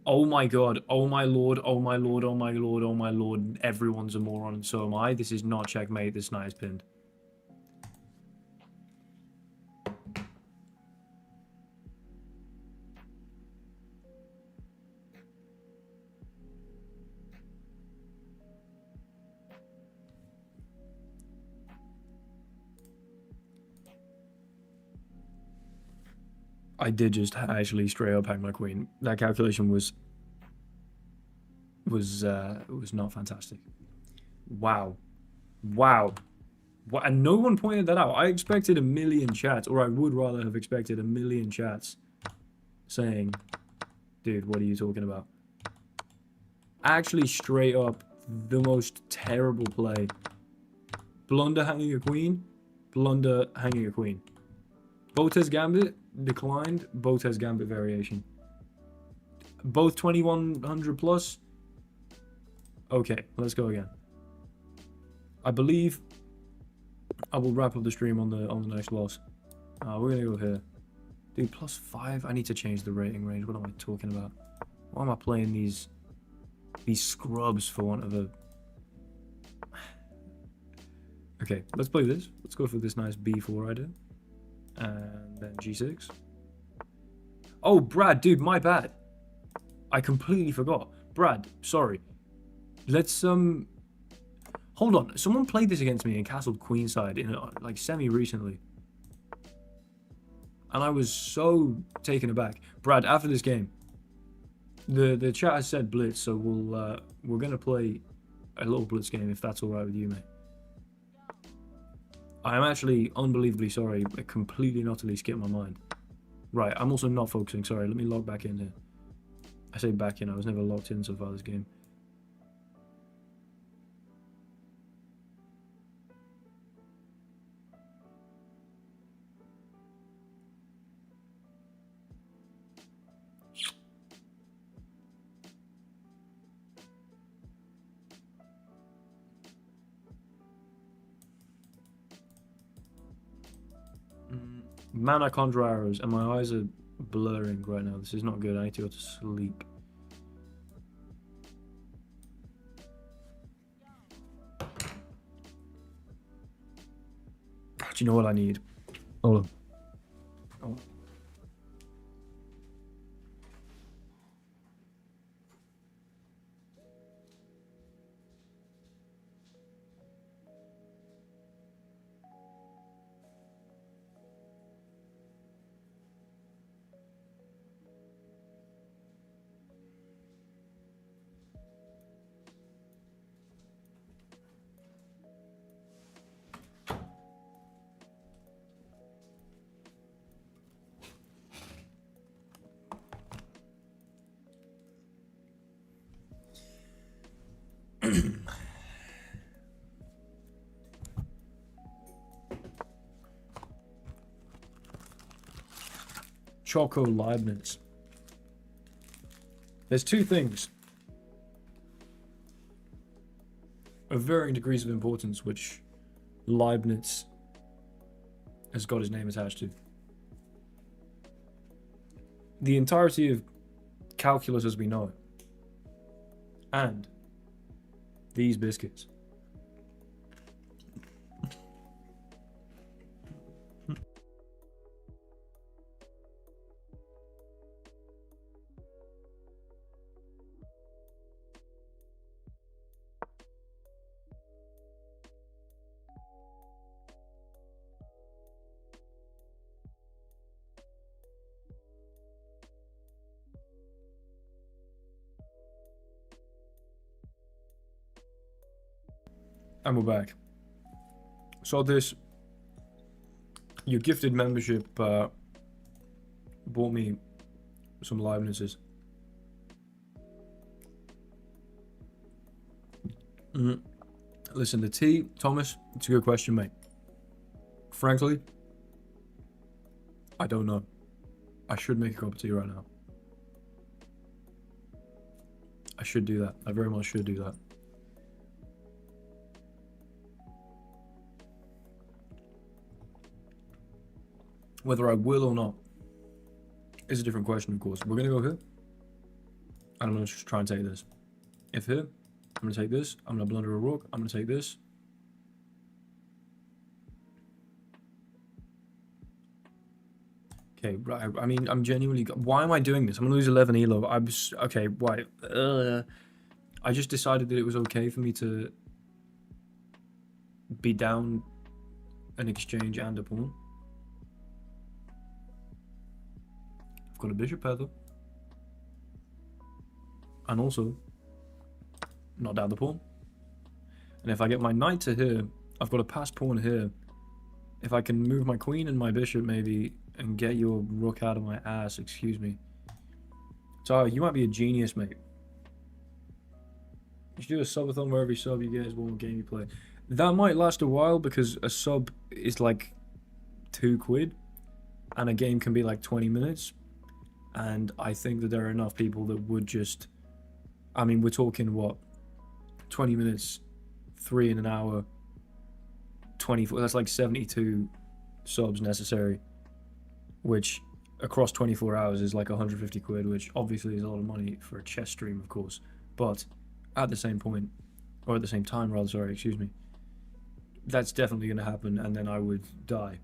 Oh my god. Oh my lord. Oh my lord. Oh my lord. Oh my lord. Everyone's a moron and so am I. This is not checkmate. This knight is pinned. I did just actually straight up hang my queen. That calculation was not fantastic. Wow. Wow. And no one pointed that out. I expected a million chats, or I would rather have expected a million chats saying, dude, what are you talking about? Actually, straight up, the most terrible play. Blunder hanging a queen, blunder hanging a queen. Botez Gambit declined, Botez Gambit variation. Both 2100 plus. Okay, let's go again. I believe I will wrap up the stream on the next loss. We're gonna go here. Dude, +5. I need to change the rating range. What am I talking about? Why am I playing these scrubs for want of a... Okay, let's play this. Let's go for this nice b4 idea. And then G6. Oh, Brad, dude, my bad. I completely forgot. Brad, sorry. Let's, hold on. Someone played this against me and castled queenside in, like, semi-recently. And I was so taken aback. Brad, after this game, the chat has said Blitz, so we're going to play a little Blitz game if that's alright with you, mate. I am actually unbelievably sorry. I completely and utterly skipped my mind. Right, I'm also not focusing. Sorry, let me log back in here. I say back in. I was never logged in so far this game. Man, I conjure arrows, and my eyes are blurring right now. This is not good. I need to go to sleep. Do you know what I need? Hold on. Oh. Choco Leibniz. There's two things of varying degrees of importance which Leibniz has got his name attached to. The entirety of calculus as we know it, and these biscuits. And we're back. So this, your gifted membership bought me some Leibnizes. Listen, the tea, Thomas, it's a good question, mate. Frankly, I don't know. I should make a cup of tea right now. I should do that. I very much should do that. Whether I will or not is a different question, of course. We're going to go here. And I'm going to just try and take this. If here, I'm going to take this. I'm going to blunder a rook. I'm going to take this. Okay, right. I mean, I'm genuinely... Why am I doing this? I'm going to lose 11 elo. Okay, why? I just decided that it was okay for me to be down an exchange and a pawn. I've got a bishop pair though. And also, not down the pawn. And if I get my knight to here, I've got a passed pawn here. If I can move my queen and my bishop maybe, and get your rook out of my ass, excuse me. So you might be a genius, mate. You should do a subathon where every sub you get is one more game you play. That might last a while because a sub is like £2 and a game can be like 20 minutes. And I think that there are enough people that would just, I mean, we're talking what, 20 minutes, 3 in an hour, 24, that's like 72 subs necessary, which across 24 hours is like £150, which obviously is a lot of money for a chess stream, of course. But at the same point, or at the same time rather, sorry, excuse me, that's definitely going to happen, and then I would die.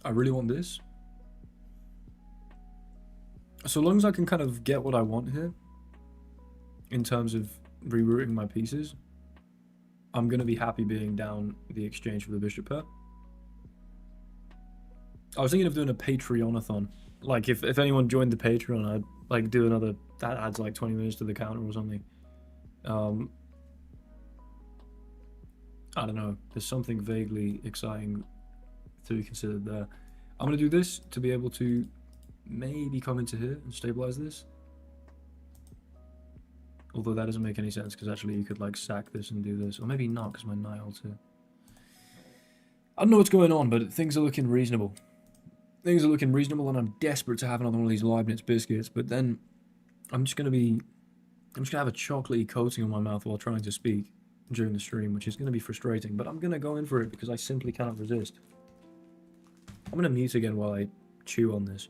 I really want this. So long as I can kind of get what I want here, in terms of rerouting my pieces, I'm going to be happy being down the exchange for the bishop pair. I was thinking of doing a Patreon-a-thon. Like, if anyone joined the Patreon, I'd, like, do another... That adds, like, 20 minutes to the counter or something. I don't know. There's something vaguely exciting to be considered there. I'm going to do this to be able to maybe come into here and stabilize this. Although that doesn't make any sense, because actually you could, like, sack this and do this. Or maybe not, because my knight ults here. I don't know what's going on, but things are looking reasonable. Things are looking reasonable, and I'm desperate to have another one of these Leibniz biscuits, but then I'm just going to have a chocolatey coating on my mouth while trying to speak during the stream, which is going to be frustrating, but I'm going to go in for it because I simply cannot resist. I'm going to mute again while I chew on this.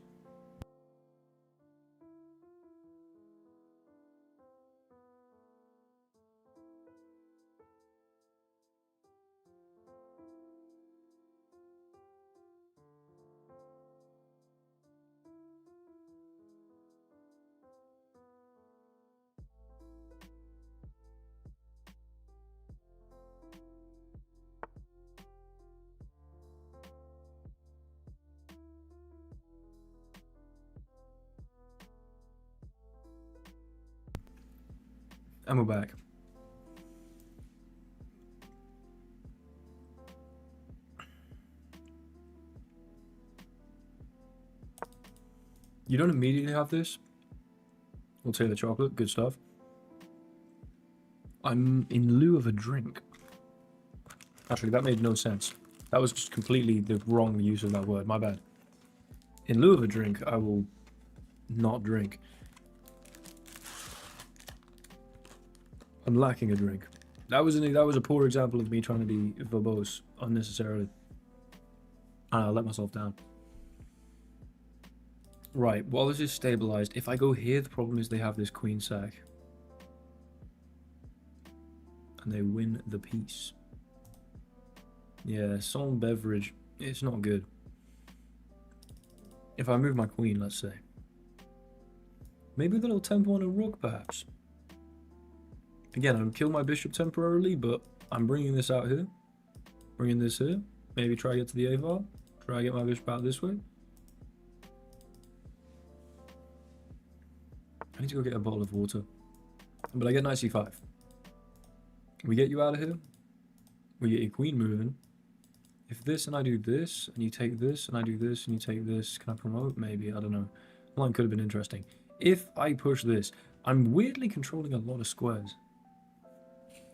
And we're back. You don't immediately have this. We'll take the chocolate, good stuff. I'm in lieu of a drink. Actually, that made no sense. That was just completely the wrong use of that word, my bad. In lieu of a drink, I will not drink. I'm lacking a drink. That was a poor example of me trying to be verbose unnecessarily. And I let myself down. Right, while this is stabilized, if I go here, the problem is they have this queen sack. And they win the piece. Yeah, some beverage, it's not good. If I move my queen, let's say. Maybe they'll tempo on a rook, perhaps. Again, I'll kill my bishop temporarily, but I'm bringing this out here. Bringing this here. Maybe try to get to the a-file. Try to get my bishop out this way. I need to go get a bottle of water. But I get knight c5. We get you out of here. We get your queen moving. If this and I do this, and you take this, and I do this, and you take this, can I promote? Maybe, I don't know. Line could have been interesting. If I push this, I'm weirdly controlling a lot of squares.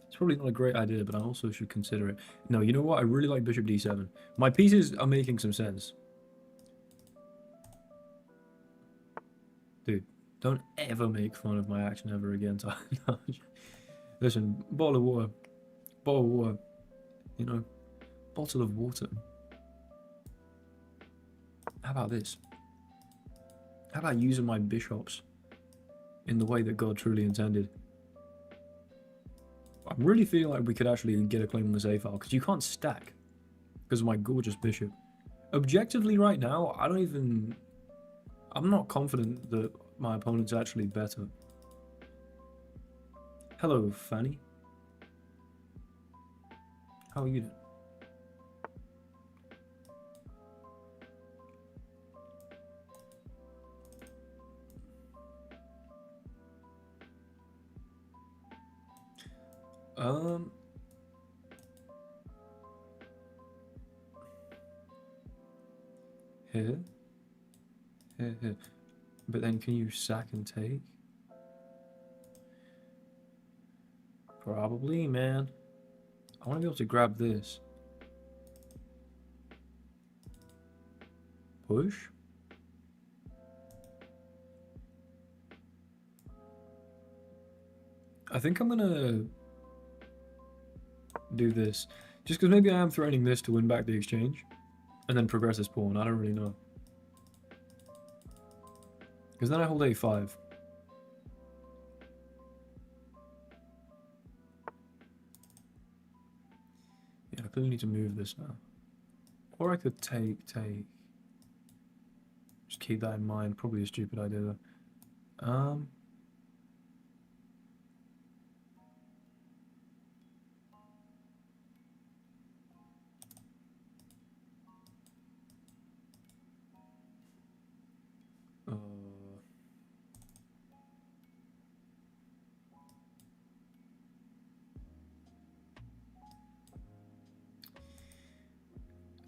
It's probably not a great idea, but I also should consider it. No, you know what? I really like bishop d7. My pieces are making some sense. Dude, don't ever make fun of my action ever again. Listen, bottle of water. Bottle of water. You know, bottle of water. How about this? How about using my bishops in the way that God truly intended? I'm really feeling like we could actually get a claim on this a-file, because you can't stack because of my gorgeous bishop. Objectively right now, I'm not confident that my opponent's actually better. Hello, Fanny. How are you doing? Here. Here. But then can you sack and take? Probably, man. I want to be able to grab this. Push? I think I'm gonna do this. Just because maybe I am threatening this to win back the exchange. And then progress this pawn. I don't really know. Because then I hold a5. Yeah, I clearly need to move this now. Or I could take. Just keep that in mind. Probably a stupid idea though. Uh,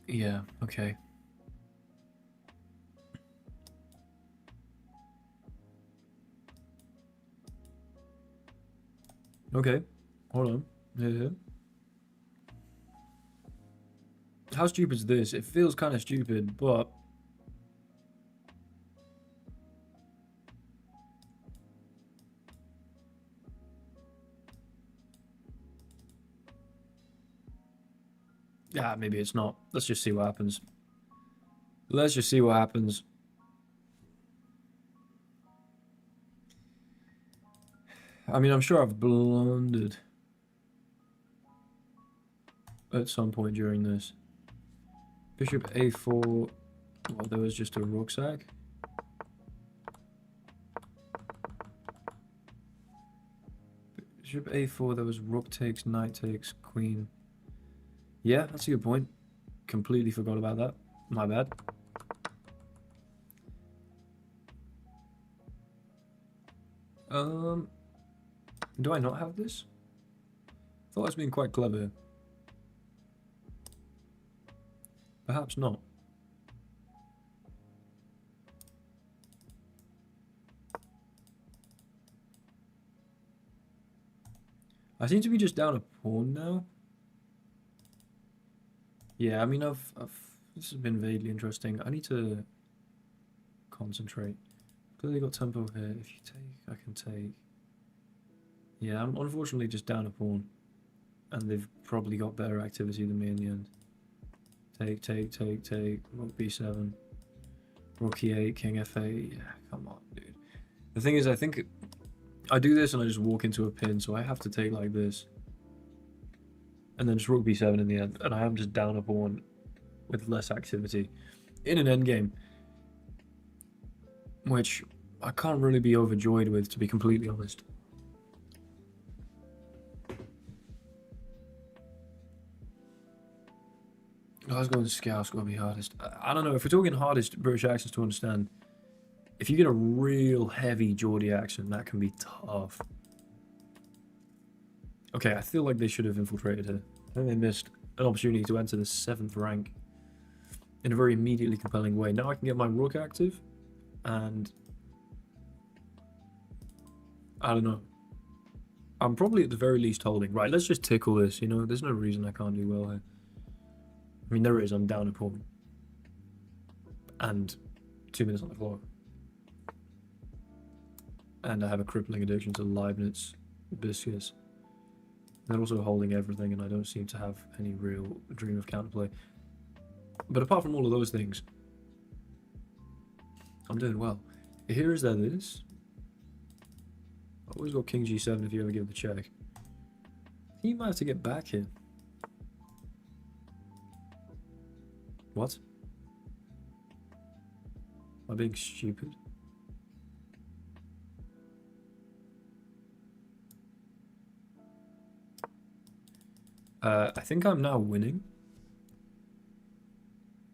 yeah, okay. Okay, hold on. Yeah. How stupid is this? It feels kind of stupid, but yeah, maybe it's not. Let's just see what happens. Let's just see what happens. I mean, I'm sure I've blundered at some point during this. Bishop a4. Well, there was just a rucksack. Bishop a4, there was rook takes, knight takes, queen. Yeah, that's a good point. Completely forgot about that. My bad. Do I not have this? I thought I was being quite clever. Perhaps not. I seem to be just down a pawn now. Yeah, I mean, this has been vaguely interesting. I need to concentrate. Clearly got tempo here. If you take, I can take. Yeah, I'm unfortunately just down a pawn. And they've probably got better activity than me in the end. Take. Rook b7. Rook e8, king f8. Yeah, come on, dude. The thing is, I think I do this and I just walk into a pin, so I have to take like this. And then just rook b7 in the end. And I am just down a pawn with less activity in an endgame, which I can't really be overjoyed with, to be completely honest. Glasgow and Scout's gonna be hardest. I don't know, if we're talking hardest British accents to understand, if you get a real heavy Geordie accent, that can be tough. Okay, I feel like they should have infiltrated her. I think they missed an opportunity to enter the 7th rank in a very immediately compelling way. Now I can get my rook active, and I don't know. I'm probably at the very least holding. Right, let's just tickle this, you know? There's no reason I can't do well here. I mean, there is. I'm down a pawn. And 2 minutes on the clock. And I have a crippling addiction to Leibniz biscuits. They're also holding everything, and I don't seem to have any real dream of counterplay. But apart from all of those things, I'm doing well. Here is this. I always got king g7 if you ever give the check. I think you might have to get back here. What? Am I being stupid? I think I'm now winning.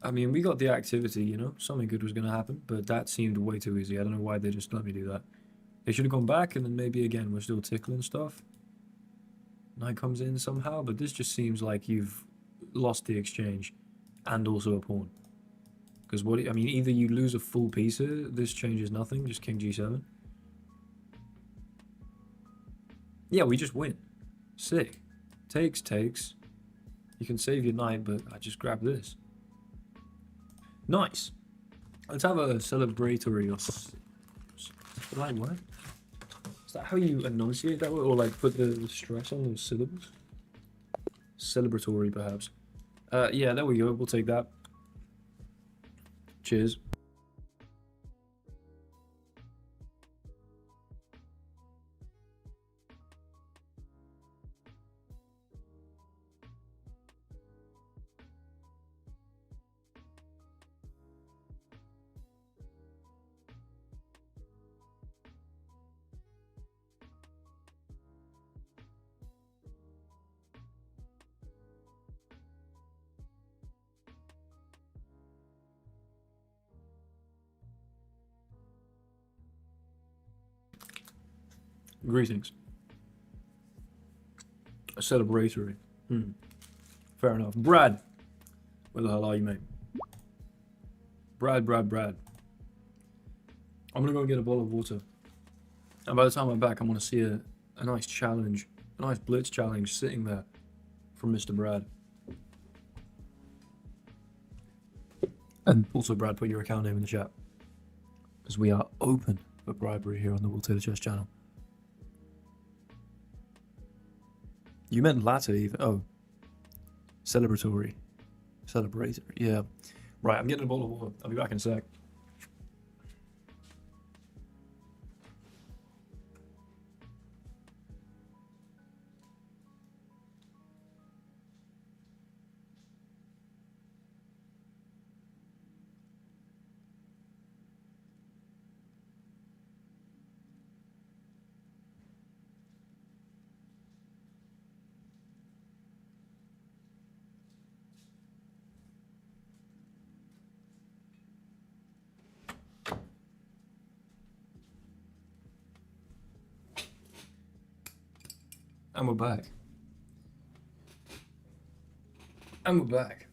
I mean, we got the activity, you know? Something good was going to happen, but that seemed way too easy. I don't know why they just let me do that. They should have gone back, and then maybe again, we're still tickling stuff. Knight comes in somehow, but this just seems like you've lost the exchange. And also a pawn. Because what, I mean, either you lose a full piece here, this changes nothing, just king g7. Yeah, we just win. Sick. Takes. You can save your knight, but I just grab this. Nice. Let's have a celebratory or like what? Is that how you enunciate that word, or like put the stress on those syllables? Celebratory, perhaps. Yeah, there we go. We'll take that. Cheers. Greetings. A celebratory. Fair enough. Brad. Where the hell are you, mate? Brad. I'm gonna go and get a bottle of water. And by the time I'm back, I'm gonna see a nice challenge, a nice Blitz challenge sitting there from Mr. Brad. And also, Brad, put your account name in the chat, because we are open for bribery here on the Will Taylor Chess channel. You meant latte, even. Oh. Celebratory. Yeah. Right, I'm getting a bottle of water. I'll be back in a sec. And we're back.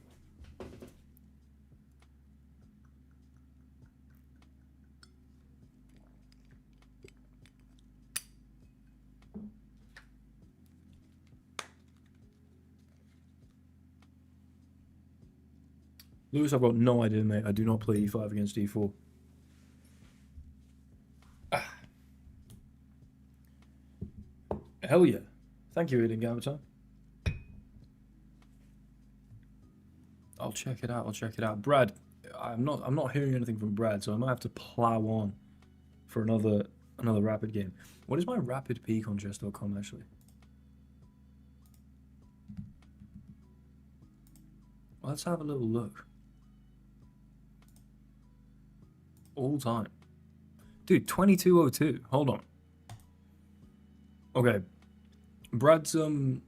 Lewis, I've got no idea, mate. I do not play e5 against e4. Hell yeah. Thank you, Aiden Gavatar. I'll check it out. Brad, I'm not hearing anything from Brad, so I might have to plow on for another rapid game. What is my rapid peak on chess.com actually? Well, let's have a little look. All time. Dude, 2202. Hold on. Okay. Brad's been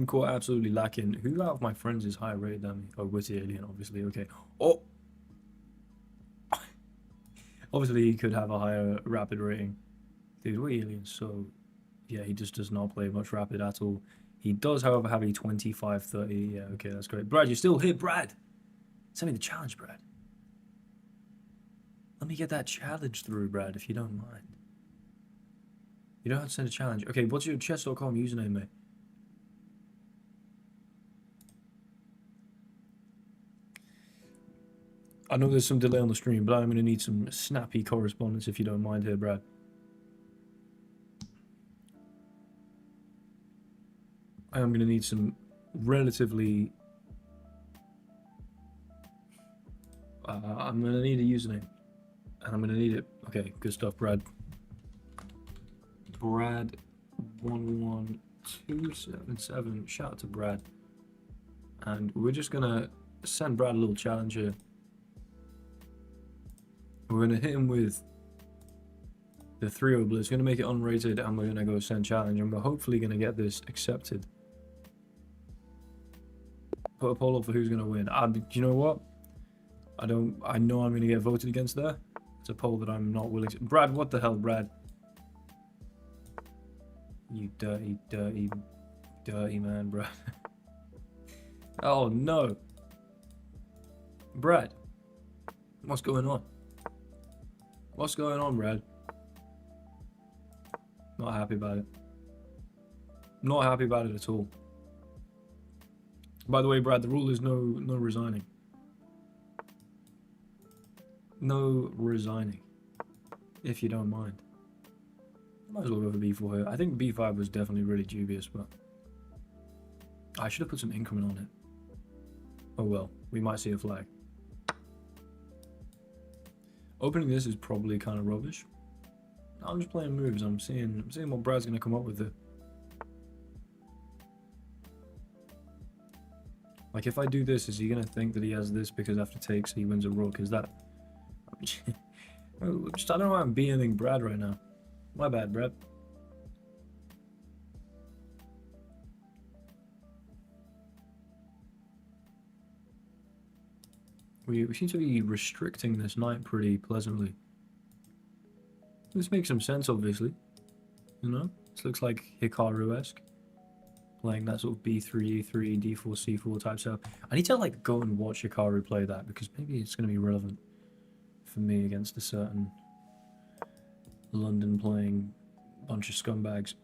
caught absolutely lacking. Who out of my friends is higher rated than me? Oh, Witty Alien, obviously. Okay. Oh. Obviously, he could have a higher rapid rating. Dude, Witty Alien, so... Yeah, he just does not play much rapid at all. He does, however, have a 25-30. Yeah, okay, that's great. Brad, you're still here, Brad! Send me the challenge, Brad. Let me get that challenge through, Brad, if you don't mind. You don't have to send a challenge. Okay, what's your chess.com username, mate? I know there's some delay on the stream, but I'm going to need some snappy correspondence if you don't mind here, Brad. I am going to need some relatively... I'm going to need a username. And I'm going to need it. Okay, good stuff, Brad. Brad11277. Shout out to Brad. And we're just going to send Brad a little challenge here. We're going to hit him with the 3-0 Blitz. We're going to make it unrated and we're going to go send challenge. And we're hopefully going to get this accepted. Put a poll up for who's going to win. Do you know what? I know I'm going to get voted against there. It's a poll that I'm not willing to... Brad, what the hell, Brad? You dirty man, Brad. Oh, no. Brad. What's going on? What's going on, Brad? Not happy about it. Not happy about it at all. By the way, Brad, the rule is no resigning. No resigning. If you don't mind. Might as well go for b4 here. I think b5 was definitely really dubious, but... I should have put some increment on it. Oh well, we might see a flag. Opening this is probably kind of rubbish. I'm just playing moves. I'm seeing what Brad's going to come up with it. Like, if I do this, is he going to think that he has this because after takes he wins a rook? Is that... I don't know why I'm BMing Brad right now. My bad, Brad. We seem to be restricting this knight pretty pleasantly. This makes some sense, obviously. You know, this looks like Hikaru-esque. Playing that sort of B3, E3, D4, C4 type stuff. I need to like go and watch Hikaru play that because maybe it's going to be relevant for me against a certain London playing bunch of scumbags.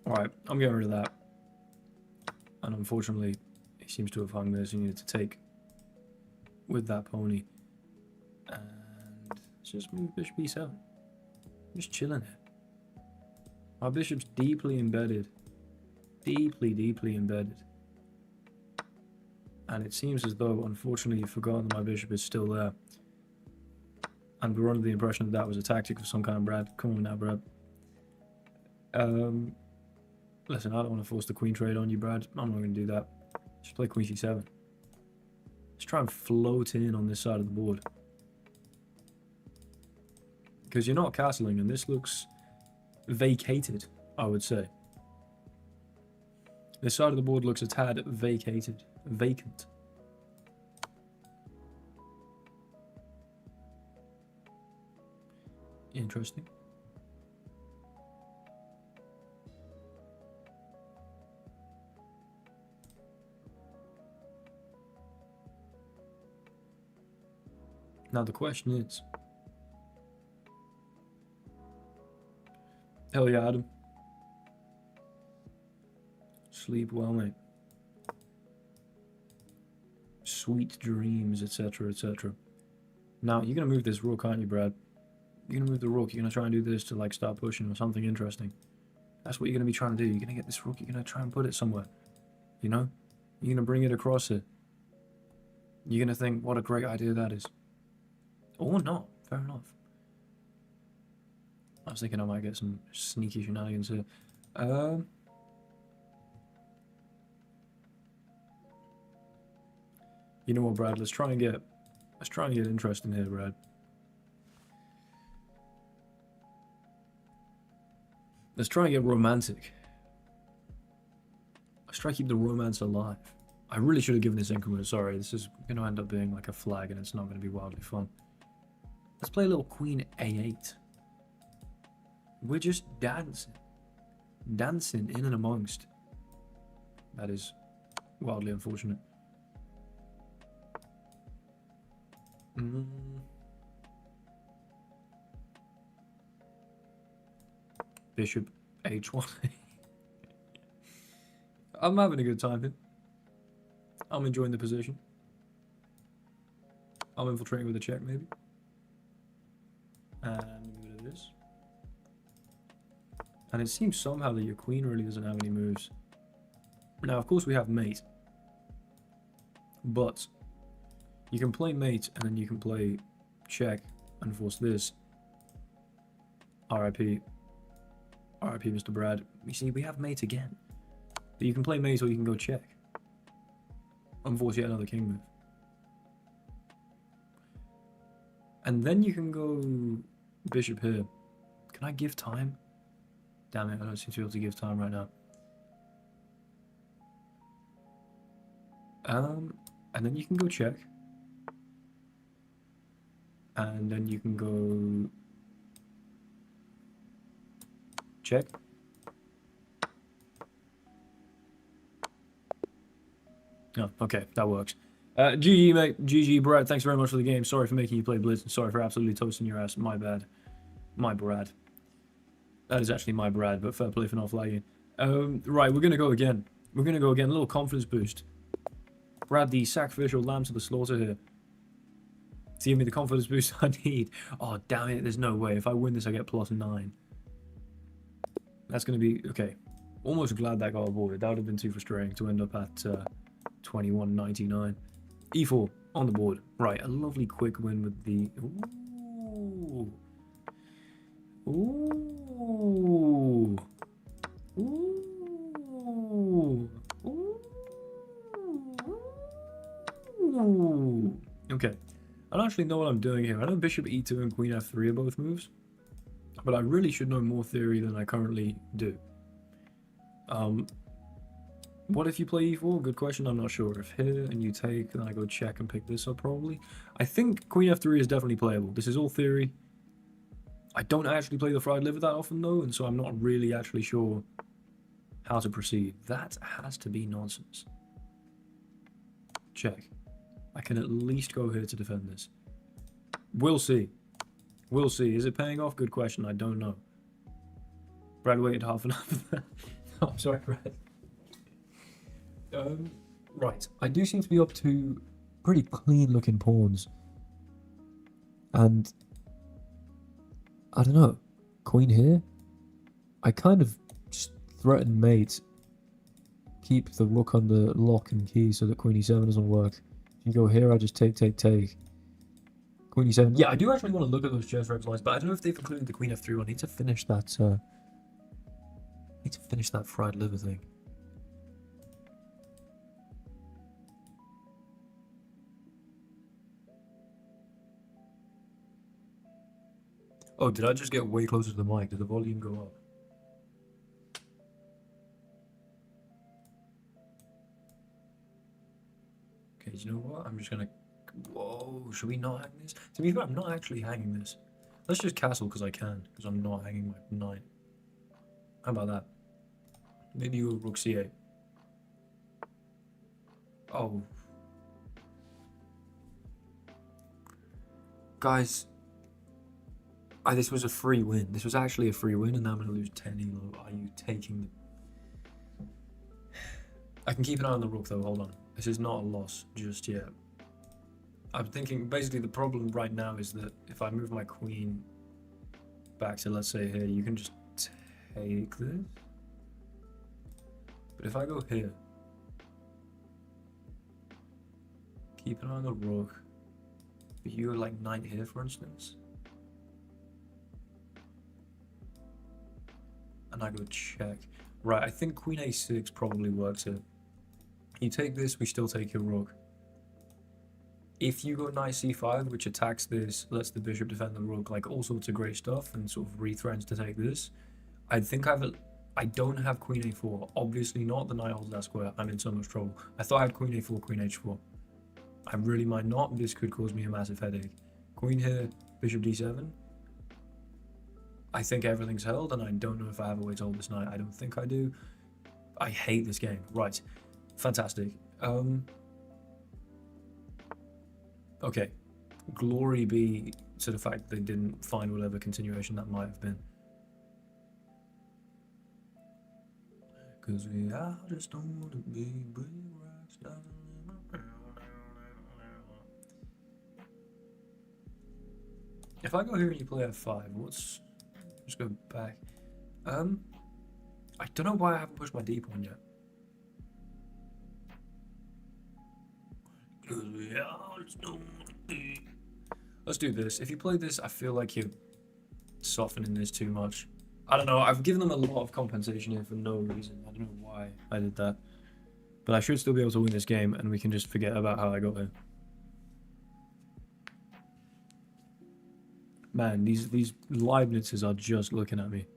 Alright, I'm getting rid of that. And unfortunately, he seems to have hung this. You need to take with that pony. And let's just move bishop e7. Just chilling here. Our bishop's deeply embedded. Deeply embedded. And it seems as though, unfortunately, you've forgotten that my bishop is still there. And we're under the impression that that was a tactic of some kind, Brad. Come on now, Brad. Listen, I don't want to force the queen trade on you, Brad. I'm not going to do that. Just play queen c7. Let's try and float in on this side of the board. Because you're not castling, and this looks vacated, I would say. This side of the board looks a tad vacated. Vacant. Interesting. Now the question is... Hell yeah, Adam. Sleep well, mate. Sweet dreams, etc, etc. Now, you're going to move this rook, aren't you, Brad? You're going to move the rook. You're going to try and do this to, like, start pushing or something interesting. That's what you're going to be trying to do. You're going to get this rook. You're going to try and put it somewhere. You know? You're going to bring it across it. You're going to think, what a great idea that is. Or not. Fair enough. I was thinking I might get some sneaky shenanigans here. You know what, Brad? Let's try and get interesting here, Brad. Let's try and get romantic. Let's try and keep the romance alive. I really should have given this increment. Sorry, this is going to end up being like a flag, and it's not going to be wildly fun. Let's play a little queen a8. We're just dancing. Dancing in and amongst. That is wildly unfortunate. Bishop h1. I'm having a good time here. I'm enjoying the position. I'm infiltrating with a check, maybe. And a bit of this. And it seems somehow that your queen really doesn't have any moves. Now, of course, we have mate. But you can play mate, and then you can play check and force this. RIP. RIP, Mr. Brad. You see, we have mate again. But you can play mate, or you can go check. And force yet another king move. And then you can go bishop here. Can I give time? Damn it, I don't seem to be able to give time right now. And then you can go check. And then you can go check. Oh, okay, that works. GG, mate. GG, Brad. Thanks very much for the game. Sorry for making you play Blitz. And sorry for absolutely toasting your ass. My bad. My Brad. That is actually my Brad, but fair play for not flagging. Right, we're going to go again. We're going to go again. A little confidence boost. Brad, the sacrificial lamb to the slaughter here. Give me the confidence boost I need. Oh, damn it. There's no way. If I win this, I get +9. That's going to be... Okay. Almost glad that got avoided. That would have been too frustrating to end up at 21.99. E4 on the board. Right, a lovely quick win with the... Ooh. Ooh. Ooh. Ooh. Okay. I don't actually know what I'm doing here. I know bishop e2 and queen f3 are both moves. But I really should know more theory than I currently do. What if you play e4? Good question, I'm not sure. If here and you take, then I go check and pick this up probably. I think queen f3 is definitely playable. This is all theory. I don't actually play the fried liver that often though, and so I'm not really actually sure how to proceed. That has to be nonsense. Check. I can at least go here to defend this. We'll see. We'll see. Is it paying off? Good question. I don't know. Brad waited half an hour for that. Oh, I'm sorry, Brad. Right. I do seem to be up to pretty clean looking pawns. And I don't know. Queen here? I kind of just threaten mate. Keep the rook under lock and key so that queen e7 doesn't work. If you go here, I just take. Queen e7. Yeah, I do actually want to look at those chess reps lines, but I don't know if they've included the queen f3 one. I need to finish that. Fried liver thing. Oh, did I just get way closer to the mic? Did the volume go up? Okay, you know what? I'm just gonna... Whoa, should we not hang this? To be fair, I'm not actually hanging this. Let's just castle because I can, because I'm not hanging my knight. How about that? Maybe you go rook c8. Oh. Guys... this was a free win. This was actually a free win, and now I'm going to lose 10 elo. Are you taking the... I can keep an eye on the rook, though. Hold on. This is not a loss just yet. I'm thinking, basically, the problem right now is that if I move my queen back to, let's say, here, you can just take this. But if I go here, keep an eye on the rook. But you're like knight here, for instance. And I go check. Right, I think queen a6 probably works it. You take this, we still take your rook. If you go knight c5, which attacks this, lets the bishop defend the rook, like all sorts of great stuff, and sort of re-threatens to take this, I think I don't have queen a4. Obviously not, the knight holds that square. I'm in so much trouble. I thought I had queen a4, queen h4. I really might not. This could cause me a massive headache. Queen here, bishop d7. I think everything's held, and I don't know if I have a way to hold this knight. I don't think I do. I hate this game. Right. Fantastic. Okay. Glory be to the fact that they didn't find whatever continuation that might have been. Because I just don't want to be big rocks. If I go here and you play f5, what's... Just go back. I don't know why I haven't pushed my d pawn yet. Let's do this. If you play this, I feel like you're softening this too much. I don't know. I've given them a lot of compensation here for no reason. I don't know why I did that. But I should still be able to win this game, and we can just forget about how I got here. Man, these Leibnizes are just looking at me.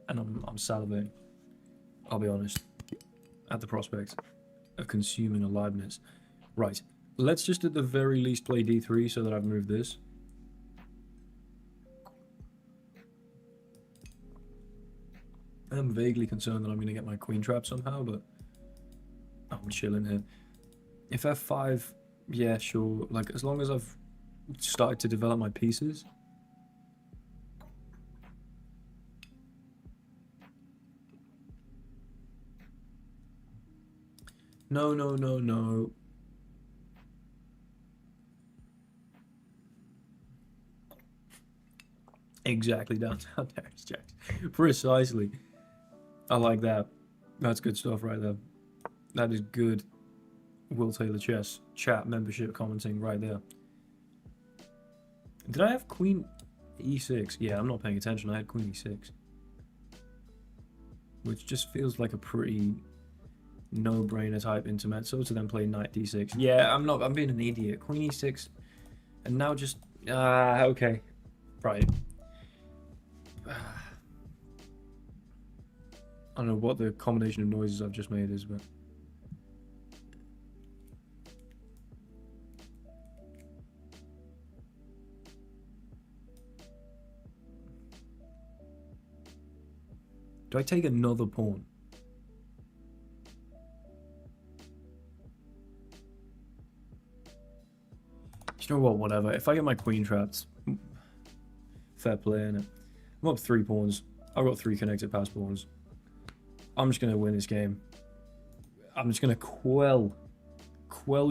And I'm salivating. I'll be honest. At the prospect of consuming a Leibniz. Right. Let's just at the very least play d3 so that I've moved this. I'm vaguely concerned that I'm going to get my queen trapped somehow, but I'm chilling here. If f5... Yeah, sure. Like, as long as I've started to develop my pieces. No. Exactly, downtown Terrace Jacks. Precisely. I like that. That's good stuff right there. That is good. Will Taylor Chess chat membership commenting right there. Did I have queen e6? Yeah, I'm not paying attention. I had queen e6, which just feels like a pretty no-brainer type intermezzo to then play knight d6. Yeah, I'm being an idiot. Queen e6, and now just okay, right. I don't know what the combination of noises I've just made is, but. Do I take another pawn? You know what, whatever. If I get my queen trapped, fair play, innit? I'm up 3 pawns. I've got 3 connected pass pawns. I'm just going to win this game. I'm just going to quell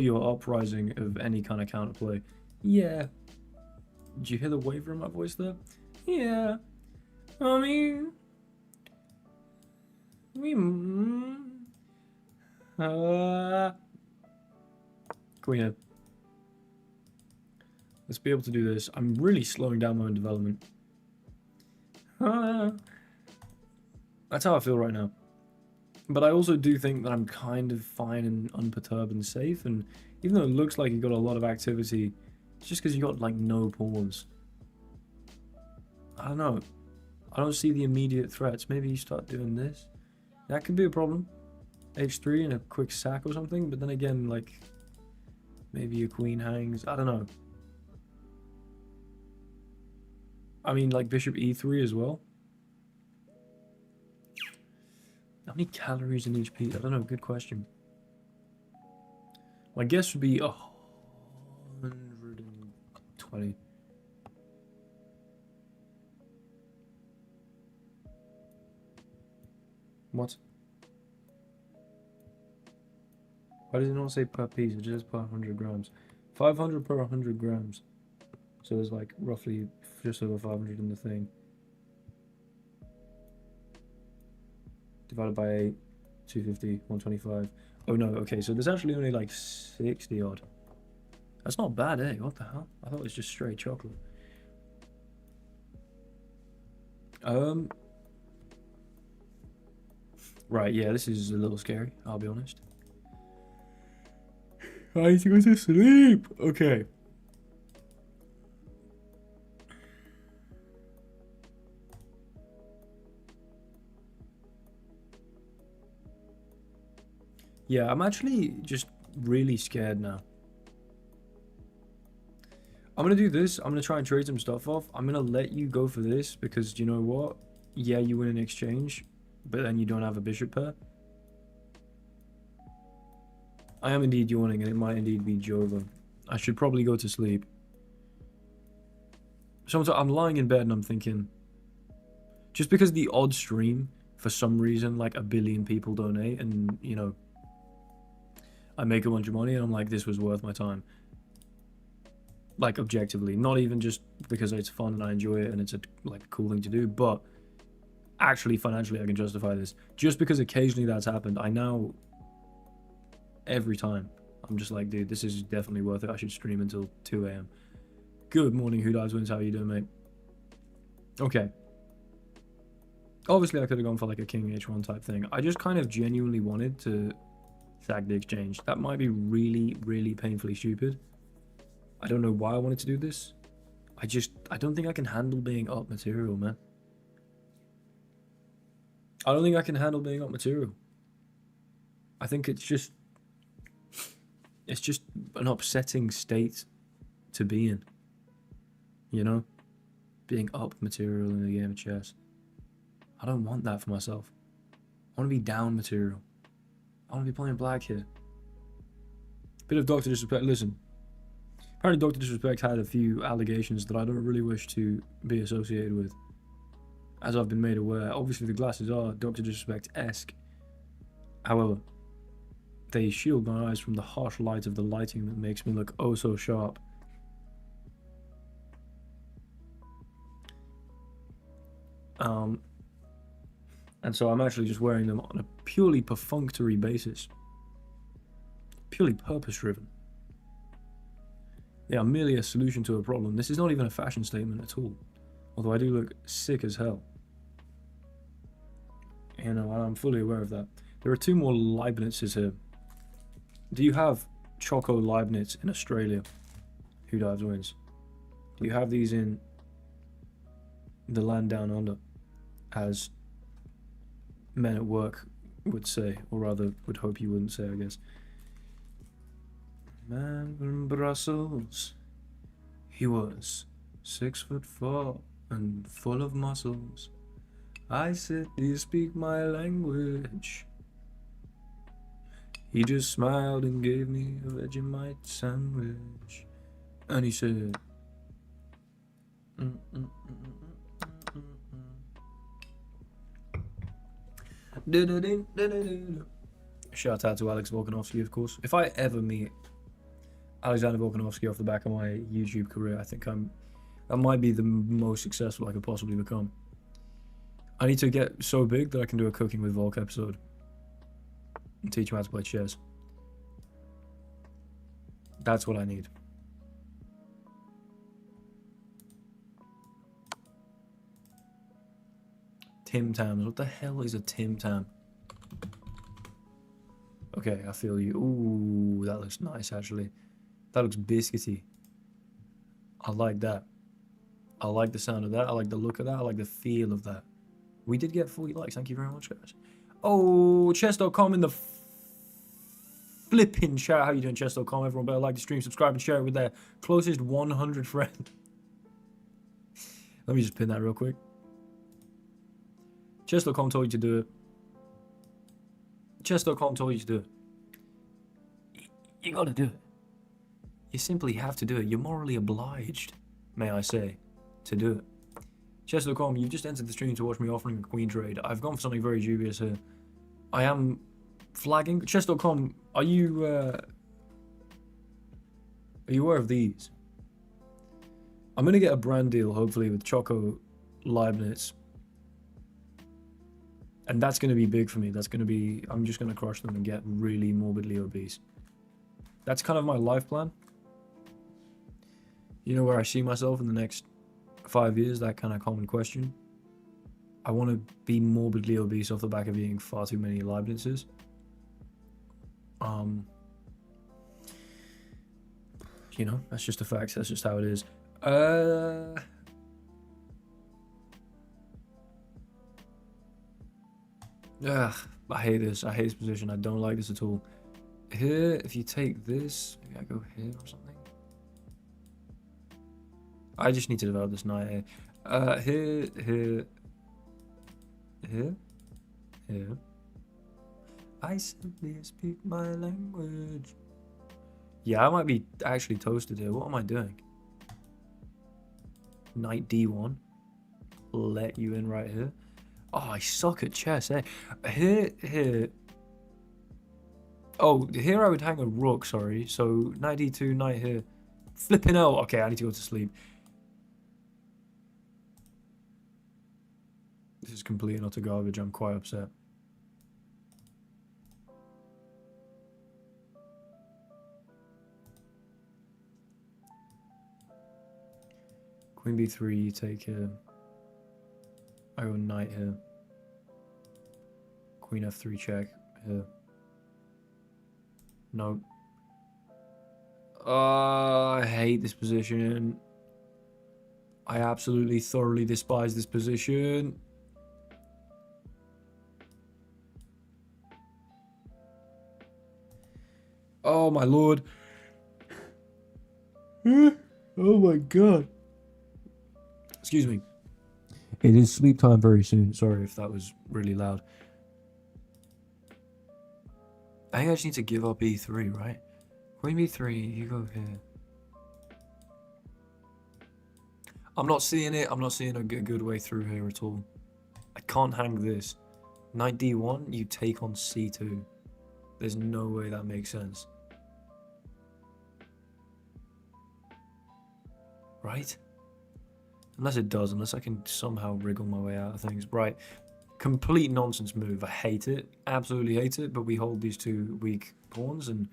your uprising of any kind of counterplay. Yeah. Did you hear the waver in my voice there? Yeah. I mean... Queen head. Let's be able to do this. I'm really slowing down my own development. That's how I feel right now. But I also do think that I'm kind of fine and unperturbed and safe. And even though it looks like you got a lot of activity, it's just because you got like no pawns. I don't know. I don't see the immediate threats. Maybe you start doing this. That could be a problem. H3 and a quick sack or something. But then again, like maybe your queen hangs. I don't know. I mean, like bishop e3 as well. How many calories in each piece? I don't know. Good question. My guess would be 120. What? Why does it not say per piece? It just per 100 grams. 500 per 100 grams. So there's like roughly just over 500 in the thing. Divided by 8, 250, 125. Oh no, okay, so there's actually only like 60 odd. That's not bad, eh? What the hell? I thought it was just straight chocolate. Right, yeah, this is a little scary, I'll be honest. I need to go to sleep. Okay. Yeah, I'm actually just really scared now. I'm going to do this. I'm going to try and trade some stuff off. I'm going to let you go for this because you know what? Yeah, you win an exchange, but then you don't have a bishop pair. I am indeed yawning and it might indeed be Jova. I should probably go to sleep. So I'm lying in bed and I'm thinking, just because the odd stream, for some reason, like 1 billion people donate and, you know, I make a bunch of money and I'm like, this was worth my time. Like, objectively. Not even just because it's fun and I enjoy it and it's a like cool thing to do, but actually financially I can justify this. Just because occasionally that's happened, I now, every time, I'm just like, dude, this is definitely worth it. I should stream until 2 AM. Good morning, Who Dies Wins. How you doing, mate? Okay. Obviously, I could have gone for like a king h1 type thing. I just kind of genuinely wanted to sack the exchange. That might be really, really painfully stupid. I don't know why I wanted to do this. I don't think I can handle being up material, man. I don't think I can handle being up material. I think it's just an upsetting state to be in. You know? Being up material in a game of chess. I don't want that for myself. I want to be down material. I want to be playing black here. Bit of Dr. Disrespect. Listen. Apparently Dr. Disrespect had a few allegations that I don't really wish to be associated with. As I've been made aware, obviously the glasses are Dr. Disrespect-esque. However, they shield my eyes from the harsh light of the lighting that makes me look oh so sharp. And so I'm actually just wearing them on a purely perfunctory basis. Purely purpose-driven. They are merely a solution to a problem. This is not even a fashion statement at all. Although I do look sick as hell. You know, I'm fully aware of that. There are 2 more Leibnizes here. Do you have Choco Leibniz in Australia? Who Dives Wins. Do you have these in the land down under? As men at work would say, or rather would hope you wouldn't say, I guess. Man from Brussels, he was 6'4" and full of muscles. I said, do you speak my language? He just smiled and gave me a Vegemite sandwich. And he said, Shout out to Alex Volkanovski, of course. If I ever meet Alexander Volkanovski off the back of my YouTube career, I think that might be the most successful I could possibly become. I need to get so big that I can do a cooking with Volk episode and teach him how to play chess. That's what I need. Tim Tams. What the hell is a Tim Tam? Okay, I feel you. Ooh, that looks nice, actually. That looks biscuity. I like that. I like the sound of that. I like the look of that. I like the feel of that. We did get 40 likes. Thank you very much, guys. Oh, chess.com in the flipping chat. How you doing, chess.com? Everyone better like the stream, subscribe, and share it with their closest 100 friends. Let me just pin that real quick. Chess.com told you to do it. Chess.com told you to do it. You gotta do it. You simply have to do it. You're morally obliged, may I say, to do it. Chess.com, you've just entered the stream to watch me offering a queen trade. I've gone for something very dubious here. I am flagging. Chess.com, are you aware of these? I'm going to get a brand deal, hopefully, with Choco Leibniz. And that's going to be big for me. That's going to be... I'm just going to crush them and get really morbidly obese. That's kind of my life plan. You know where I see myself in the next 5 years? That kind of common question. I want to be morbidly obese off the back of eating far too many Leibnizes. You know, that's just a fact. That's just how it is. I hate this. I hate this position. I don't like this at all. Here, if you take this, maybe I go here or something. I just need to develop this knight here. Here. I simply speak my language. Yeah, I might be actually toasted here. What am I doing? Knight D1. Let you in right here. Oh, I suck at chess, eh? Here. Oh, here I would hang a rook, sorry. So, knight D2, knight here. Flipping out. Okay, I need to go to sleep. This is complete and utter garbage. I'm quite upset. Queen B3, you take here. I go knight here. Queen F3 check here. No. I hate this position. I absolutely thoroughly despise this position. Oh my lord. Oh my god. Excuse me. It is sleep time very soon. Sorry if that was really loud. I think I just need to give up E3, right? Queen B3, you go here. I'm not seeing it. I'm not seeing a good way through here at all. I can't hang this. Knight D1, you take on C2. There's no way that makes sense. Right? Unless it does, unless I can somehow wriggle my way out of things. Right. Complete nonsense move. I hate it. Absolutely hate it. But we hold these two weak pawns. And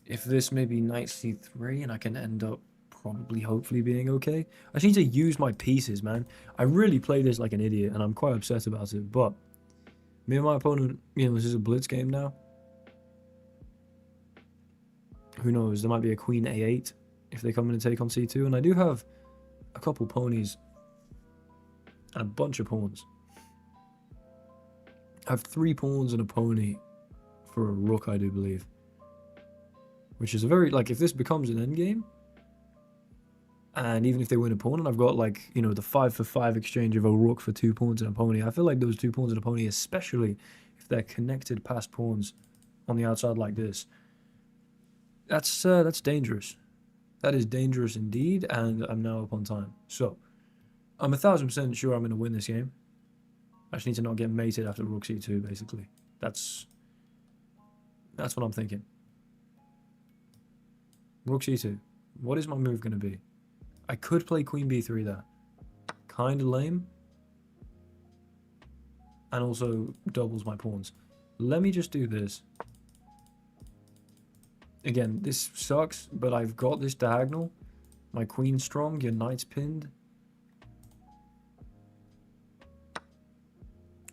if this maybe knight C3 and I can end up probably, hopefully being okay. I just need to use my pieces, man. I really play this like an idiot and I'm quite upset about it. But me and my opponent, you know, this is a blitz game now. Who knows? There might be a queen A8 if they come in and take on C2. And I do have a couple ponies and a bunch of pawns. I have 3 pawns and a pony for a rook, I do believe. Which is a very, like, if this becomes an endgame, And even if they win a pawn, and I've got like, you know, the 5-for-5 exchange of a rook for 2 pawns and a pony, I feel like those 2 pawns and a pony, especially if they're connected past pawns on the outside like this, that's dangerous. That is dangerous indeed, and I'm now up on time. So, I'm 1000% sure I'm going to win this game. I just need to not get mated after rook c2, basically. That's what I'm thinking. Rook c2. What is my move going to be? I could play queen b3 there. Kind of lame. And also doubles my pawns. Let me just do this. Again, this sucks, but I've got this diagonal. My queen's strong, your knight's pinned.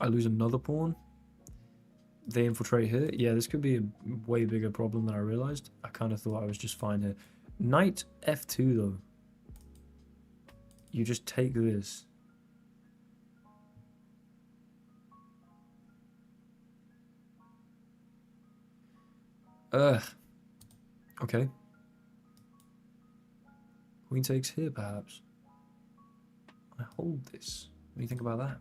I lose another pawn. They infiltrate here. Yeah, this could be a way bigger problem than I realized. I kind of thought I was just fine here. Knight f2 though. You just take this. Okay. Queen takes here, perhaps. I hold this. What do you think about that?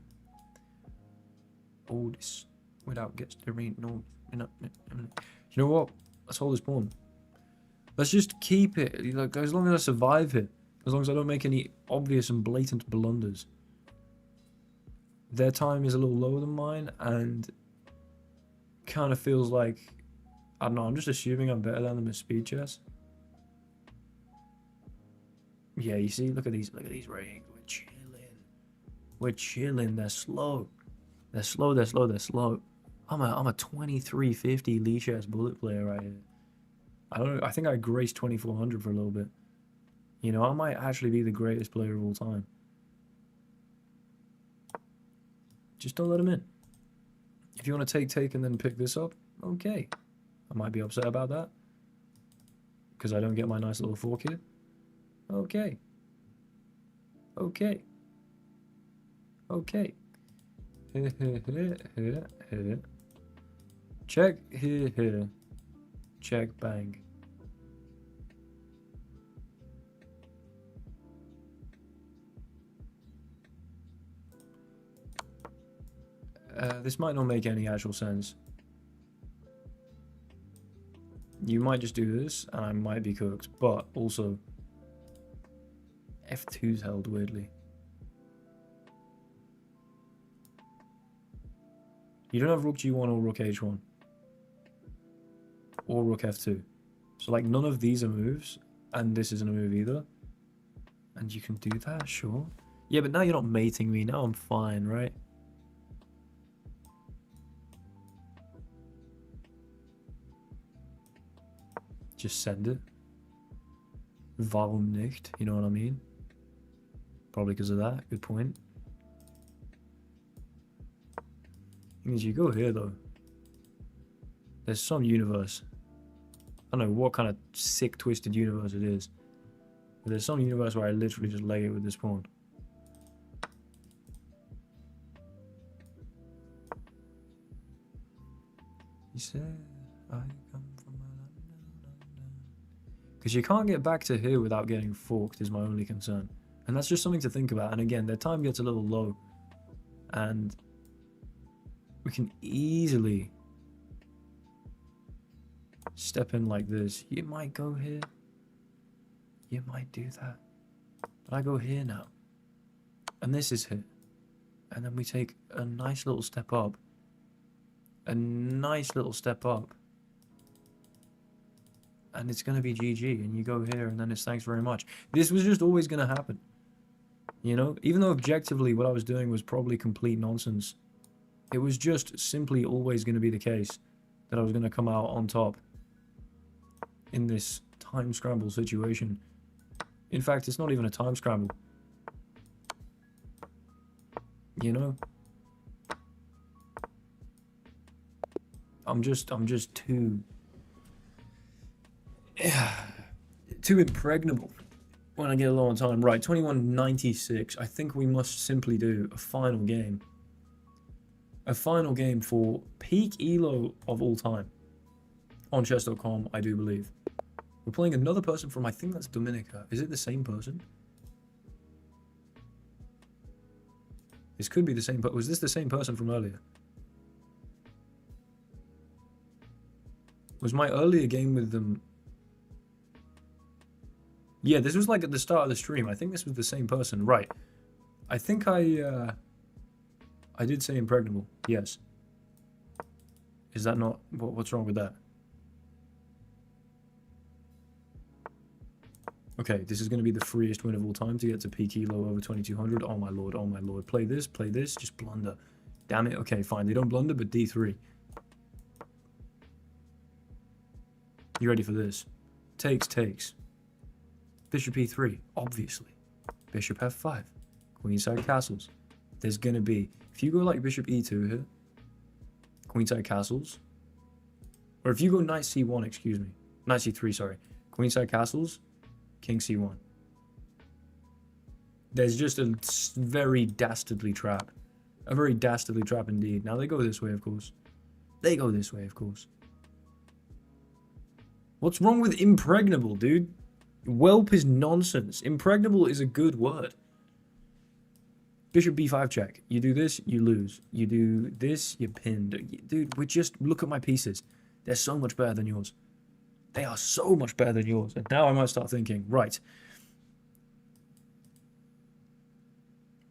Hold this without gets the ring. No, you know what? Let's hold this pawn. Let's just keep it. Like, as long as I survive here. As long as I don't make any obvious and blatant blunders. Their time is a little lower than mine, and kind of feels like, I don't know, I'm just assuming I'm better than them at speed chess. Yeah, you see, look at these rings. We're chilling. We're chilling. They're slow. They're slow, they're slow, they're slow. I'm a 2350 Lee chess bullet player right here. I don't know, I think I graced 2400 for a little bit. You know, I might actually be the greatest player of all time. Just don't let him in. If you want to take and then pick this up, okay. I might be upset about that. Because I don't get my nice little fork here. Okay. Okay. Okay. Check here. Check bang. This might not make any actual sense. You might just do this, and I might be cooked, but also F2's held weirdly. You don't have rook g1 or rook h1. Or rook f2. So like none of these are moves, and this isn't a move either. And you can do that, sure. Yeah, but now you're not mating me, now I'm fine, right? Just send it. Warum nicht? You know what I mean? Probably because of that. Good point. Means you go here though. There's some universe. I don't know what kind of sick twisted universe it is. But there's some universe where I literally just lay it with this pawn. He said, I come from because you can't get back to here without getting forked is my only concern. And that's just something to think about. And again, their time gets a little low. And we can easily step in like this. You might go here. You might do that. But I go here now. And this is here. And then we take a nice little step up. A nice little step up. And it's going to be GG, and you go here, and then it's thanks very much. This was just always going to happen. You know? Even though objectively what I was doing was probably complete nonsense, it was just simply always going to be the case that I was going to come out on top in this time scramble situation. In fact, it's not even a time scramble. You know? I'm just too impregnable when I get low on time. Right, 2196. I think we must simply do a final game. A final game for peak elo of all time. On chess.com, I do believe. We're playing another person from, I think that's Dominica. Is it the same person? This could be the same, but was this the same person from earlier? Was my earlier game with them... Yeah, this was like at the start of the stream. I think this was the same person. Right. I think I did say impregnable. Yes. Is that not... What's wrong with that? Okay, this is going to be the freest win of all time to get to peak elo over 2200. Oh my lord, oh my lord. Play this, just blunder. Damn it. Okay, fine. They don't blunder, but D3. You ready for this? Takes. Bishop E3, obviously. Bishop F5. Queenside castles. There's going to be... If you go like Bishop E2 here, Queenside castles. Or if you go Knight C1, excuse me. Knight C3, sorry. Queenside castles, King C1. There's just a very dastardly trap. A very dastardly trap indeed. Now they go this way, of course. They go this way, of course. What's wrong with impregnable, dude? Whelp is nonsense. Impregnable is a good word. Bishop B5 check. You do this, you lose. You do this, you're pinned. Dude, look at my pieces. They're so much better than yours. They are so much better than yours. And now I might start thinking, right.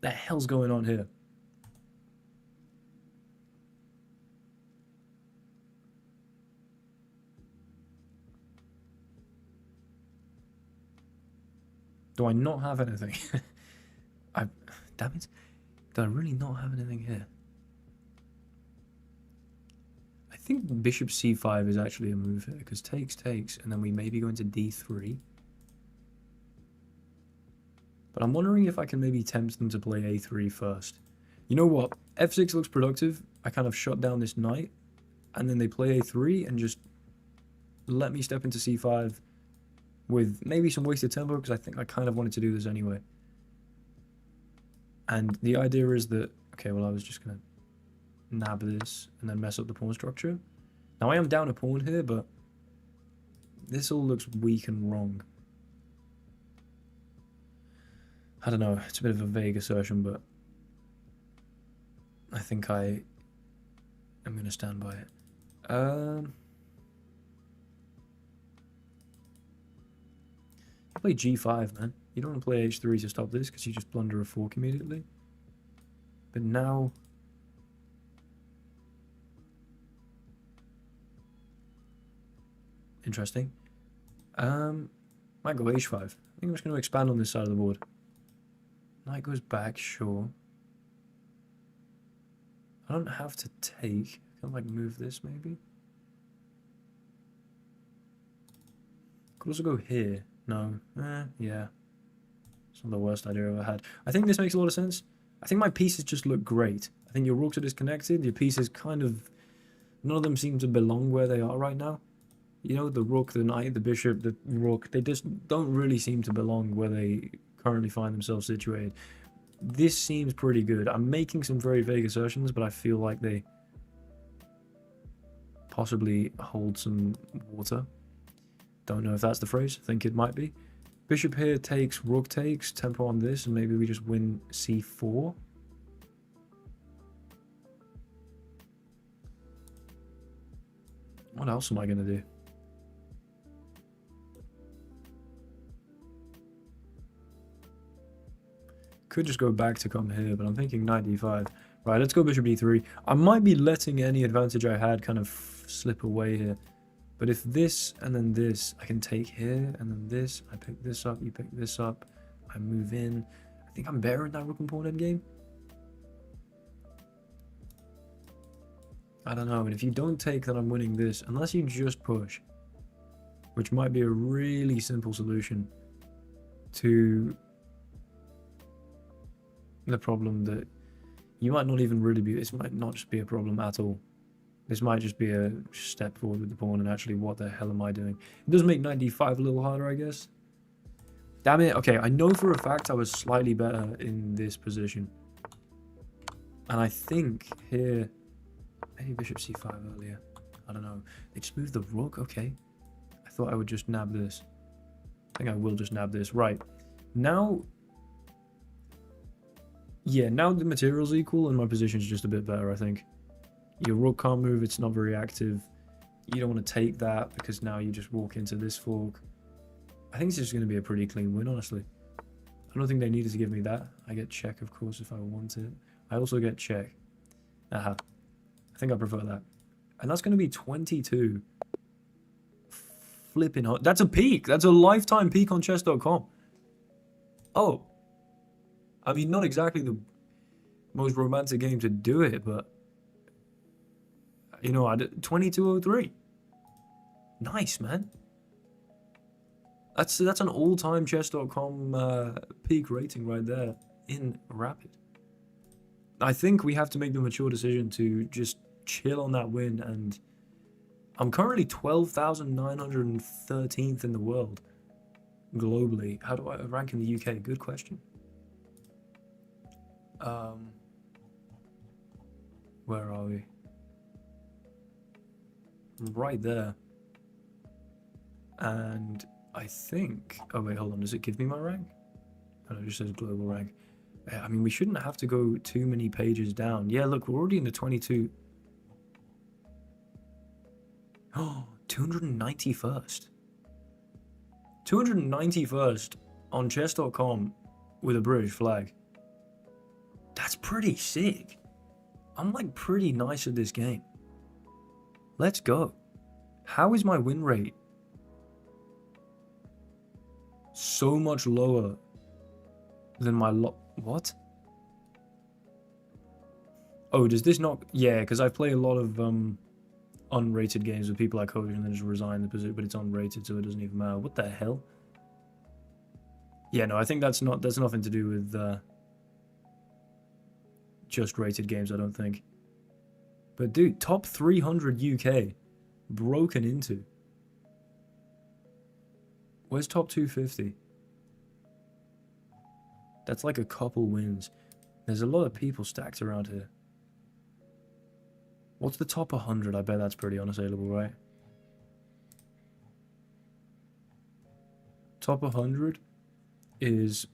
The hell's going on here? Do I not have anything? Damn it. Do I really not have anything here? I think Bishop C5 is actually a move here, because takes, and then we maybe go into D3. But I'm wondering if I can maybe tempt them to play A3 first. You know what? F6 looks productive. I kind of shut down this knight, and then they play A3 and just let me step into C5 with maybe some wasted tempo, because I think I kind of wanted to do this anyway. And the idea is that, okay, well, I was just going to nab this and then mess up the pawn structure. Now, I am down a pawn here, but this all looks weak and wrong. I don't know, it's a bit of a vague assertion, but I think I am going to stand by it. Play G5, man. You don't want to play H3 to stop this, because you just blunder a fork immediately. But now... Interesting. Might go H5. I think I'm just going to expand on this side of the board. Knight goes back, sure. I don't have to take. I can like move this maybe. Could also go here. No. Yeah. It's not the worst idea I've ever had. I think this makes a lot of sense. I think my pieces just look great. I think your rooks are disconnected. Your pieces kind of... None of them seem to belong where they are right now. You know, the rook, the knight, the bishop, the rook, they just don't really seem to belong where they currently find themselves situated. This seems pretty good. I'm making some very vague assertions, but I feel like they possibly hold some water. Don't know if that's the phrase. I think it might be. Bishop here takes, rook takes, tempo on this, and maybe we just win c4. What else am I going to do? Could just go back to come here, but I'm thinking knight d5. Right, let's go bishop d3. I might be letting any advantage I had kind of slip away here. But if this and then this, I can take here, and then this, I pick this up, you pick this up, I move in. I think I'm better in that rook and pawn endgame. I don't know, and if you don't take, then I'm winning this, unless you just push. Which might be a really simple solution to the problem that you might not even really be, this might not just be a problem at all. This might just be a step forward with the pawn and actually what the hell am I doing? It does make knight d5 a little harder, I guess. Damn it, okay, I know for a fact I was slightly better in this position. And I think here, maybe bishop c5 earlier, I don't know. They just moved the rook, okay. I thought I would just nab this. I think I will just nab this, right. Now, Yeah, now the material's equal and my position's just a bit better, I think. Your rook can't move, it's not very active. You don't want to take that because now you just walk into this fork. I think it's just going to be a pretty clean win, honestly. I don't think they needed to give me that. I get check, of course, if I want it. I also get check. Aha. I think I prefer that. And that's going to be 22. Flipping hot. That's a peak. That's a lifetime peak on chess.com. Oh. I mean, not exactly the most romantic game to do it, but... You know, I did 2203. Nice, man. That's an all-time chess.com peak rating right there in Rapid. I think we have to make the mature decision to just chill on that win, and I'm currently 12,913th in the world globally. How do I rank in the UK? Good question. Where are we? Right there. And I think... Oh, wait, hold on. Does it give me my rank? Oh, no, it just says global rank. I mean, we shouldn't have to go too many pages down. Yeah, look, we're already in the 22. Oh, 291st. 291st on chess.com with a British flag. That's pretty sick. I'm like pretty nice at this game. Let's go. How is my win rate so much lower than my what? Oh, does this not... Yeah, because I play a lot of unrated games with people I coach and then just resign the position, but it's unrated, so it doesn't even matter. What the hell? Yeah, no, I think that's nothing to do with just rated games, I don't think. But dude, top 300 UK broken into. Where's top 250? That's like a couple wins. There's a lot of people stacked around here. What's the top 100? I bet that's pretty unassailable, right? Top 100 is...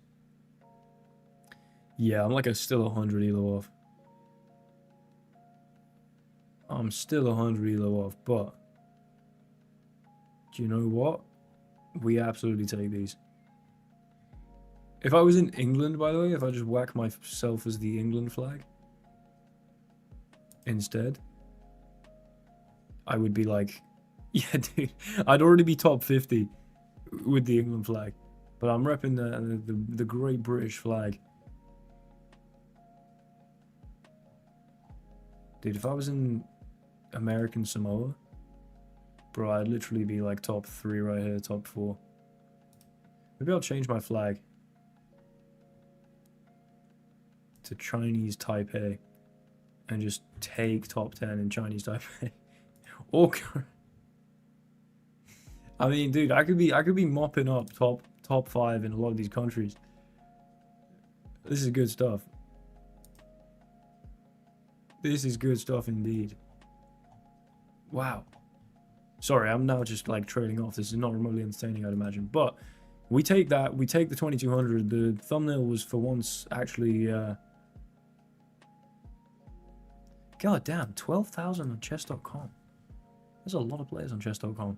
Yeah, I'm like still 100 elo off. I'm still 100 elo off, but... Do you know what? We absolutely take these. If I was in England, by the way, if I just whack myself as the England flag instead, I would be like, yeah, dude, I'd already be top 50 with the England flag. But I'm repping the great British flag. Dude, if I was in American Samoa, bro, I'd literally be like top 3 right here, top 4. Maybe I'll change my flag to Chinese Taipei and just take top 10 in Chinese Taipei. Or I mean, dude, I could be mopping up top 5 in a lot of these countries. This is good stuff. This is good stuff indeed. Wow. Sorry, I'm now just like trailing off. This is not remotely entertaining, I'd imagine. But we take that. We take the 2200. The thumbnail was for once actually... God damn, 12,000 on chess.com. There's a lot of players on chess.com.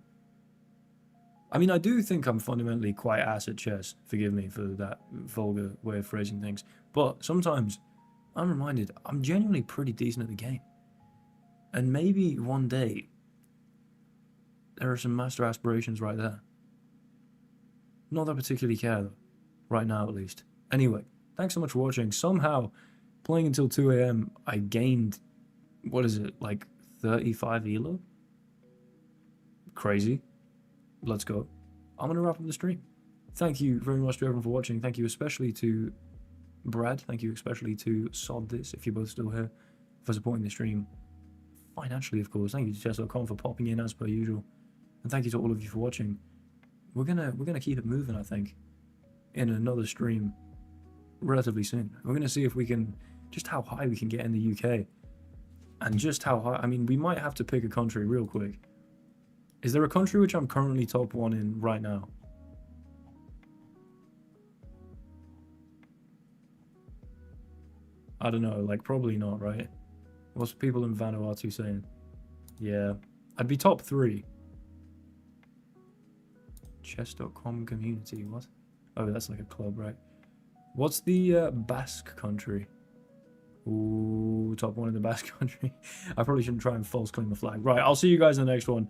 I mean, I do think I'm fundamentally quite ass at chess. Forgive me for that vulgar way of phrasing things. But sometimes I'm reminded I'm genuinely pretty decent at the game. And maybe one day there are some master aspirations right there. Not that I particularly care though. Right now at least. Anyway, thanks so much for watching. Somehow, playing until 2 AM, I gained, what is it, like 35 elo? Crazy. Let's go. I'm going to wrap up the stream. Thank you very much to everyone for watching. Thank you especially to Brad. Thank you especially to Sod This, if you're both still here, for supporting the stream. Financially, of course. Thank you to chess.com for popping in as per usual. And thank you to all of you for watching. We're gonna keep it moving, I think, in another stream relatively soon. We're gonna see if we can, just how high we can get in the UK. And just how high, I mean, we might have to pick a country real quick. Is there a country which I'm currently top 1 in right now? I don't know, like probably not, right? What's people in Vanuatu saying? Yeah, I'd be top 3. Chess.com community, what? Oh, that's like a club, right? What's the Basque country? Ooh, top 1 in the Basque country. I probably shouldn't try and false claim the flag. Right, I'll see you guys in the next one.